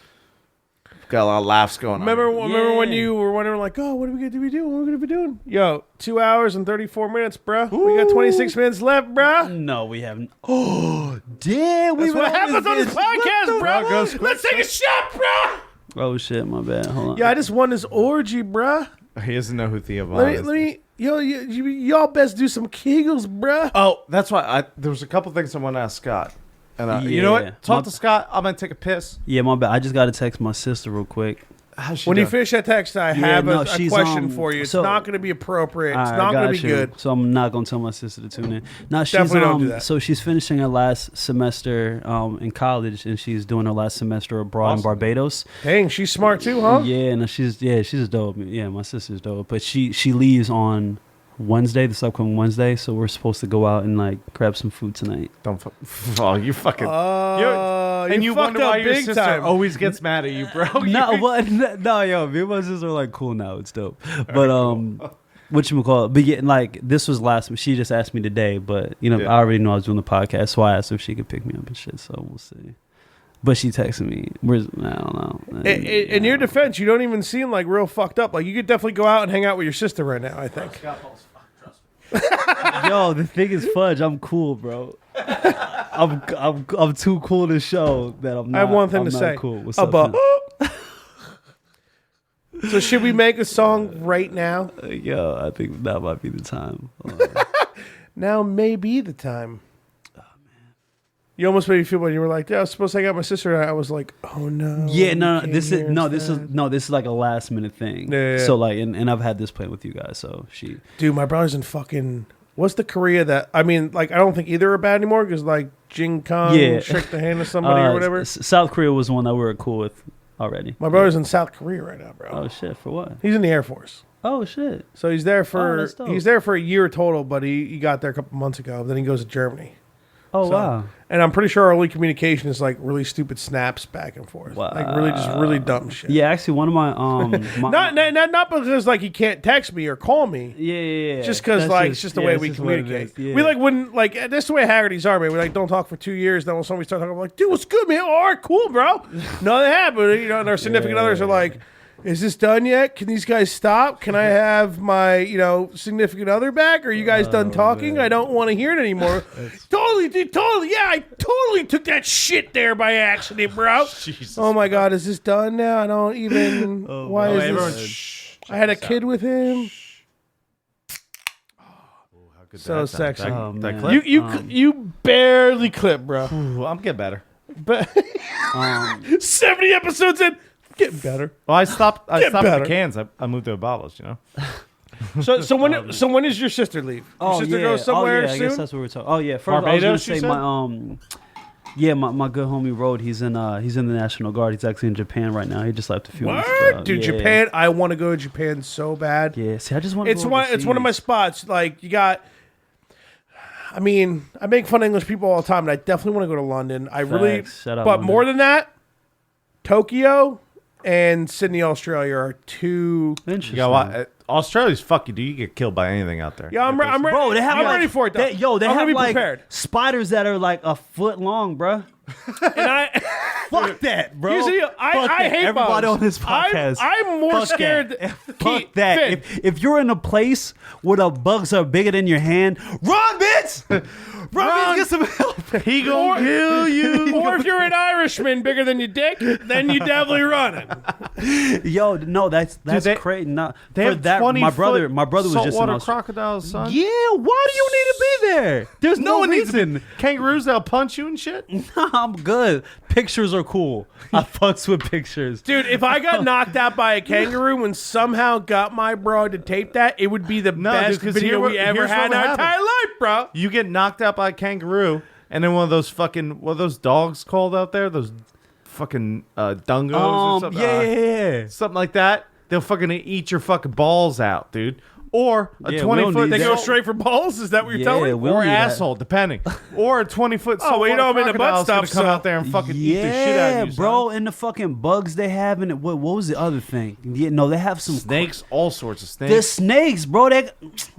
we've got a lot of laughs going on. Remember when you were wondering, like, oh, what are we going to be doing? What are we going to be doing? Yo, 2 hours and 34 minutes, bro. Ooh. We got 26 minutes left, bro. No, we haven't. Oh, damn. That's what happens on this podcast, bro. Let's take a shot, bro. Oh, shit. My bad. Hold on. Yeah, I just won this orgy, bro. He doesn't know who Theo Von is. Y'all best do some Kegels, bruh. Oh, that's why there was a couple things I want to ask Scott. And you know what? Talk to Scott. I'm gonna take a piss. Yeah, my bad. I just got to text my sister real quick. When you finish that text, I have a question for you. It's not going to be appropriate. It's not going to be good. So I'm not going to tell my sister to tune in. No, she's definitely don't do that. So she's finishing her last semester in college, and she's doing her last semester abroad in Barbados. Dang, she's smart too, huh? Yeah, no, she's dope. Yeah, my sister's dope. But she leaves on Wednesday, this upcoming Wednesday, so we're supposed to go out and like grab some food tonight. Oh, you fucking. And you wonder why your sister always gets mad at you, bro. No, yo, me and my sister are like cool now. It's dope. But whatchamacallit? But yeah, like this was last. She just asked me today, but I already know I was doing the podcast, so I asked her if she could pick me up and shit. So we'll see. But she texted me. I don't know. In your defense, you don't even seem like real fucked up. Like you could definitely go out and hang out with your sister right now. I think. Yo, the thing is, Fudge, I'm cool, bro. I'm too cool to show that I'm not. I have one thing to say. Cool. What's up? So should we make a song right now? Yo, I think that might be the time. Now may be the time. You almost made me feel when you were like, "Yeah, I was supposed to hang out with my sister." And I was like, "Oh no." Yeah, this is like a last minute thing. Yeah. So like, and I've had this plan with you guys. So dude, my brother's in fucking. What's the Korea that? I mean, like, I don't think either are bad anymore because like Jing Kong shook the hand of somebody or whatever. South Korea was the one that we were cool with already. My brother's in South Korea right now, bro. Oh shit! For what? He's in the Air Force. Oh shit! So he's there for a year total, but he got there a couple months ago. Then he goes to Germany. Oh wow! And I'm pretty sure our only communication is like really stupid snaps back and forth, wow. like really dumb shit. Yeah, actually, one of my not because like he can't text me or call me. Yeah. Just because like it's just the way we communicate. We like when like this is the way Haggerty's are, man. We like don't talk for 2 years. Then when somebody starts talking, I'm like, dude, what's good, man? All right, cool, bro. Nothing happened, And our significant others are like, is this done yet? Can these guys stop? Can I have my, significant other back? Are you guys done talking? Man. I don't want to hear it anymore. Totally, dude, totally. Yeah, I totally took that shit there by accident, bro. Jesus. Oh my God, is this done now? I don't even. Why is this? I had a kid with him. So sexy. That clip? You barely clip, bro. Ooh, I'm getting better. But 70 episodes in, getting better. Well, I stopped at the cans. I moved to bottles, So when does your sister leave? Your sister goes somewhere soon? I guess that's what we're talking. Oh yeah, first Barbados, I was gonna say my good homie Rode. He's in the National Guard. He's actually in Japan right now. He just left a few weeks ago. Dude, yeah. Japan. I want to go to Japan so bad. Yeah, see, I just want. It's one of my spots. Like you got. I mean, I make fun of English people all the time, and I definitely want to go to London. But London. More than that, Tokyo and Sydney, Australia are two. Interesting. Australia's fuck you, dude. You get killed by anything out there. Yeah, I'm ready. Bro, they have I'm ready for it. Though. They have be like prepared. spiders that are like a foot long, bro. And fuck that, bro. Usually, I hate everybody bugs. on this podcast. I'm more Fuck scared. Fuck that. If you're in a place where the bugs are bigger than your hand, run, bitch. Run, get some help. He gonna kill you. Or if you're an Irishman bigger than your dick, then you definitely running. Yo, no, that's crazy. Not they for have that. 20 My brother was just in saltwater Australia. crocodiles, son. Yeah, why do you need to be there? There's no reason. Kangaroos that'll punch you and shit. Nah, I'm good. Pictures are cool. I fucks with pictures. Dude, if I got knocked out by a kangaroo and somehow got my bro to tape that, it would be the best video we ever had in our entire life, bro. You get knocked out by a kangaroo, and then one of those dogs called out there, those fucking dungos or something. Yeah. Something like that. They'll fucking eat your fucking balls out, dude. Or a 20-foot. They go straight for balls? Is that what you're telling me? Or asshole, depending. Or a 20-foot. Oh, well, I'm in the butt stuff. Come out there and fucking eat the shit out of you, bro. And the fucking bugs they have in it. What was the other thing? Yeah, no, they have some snakes, all sorts of snakes. The snakes, bro.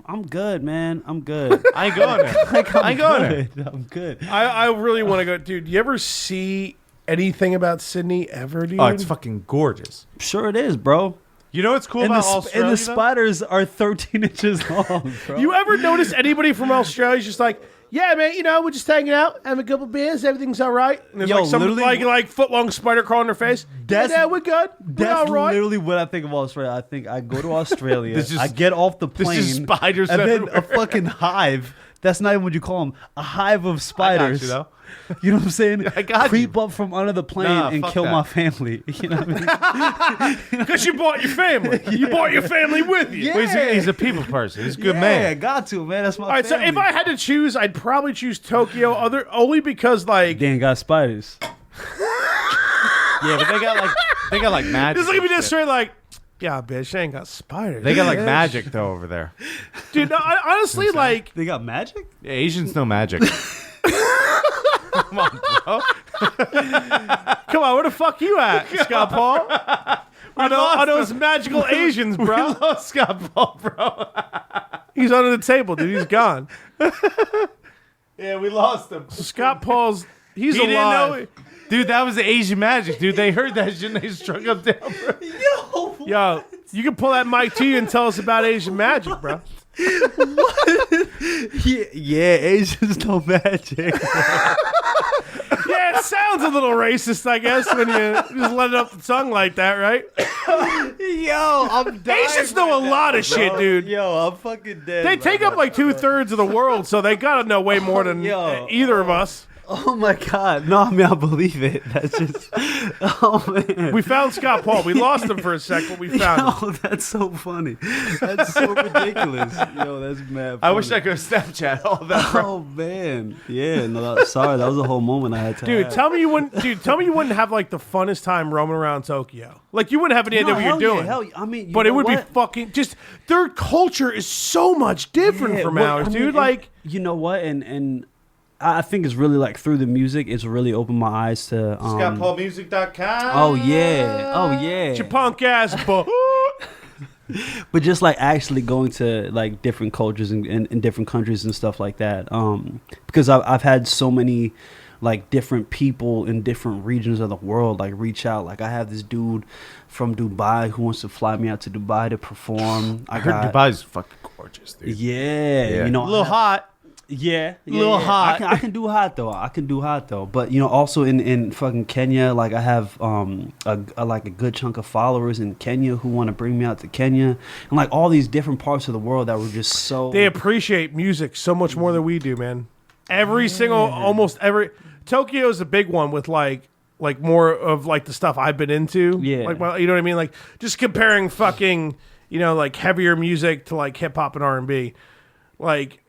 I'm good, man. I'm good. I ain't going there. I ain't going there. I'm good. I really want to go, dude. You ever see anything about Sydney ever, dude? Oh, it's fucking gorgeous. Sure, it is, bro. You know what's cool about Australia? And the spiders are 13 inches long, bro. You ever notice anybody from Australia is just like, yeah, man, we're just hanging out, having a couple beers, everything's all right. And there's like some like foot-long spider crawling their face. Yeah, we're good. We're all right. Literally what I think of Australia. I think I go to Australia, I get off the plane, this is spiders and everywhere. then a fucking hive. That's not even what you call them. A hive of spiders. I got you, though. You know what I'm saying? I got Creep up from under the plane and kill my family. You know what I mean? Because you brought your family. You brought your family with you. Yeah. Well, he's a people person. He's a good man. Yeah, got to, man. That's my All right, family. so if I had to choose, I'd probably choose Tokyo, only because, like... They ain't got spiders. Yeah, but they got like magic. Just look at me this straight like... Yeah, bitch, they ain't got spiders. They got like magic though over there. Dude, no, honestly, like... They got magic? Yeah, Asians know magic. Come on, bro. Come on, where the fuck you at, Scott Paul? I know those magical Asians, bro. We lost Scott Paul, bro. He's under the table, dude. He's gone. Yeah, we lost him. Scott Paul's... He's He didn't alive. know. Dude, that was the Asian magic, dude. They heard that shit and they struck him down, bro. Yo, you can pull that mic to you and tell us about Asian magic, bro. Yeah, Asians know magic. Yeah, it sounds a little racist, I guess, when you just let it off the tongue like that, right? Yo, I'm dying. Asians know a lot of shit, dude. Yo, I'm fucking dead. They take up like 2/3 of the world, so they gotta know way more than either of us. Oh my god. No, I mean, I believe it. That's just... Oh, man. We found Scott Paul. We lost him for a sec, but we found him. Yo, that's so funny. That's so ridiculous. Yo, that's mad funny. I wish I could have Snapchat all that, bro. Oh, man. Yeah, no, sorry. That was a whole moment I had to Dude, have. tell me you wouldn't have like the funnest time roaming around Tokyo. Like you wouldn't have any idea what you're doing. I mean, but it would be fucking just their culture is so much different from ours, dude. Like you know what? And I think it's really like through the music, it's really opened my eyes to ScottPaulMusic.com. Oh yeah. your punk ass But just like actually going to like different cultures in different countries and stuff like that. Because I've had so many like different people in different regions of the world like reach out. Like I have this dude from Dubai who wants to fly me out to Dubai to perform. I heard Dubai's fucking gorgeous, dude. Yeah, you know, a little hot. Yeah, a little hot. I can do hot though. But you know, also in fucking Kenya, like I have like a good chunk of followers in Kenya who want to bring me out to Kenya, and like all these different parts of the world that were just so. They appreciate music so much more than we do, man. Almost every Tokyo is a big one with like more of like the stuff I've been into. Yeah, like you know what I mean. Like just comparing fucking like heavier music to like hip hop and R&B, like.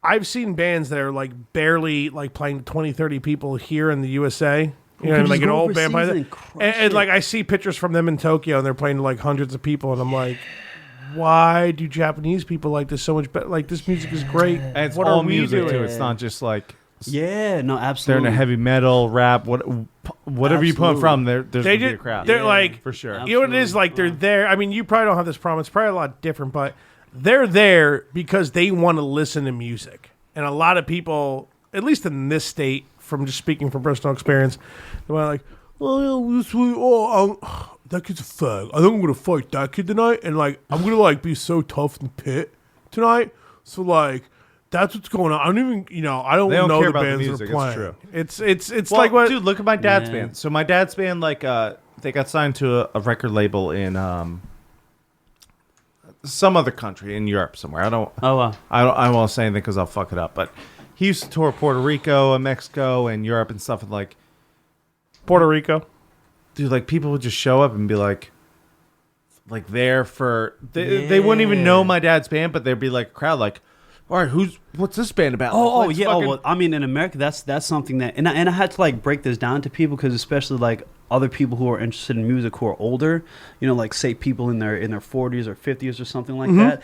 I've seen bands that are like barely like playing 20, 30 people here in the USA. You know, like an old band plays and like I see pictures from them in Tokyo and they're playing to like hundreds of people and I'm like, why do Japanese people like this so much better? Like this music is great. And it's what all are we music doing? too. It's not just like no, absolutely. they're in a heavy metal, rap, whatever you put from there's gonna be a crowd. They're like for sure. You know what it is? Like they're there. I mean, you probably don't have this problem. It's probably a lot different, but they're there because they want to listen to music. And a lot of people, at least in this state, from just speaking from personal experience, they're like, that kid's a fag. I think I'm going to fight that kid tonight. And, like, I'm going to, like, be so tough in the pit tonight. So, like, that's what's going on. I don't even, I don't know care the about bands the music. that are playing. It's true. It's like what... Dude, look at my dad's band. So my dad's band, like, they got signed to a record label in... some other country in Europe somewhere. I don't want to say anything because I'll fuck it up. But he used to tour Puerto Rico and Mexico and Europe and stuff. And like Puerto Rico, dude, like people would just show up and be like there for they wouldn't even know my dad's band, but there'd be like a crowd like, all right, what's this band about? Well, I mean, in America, that's something that, and I had to like break this down to people because especially like other people who are interested in music who are older, like say people in their 40s or 50s or something like that,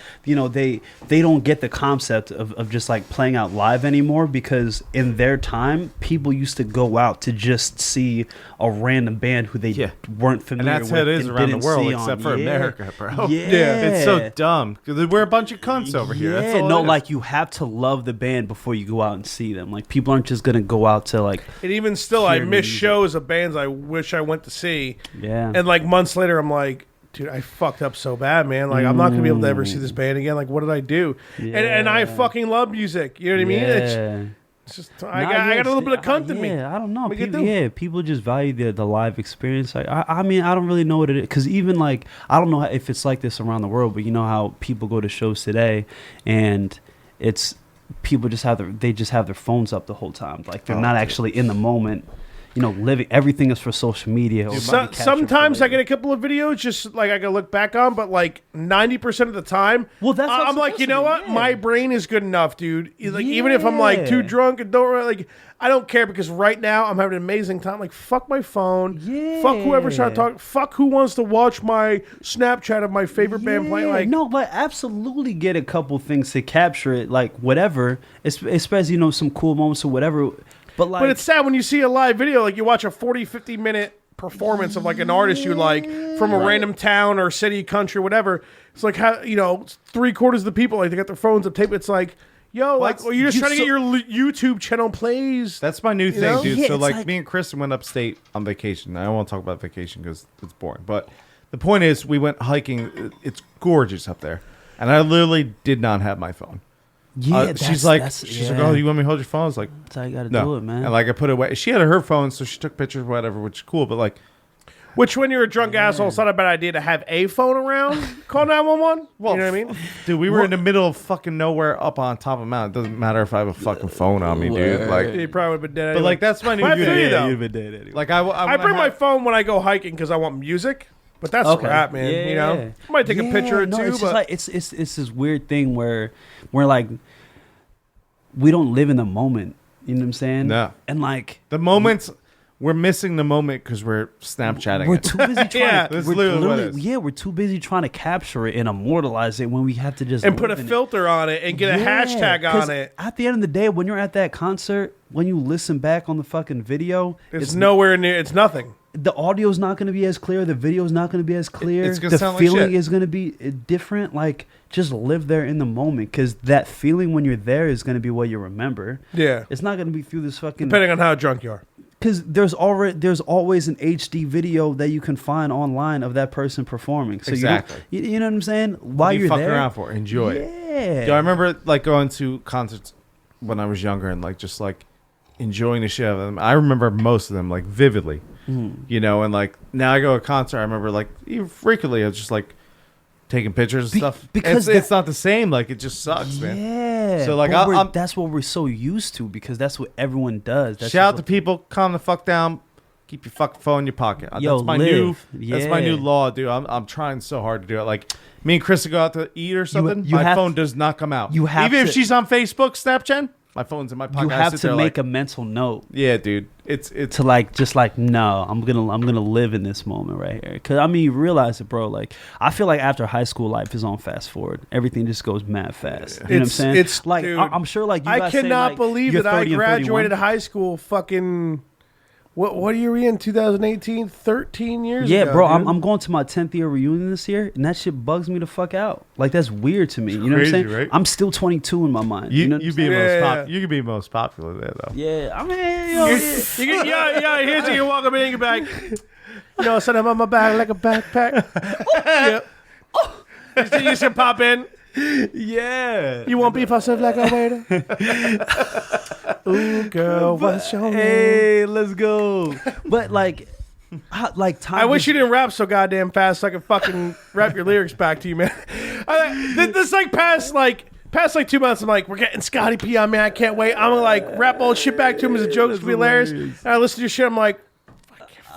they don't get the concept of just like playing out live anymore because in their time, people used to go out to just see a random band who they weren't familiar with. And that's how it is around the world, except for America, bro. Yeah. It's so dumb. Because we're a bunch of cunts over here. That's all it is. Like you have to love the band before you go out and see them. Like people aren't just going to go out to like... And even still, I miss shows of bands I wish I went to see. Yeah. And like months later, I'm like, dude, I fucked up so bad, man. Like I'm not gonna be able to ever see this band again. Like what did I do? Yeah. And I fucking love music. You know what I mean? It's just I got a little bit of cunt in me. Yeah, I don't know. People just value the live experience. Like I mean, I don't really know what it is because even like I don't know if it's like this around the world, but you know how people go to shows today, and it's people just have their phones up the whole time. Like they're not actually in the moment. Living everything is for social media. Sometimes I get a couple of videos just like I can look back on, but like 90% of the time, I'm like, you know what? My brain is good enough, dude. Like even if I'm like too drunk and I don't care because right now I'm having an amazing time. Like fuck my phone, fuck whoever's trying to talk, fuck who wants to watch my Snapchat of my favorite band playing. Like no, but absolutely get a couple things to capture it, like whatever, especially some cool moments or whatever. But it's sad when you see a live video, like you watch a 40, 50-minute performance of like an artist you like from a random town or city, country, whatever. It's like how 3/4 of the people like they got their phones up tape. It's like, yo, you're just trying to get your YouTube channel plays. That's my new thing, dude. Yeah, so like me and Chris went upstate on vacation. I don't want to talk about vacation because it's boring. But the point is, we went hiking. It's gorgeous up there, and I literally did not have my phone. Yeah, she's like, oh, you want me to hold your phone? I was like, that's how you got to do it, man. And like I put it away. She had her phone, so she took pictures, whatever, which is cool. But like, when you're a drunk asshole, it's not a bad idea to have a phone around. Call 911. Well, you know what I mean, dude? We were in the middle of fucking nowhere, up on top of a mountain. It doesn't matter if I have a fucking phone on me, dude. Like, you probably would have been dead. But like, that's my new though. You'd been dead anyway. Like I bring my phone when I go hiking because I want music. But that's where at, man. I might take a picture or two. It's but like it's this weird thing where we're like. We don't live in the moment. You know what I'm saying? No. And like the moments, we're missing the moment because we're Snapchatting. We're too busy trying. That's literally what it is. Yeah, we're too busy trying to capture it and immortalize it when we have to just and put a filter on it and get a hashtag on it. At the end of the day, when you're at that concert, when you listen back on the fucking video, it's nowhere near. It's nothing. the audio is not going to be as clear. The video is not going to be as clear. It's gonna the sound like feeling shit. is going to be different. Like, just live there in the moment, because that feeling when you're there is going to be what you remember. Yeah. It's not going to be through this fucking. Depending on how drunk you are. Because there's always an HD video that you can find online of that person performing. So Exactly. you know what I'm saying? While you you're fucking there, around for it. Enjoy it. Yeah. Yo, I remember like going to concerts when I was younger and like just like enjoying the shit out of them. I remember most of them like vividly, you know, and like now I go to a concert. I remember like even frequently I was just like taking pictures and stuff because it's not the same. Like it just sucks, man. Yeah. So like but that's what we're so used to, because that's what everyone does. That's shout out what- to people, calm the fuck down. Keep your fucking phone in your pocket. Yo, that's my live. that's my new Yeah. law, dude. I'm trying so hard to do it. Like me and Chris go out to eat or something. you my have phone to- does not come out. you have even if to- she's on Facebook, Snapchat, my phone's in my pocket. You I have sit to there make like, a mental note yeah, dude. It's to like just like no, I'm gonna live in this moment right here. Cause I mean, you realize it, bro. Like I feel like after high school, life is on fast forward. Everything just goes mad fast. You know what I'm It's- saying? it's- like dude, I'm sure like you I guys say, cannot like, believe you're that I 30 and 31. graduated high school fucking... What year are we in? 2018? 13 years Yeah, ago, bro, dude. I'm going to my 10th year reunion this year, and that shit bugs me the fuck out. Like that's weird to me. You know what I'm crazy, saying? right? I'm still 22 in my mind. You know what I'm you saying? be Yeah. you can be most popular there though. Yeah, I mean, yo, You get, here's you walk up in your bag. You know, son, I'm on my back like a backpack. Yeah. You should pop in. Yeah. You want beef? I serve like a waiter. Ooh, girl, what's your name? hey, let's go. But like time. I wish you didn't rap so goddamn fast so I could fucking rap your lyrics back to you, man. This like past 2 months, I'm like, we're getting Scotty P on, man. I can't wait. I'm gonna like rap all shit back to him as a joke. It's gonna be hilarious. And I listen to your shit. I'm like,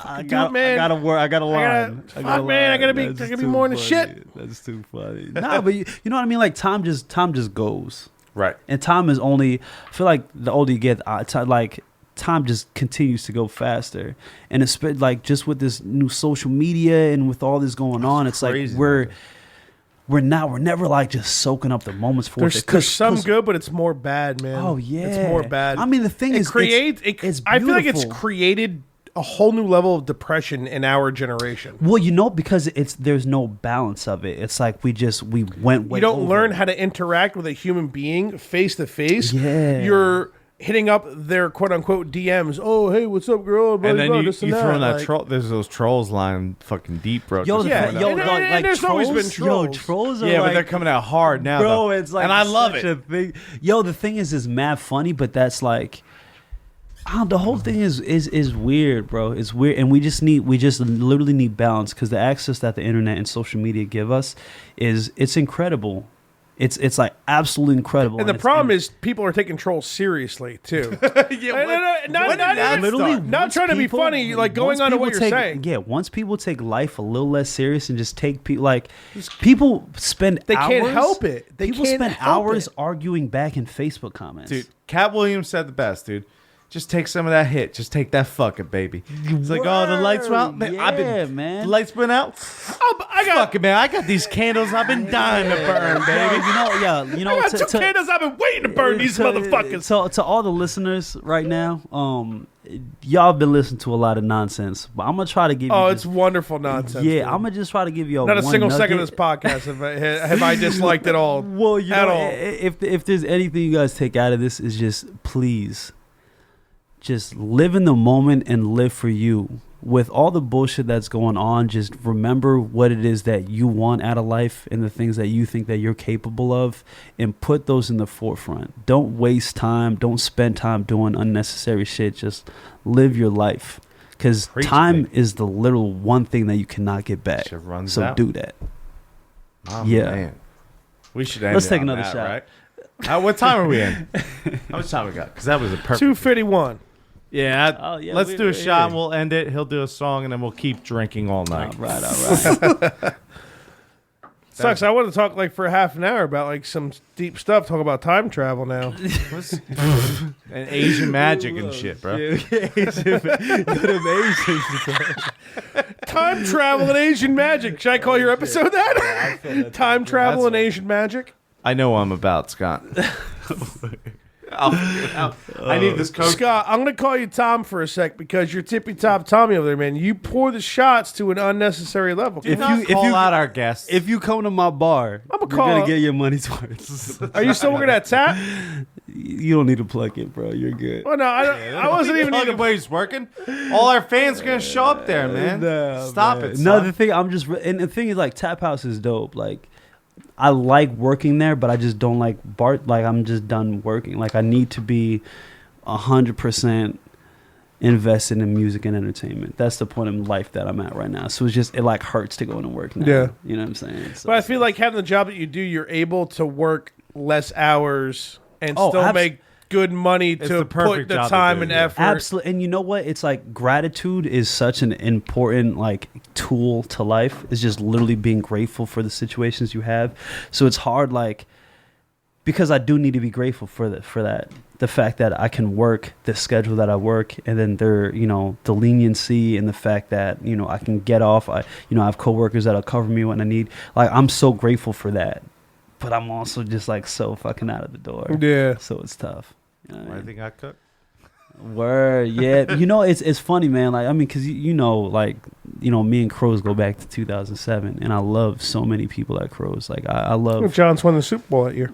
I do it, man. I got a line. fuck, man, I gotta be more than shit. That's too funny. Nah, but you know what I mean? Like time just goes. Right. And time is only, I feel like the older you get, time just continues to go faster. And it's like just with this new social media and with all this going on, it's crazy, like we're never like just soaking up the moments for it. There's some good, but it's more bad, man. Oh yeah, it's more bad. I mean, the thing is, it's I feel like it's beautiful. created a whole new level of depression in our generation. Well, you know, because there's no balance of it. It's like we went way You don't over. learn how to interact with a human being face to face. Yeah. You're hitting up their quote unquote DMs. Oh, hey, what's up, girl? Blah, And then blah, you this and throw in that like- troll. There's those trolls lying fucking deep, bro. Yo, just Yeah, coming yo, out. and there's always been trolls. Yo, trolls are Yeah, but like, they're coming out hard now, bro, though. it's like, and I love such it. a thing. Yo, the thing is mad funny, but that's like, the whole thing is weird, bro. It's weird, and we just literally need balance, because the access that the internet and social media give us it's incredible. It's like absolutely incredible. And the problem is people are taking trolls seriously too. Not trying to be funny, like going on to what you're saying. Yeah, once people take life a little less serious and just take people spend They hours, can't help it. They people can't spend help hours it. arguing back in Facebook comments. Dude, Cat Williams said the best, dude. Just take some of that hit. Just take that fucking baby. It's like, oh, the lights went out. Man, Yeah, man. The lights went out. I got Fucking man, I got these candles I've been dying to burn, baby. You know, two candles I've been waiting to burn these motherfuckers. So to all the listeners right now, y'all been listening to a lot of nonsense, but I'm gonna try to give you. Oh, it's wonderful nonsense. yeah, dude. I'm gonna just try to give you Not a one single second of nugget. this podcast have I disliked at all. Well, you at know, all. if there's anything you guys take out of this, is just please, just live in the moment and live for you. With all the bullshit that's going on, just remember what it is that you want out of life and the things that you think that you're capable of, and put those in the forefront. Don't waste time. Don't spend time doing unnecessary shit. Just live your life, because Preach, time baby. is the literal one thing that you cannot get back. Shit runs So out. do that. Oh, Yeah. Man. We should end Let's it take on another that, shot. Right? What time are we in? How much time we got? Because that was a perfect. 251. Yeah, Oh, yeah, let's we- do a yeah. shot and we'll end it. He'll do a song and then we'll keep drinking all night. All right. Sucks. I want to talk like for half an hour about like some deep stuff. Talk about time travel now. And Asian magic and shit, bro. Time travel and Asian magic. Should I call your episode that? Time travel and Asian magic. I know what I'm about, Scott. I'll figure it out. I need this coach. Scott, I'm going to call you Tom for a sec because you're tippy top Tommy over there, man. You pour the shots to an unnecessary level. If you call out our guests. If you come to my bar, you're gonna get your money's worth. Are you still working at Tap? You don't need to plug it, bro. You're good. Oh no, I wasn't even. Plug where he's working. All our fans are gonna show up there, man. Stop it. No, son. the thing the thing is like Tap House is dope. Like I like working there, but I just don't like Bart. Like I'm just done working. Like I need to be 100% invested in music and entertainment. That's the point in life that I'm at right now. So it like hurts to go into work now. Yeah, you know what I'm saying. So, but I feel like having the job that you do, you're able to work less hours and still make good money to put the time and effort. Absolutely. And you know what? It's like gratitude is such an important like tool to life. It's just literally being grateful for the situations you have. So it's hard, like, because I do need to be grateful for that. The fact that I can work the schedule that I work, and then the leniency and the fact that, I can get off. I have coworkers that'll cover me when I need. Like, I'm so grateful for that. But I'm also just like so fucking out of the door. Yeah. So it's tough. I think I cook. Word, yeah. It's funny, man. Like, I mean, because me and Crows go back to 2007, and I love so many people at Crows. Like, I love. John's won the Super Bowl that year.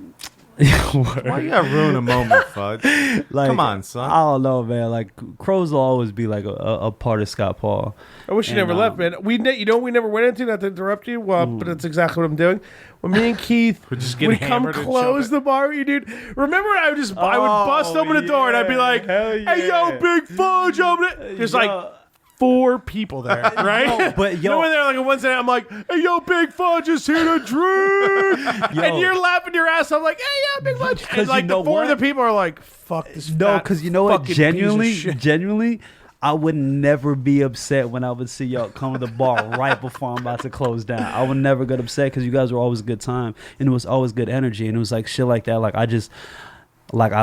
Why you gotta ruin a moment, Fudge? Like, come on, son. I don't know, man. Like, Crows will always be like a part of Scott Paul. I wish you never left, man. We never went into, not to interrupt you, but that's exactly what I'm doing. When me and Keith would come close the bar with you, dude. Remember, I would bust open the door and I'd be like, "Hey, yo, Big Fudge, there's like 4 people there, right? But when they're like on Wednesday, I'm like, "Hey, yo, Big Fudge is here to drink," and you're laughing your ass off, like, "Hey, yo, Big Fudge," and like the 4 of the people are like, "Fuck this." No, because you know what? Genuinely, I would never be upset when I would see y'all come to the bar right before I'm about to close down. I would never get upset because you guys were always a good time, and it was always good energy, and it was like shit like that. Like I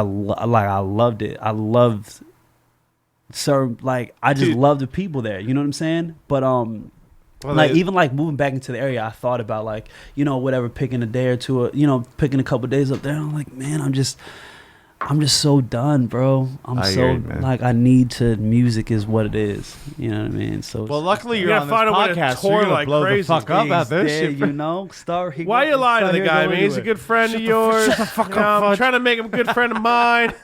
loved it. I loved. So like I just love the people there, you know what I'm saying? But even like moving back into the area, I thought about like, whatever, picking a day or two, picking a couple days up there. I'm like, man, I'm just so done, bro. I need to. Music is what it is. You know what I mean? So luckily you're on this podcast, so you're gonna blow the fuck up about this shit. Why you lying to the guy? I mean, he's a good friend of yours. Shut the fuck up. I'm trying to make him a good friend of mine.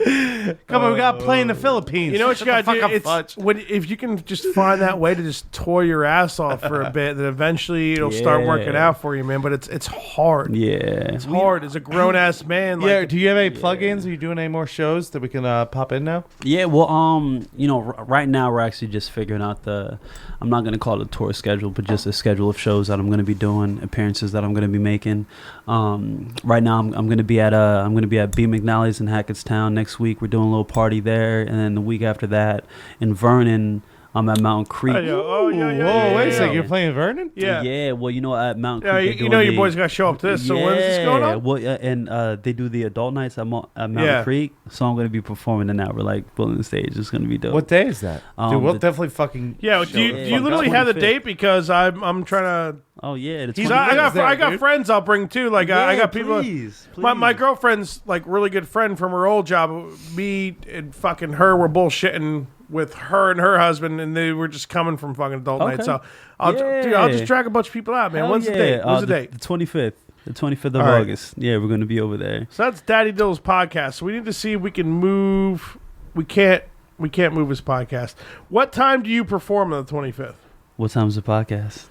Come on, we got to play in the Philippines. You know what you got to do? If you can just find that way to just tour your ass off for a bit, then eventually it'll start working out for you, man. But it's hard. Yeah, it's hard as a grown ass man. Yeah. Do you have any plugins? Are you doing any more shows that we can pop in now? Yeah. Well, right now we're actually just figuring out I'm not gonna call it a tour schedule, but just a schedule of shows that I'm gonna be doing, appearances that I'm gonna be making. Right now I'm gonna be at B McNally's in Hackettstown next week. We're doing a little party there, and then the week after that in Vernon, I'm at Mountain Creek. Whoa, wait a second, you're playing Vernon? Yeah. Yeah, well, at Mountain Creek. Your boys got to show up to this. So when's this going on? Well, and they do the adult nights at Mountain Creek, so I'm going to be performing in that. We're like building the stage. It's going to be dope. What day is that? Dude, we'll definitely fucking. Yeah, do you literally have the date? Because I'm trying to. Oh yeah, I got friends I'll bring too. Like I got people. Please. My girlfriend's like really good friend from her old job. Me and fucking her were bullshitting with her and her husband, and they were just coming from fucking adult night. So I'll just drag a bunch of people out, man. Hell When's the date? When's the date? The 25th. The 25th of August. Yeah, we're going to be over there. So that's Daddy Dill's podcast. So we need to see if we can move. We can't move his podcast. What time do you perform on the 25th? What time's the podcast?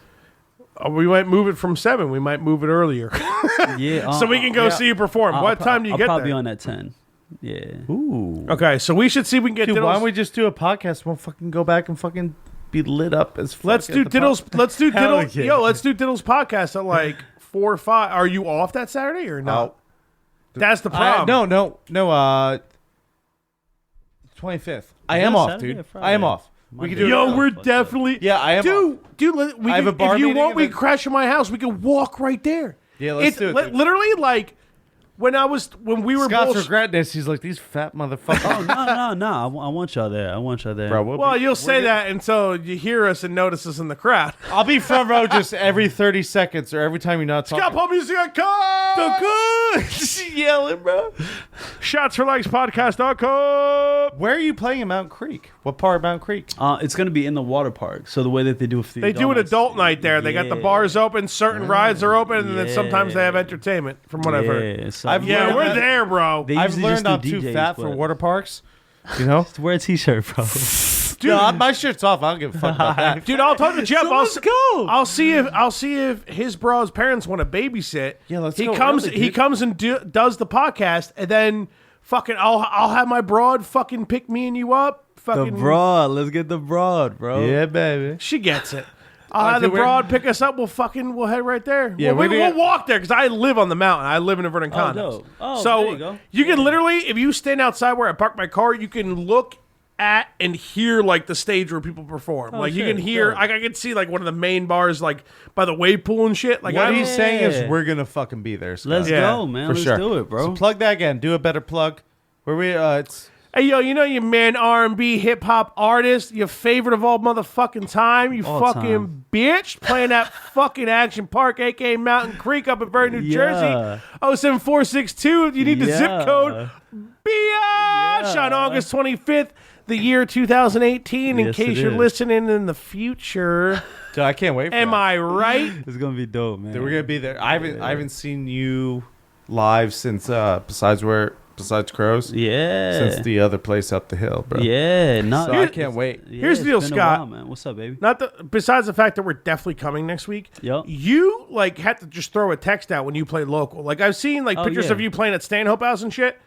We might move it from 7. We might move it earlier. Yeah. So we can go see you perform. What time do you get there? I'll probably be on at 10. Yeah. Ooh. Okay, so we should see if we can get Dude, Diddles. why don't we just do a podcast? We'll fucking go back and fucking be lit up as fuck. Let's do Diddles. Let's do Hell Diddles. yeah. Yo, let's do Diddles podcast at like 4 or 5. Are you off that Saturday or no? That's the problem. No. 25th. I am off, dude. I am off. We can do. Yo, we're definitely. Yeah, I am. Dude. We I have a bar if you meeting want, and we then- crash at my house. We can walk right there. Yeah, let's do it. dude. Literally like when we were Scott's both. regretting this. He's like, these fat motherfuckers. Oh no! I want y'all there. I want y'all there. Bro, Well, you'll say that until you hear us and notice us in the crowd. I'll be front row just every 30 seconds or every time you're not talking. Scott Paul Music on cut! Good. Yelling, bro. shotsforlikespodcast.com. Where are you playing in Mountain Creek? What part of Mountain Creek? It's gonna be in the water park. So the way that they do They do an adult night there. They got the bars open, certain rides are open, and then sometimes they have entertainment, from what I've heard. So Yeah, we're there, bro. They I've usually just learned do I'm too DJs, fat for but- water parks. You know? Wear a t-shirt, bro. Dude, No, my shirt's off. I don't give a fuck about that. dude, I'll talk to Jeff. let's go. I'll see if his bro's parents want to babysit. Yeah, let's he go comes. early, He dude. comes and does the podcast, and then fucking I'll have my broad fucking pick me and you up. The Fucking broad. Let's get the broad, bro. Yeah, baby. She gets it. I'll have the dude, we're- broad pick us up. We'll head right there. Yeah, we'll we're gonna- walk there because I live on the mountain. I live in Vernon Condos. dope. Oh, so there you go. you can literally, if you stand outside where I park my car, you can look at and hear like the stage where people perform. Oh, like you shit, can hear, dope. I can see like one of the main bars, like by the wave pool and shit. Like What I'm- he's saying is Yeah. we're going to fucking be there, Scott. Let's Yeah, go, man. for Let's sure. do it, bro. So plug that again. Do a better plug. Where we, it's... Hey yo, you know your man R&B hip hop artist, your favorite of all motherfucking time, you All fucking time. bitch, playing at fucking Action Park, aka Mountain Creek, up in Vernon, New Yeah. Jersey. 07462. You need the zip Yeah. code. Biatch on August 25th, the year 2018. In Yes, case it you're is. listening in the future, Dude, I can't wait for am that. I right? It's gonna be dope, man. Dude, we're going to be there. I haven't seen you live since, besides Crows, Yeah. since the other place up the hill, bro. Yeah. No. So I can't wait. Yeah, Here's the deal, it's been a Scott. while, man. What's up, baby? Not the besides the fact that we're definitely coming next week. Yep. You like had to just throw a text out when you play local. Like I've seen like Oh, pictures yeah. of you playing at Stanhope House and shit.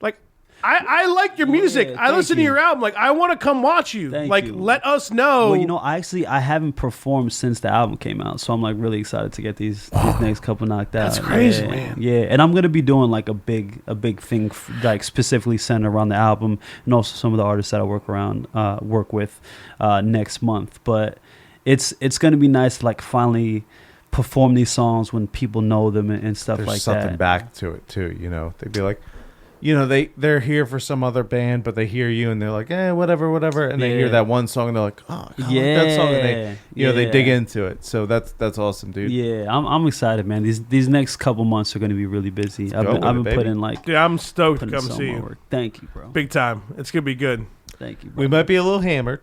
Like I like your music. Yeah, I listen to thank your album. Like I want to come watch you. Thank like you. let us know. Well, you know, I haven't performed since the album came out, so I'm like really excited to get these next couple knocked out. That's crazy, Yeah, man. Yeah, and I'm gonna be doing like a big thing like specifically centered around the album and also some of the artists that I work with next month. But it's gonna be nice to like finally perform these songs when people know them and stuff There's like something that. back to it, too, you know? They'd be like... You know, they're here for some other band, but they hear you and they're like, whatever. And they hear Yeah. that one song and they're like, oh, I like that song. And they, they Yeah. dig into it. So that's awesome, dude. Yeah, I'm excited, man. These next couple months are gonna be really busy. I've go been with it, baby. putting like Dude, I'm stoked to putting come so see much you. work. Thank you, bro. Big time. It's gonna be good. Thank you, bro. We might be a little hammered.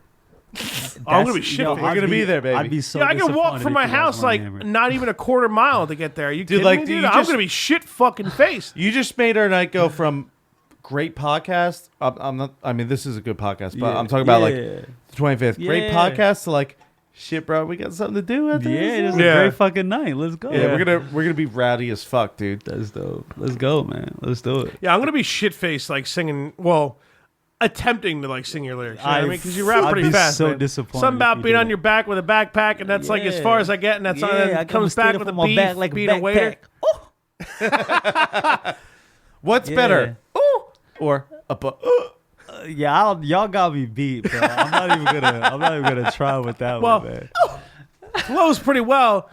I'm gonna be shit. We're gonna be there, baby. I'd be so Yeah, I can walk disappointed from if my you guys house weren't like hammered. not even a quarter mile to get there. Are you Dude, kidding like, me, you dude? I'm just- gonna be shit fucking faced. You just made our night go from great podcast. I'm not. I mean, this is a good podcast, but Yeah. I'm talking about like Yeah. the 25th. Great Yeah. podcast to like, shit, bro. We got something to do after Yeah, this. it's Yeah. a great fucking night. Let's go. Yeah, we're gonna be rowdy as fuck, dude. That's dope. Let's go, man. Let's do it. Yeah, I'm gonna be shit faced like singing. Well, attempting to like sing your lyrics. You know what I mean, because you rap I'd pretty be fast. so man. disappointed Something if about you being did on it. your back with a backpack, and that's like as far as I get, and that's Yeah, and then I comes come back straight with a up on my beef, back like a being a waiter. backpack. What's Yeah. better, ooh, or a Yeah, y'all got me beat, bro. I'm not even gonna try with that Well, one, man. Flows pretty well,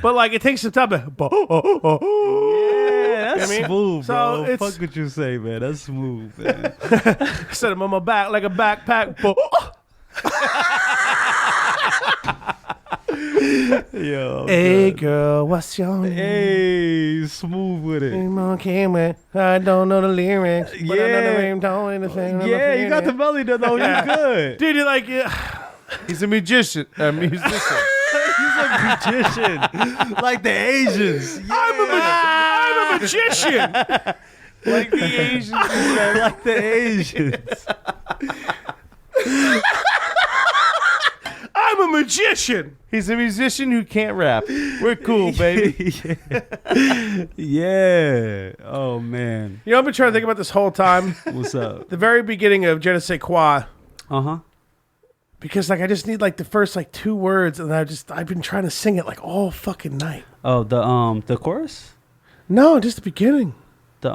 but like it takes some time to. Yeah, that's I mean, smooth, so bro. it's- Fuck what you say, man. That's smooth, man. Set him on my back like a backpack. Yo. Hey girl, what's your name? Hey, smooth with it. I don't know the lyrics, but I know the Yeah. ringtone and the thing. Yeah, you got the melody though. Yeah. You good. Dude, you're like, yeah. He's a musician. A musician. He's a magician, like the Asians. I'm a magician. Like the Asians, like the Asians. I'm a magician. He's a musician who can't rap. We're cool, baby. Yeah. Oh man. You know, I've been trying to think about this whole time. What's up? The very beginning of Je ne sais quoi. Uh huh. Because like I just need like the first like 2 words, and I've been trying to sing it like all fucking night. Oh, the chorus. No, just the beginning. The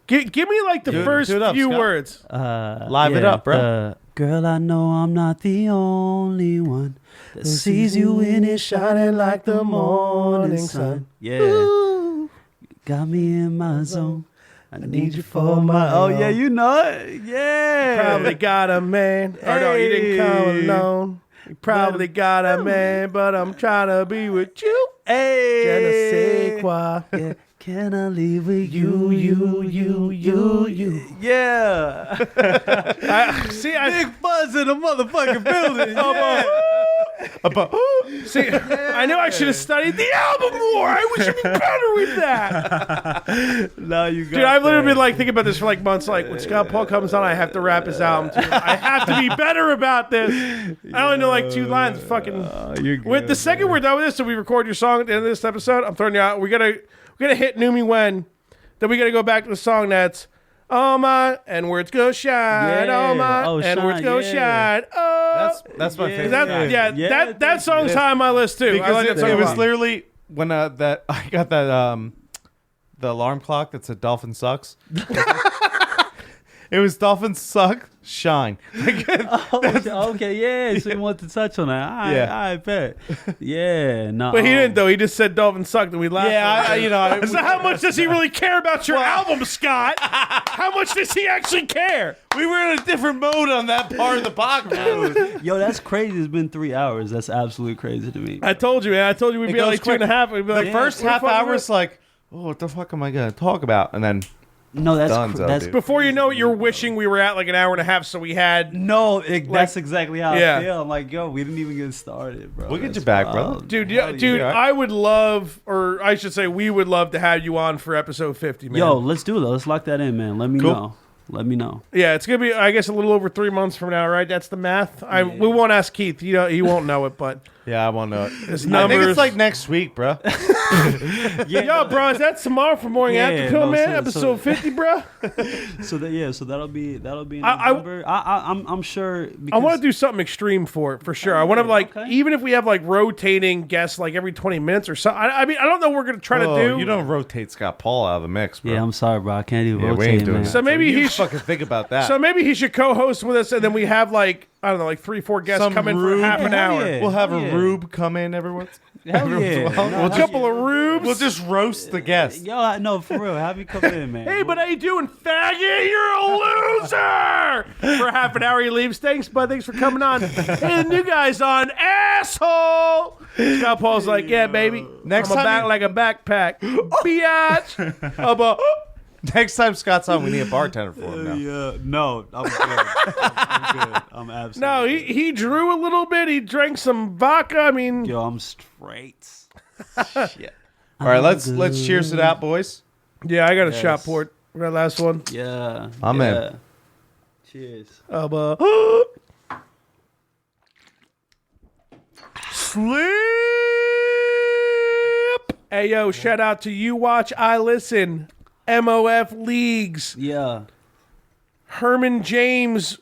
Give me like the first do it up, few Scott. words. Live it up, bro. Girl, I know I'm not the only one that sees you when it's shining like the morning sun. Yeah. Got me in my zone. I need you for my. Oh yeah, you know it. Yeah. Probably got a man. Or no, you didn't come alone. You probably got a man, but I'm trying to be with you. Hey. Je ne sais quoi. Yeah. Can I leave with you? Yeah. Big Fuzz in the motherfucking building. Yeah. See, I know I should have studied the album more. I should be better with that. No, you got Dude, I've literally been like thinking about this for like months. Like when Scott Paul comes on, I have to rap his album too. I have to be better about this. I only know like 2 lines. Fucking. You're good, With the second we're done with this, so we record your song at the end of this episode. I'm throwing you out. We gotta hit New Me When. Then we gotta go back to the song that's oh my and words go shine. Yeah. Oh my Oh, and words shine, go yeah. shine. Oh. That's my favorite. That song's high on my list too. I Because like that song it a was lot. literally when that I got that the alarm clock that said dolphin sucks. It was dolphin suck shine. Okay, yeah. So you want to touch on that? I bet. Yeah, no. But he didn't though. He just said Dolphin sucked and we laughed. Yeah, So how much does he really care about your album, Scott? How much does he actually care? we were in a different mode on that part of the podcast. Yo, that's crazy. It's been 3 hours. That's absolutely crazy to me. I told you, man. I told you we'd It be at goes like 2.5. We'd be like, The first we're half fucking hour with- is like, oh, what the fuck am I gonna talk about? And then No, that's Dunzo, that's dude. Before you know it, you're wishing we were at like an hour and a half, so we had. no. That's exactly how Yeah. I feel. I'm like, yo, we didn't even get started, bro. We'll get That's you back, wild. brother. Dude, Hell dude, yeah. I would love, or I should say, we would love to have you on for episode 50, man. Yo, let's do it. Let's lock that in, man. Let me Cool. know. Let me know. Yeah, it's gonna be, I guess, a little over 3 months from now, right? That's the math. We won't ask Keith. You know, he won't know it, but yeah, I won't know it. his I numbers. think it's like next week, bro. Yo, bro, is that tomorrow for Morning Yeah, After Pill, no, man? so- Episode 50, bro. So that'll be in I- November. I'm sure. I Because, want to do something extreme for it, for sure. I want to okay. even if we have like rotating guests like every 20 minutes or something. I mean, I don't know what we're gonna try to do. You don't rotate Scott Paul out of the mix, bro. Yeah, I'm sorry, bro. I can't do Yeah, we ain't rotating, doing man. that. So maybe you he should. fucking think about that. So maybe he should co-host with us, and then we have like I don't know, like 3-4 guests Some come in for Rube. half an Hell hour. yeah. We'll have a Yeah. Rube come in every once. Hell yeah. No, A couple of rubes. We'll just roast the guest. Yo, no, for real. Have you come in, man. Hey, but how you doing, faggot? You're a loser! For half an hour he leaves. Thanks, bud. Thanks for coming on. Hey, the new guy's on, asshole! Scott Paul's like, yeah, baby. Next I'm time back you- like a backpack. Biatch! Next time Scott's on, we need a bartender for him now. Yeah, no, I'm good. I'm good. I'm absolutely. No, he drew a little bit. He drank some vodka. I mean, Yo, I'm straight. Shit. All right, let's cheers it out, boys. yeah, I got a Yes. shot port. That last one. Yeah. I'm in. yeah. Cheers. Sleep. Hey, yo, shout out to You Watch, I Listen, MOF Leagues, Yeah. Herman James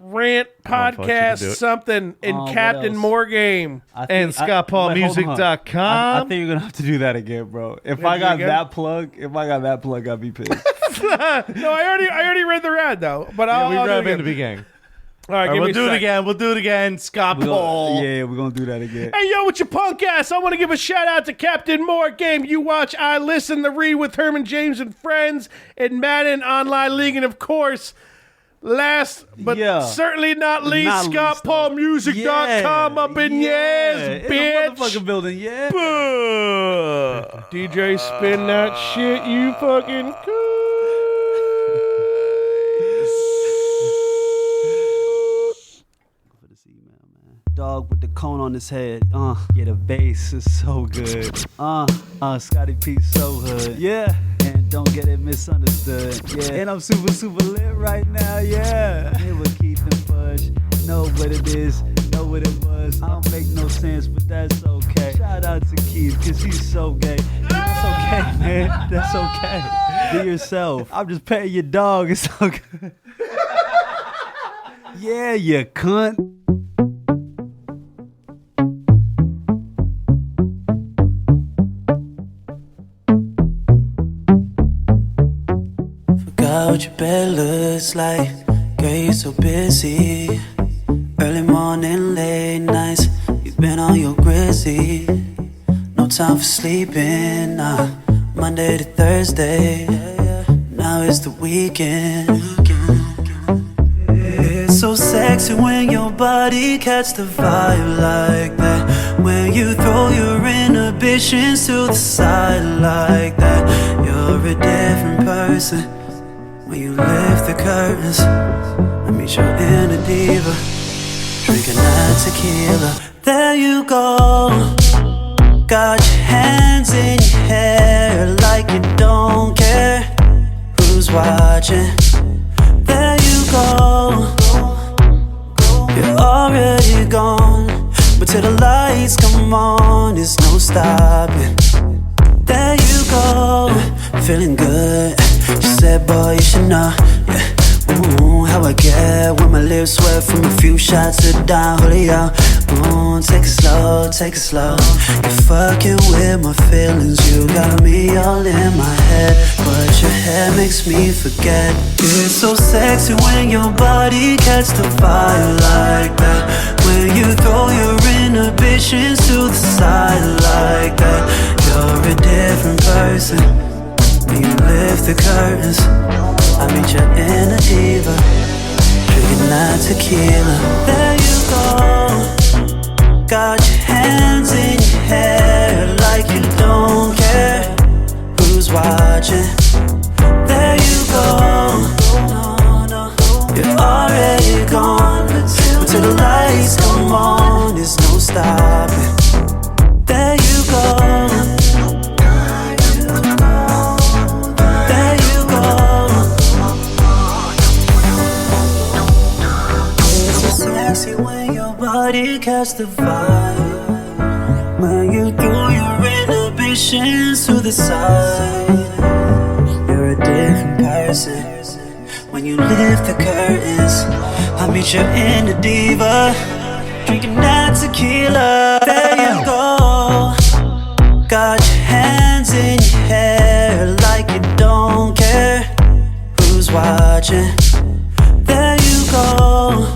Rant on, Fudge, you can do Podcast, it. something, and What Captain else? More Game. I And think- wait, hold on. ScottPaulMusic.com. I think you're gonna have to do that again, bro. If You I have to got do it that plug, I'd be pissed. No, I already read the ad, though. But I'll we do it rub in again. the beginning. All right, All right, give we'll me a do it sec. again. We'll do it again. Scott Paul. Yeah, we're gonna do that again. Hey, yo, with your punk ass, I want to give a shout out to Captain More Game. You Watch, I Listen, the read with Herman James and friends, and Madden Online League, and of course, last but Yeah. certainly not least, Not least, ScottPaulMusic.com up in yes, In the bitch. motherfucking building, yeah. DJ, spin that shit, you fucking cool. For this email, man. Dog with the cone on his head. Yeah, the bass is so good. Scotty P so hood. Yeah. And don't get it misunderstood. Yeah. And I'm super, super lit right now. Yeah. Here with Keith and Fudge. Know what it is. Know what it was. I don't make no sense, but that's okay. Shout out to Keith, cause he's so gay. That's okay, man. That's okay. Be yourself. I'm just petting your dog. It's so good. Yeah, you cunt. Forgot what your bed looks like. Girl, you so busy. Early morning, late nights. You've been on your grizzly. No time for sleeping. Nah. Monday to Thursday. Now it's the weekend. It's so sexy when your body catch the fire like that. When you throw your inhibitions to the side like that. You're a different person when you lift the curtains. I meet your inner diva, drinking that tequila. There you go. Got your hands in your hair like you don't care who's watching. There you go. You're already gone, but till the lights come on, there's no stopping. There you go, feeling good. She said, boy, you should know. Yeah. Ooh, how I get when my lips sweat from a few shots of Don Julio. Ooh, take it slow, take it slow. You're fucking with my feelings, you got me all in my head. But your hair makes me forget. It's so sexy when your body catch the fire like that. When you throw your inhibitions to the side like that. You're a different person when you lift the curtains. I meet your inner diva, drinking that tequila. There you go. Got your hands in your hair like you don't care who's watching. There you go. You're already gone, but till the lights come on, there's no stopping. There you go. Sexy when your body catch the fire. When you throw your inhibitions to the side. You're a different person when you lift the curtains. I meet your inner diva, drinking that tequila. There you go. Got your hands in your hair like you don't care who's watching. There you go.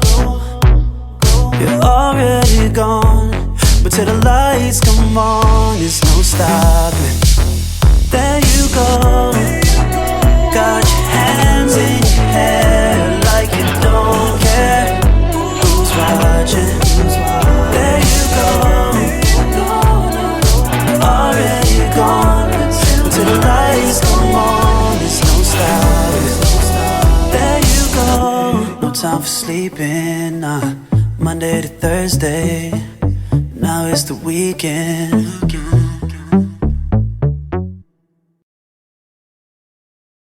You're already gone, but till the lights come on, there's no stopping. There you go. Got your hands in your hair like you don't care who's watching. There you go. You're already gone, but till the lights come on, there's no stopping. There you go. No time for sleeping, Monday to Thursday, now it's the weekend.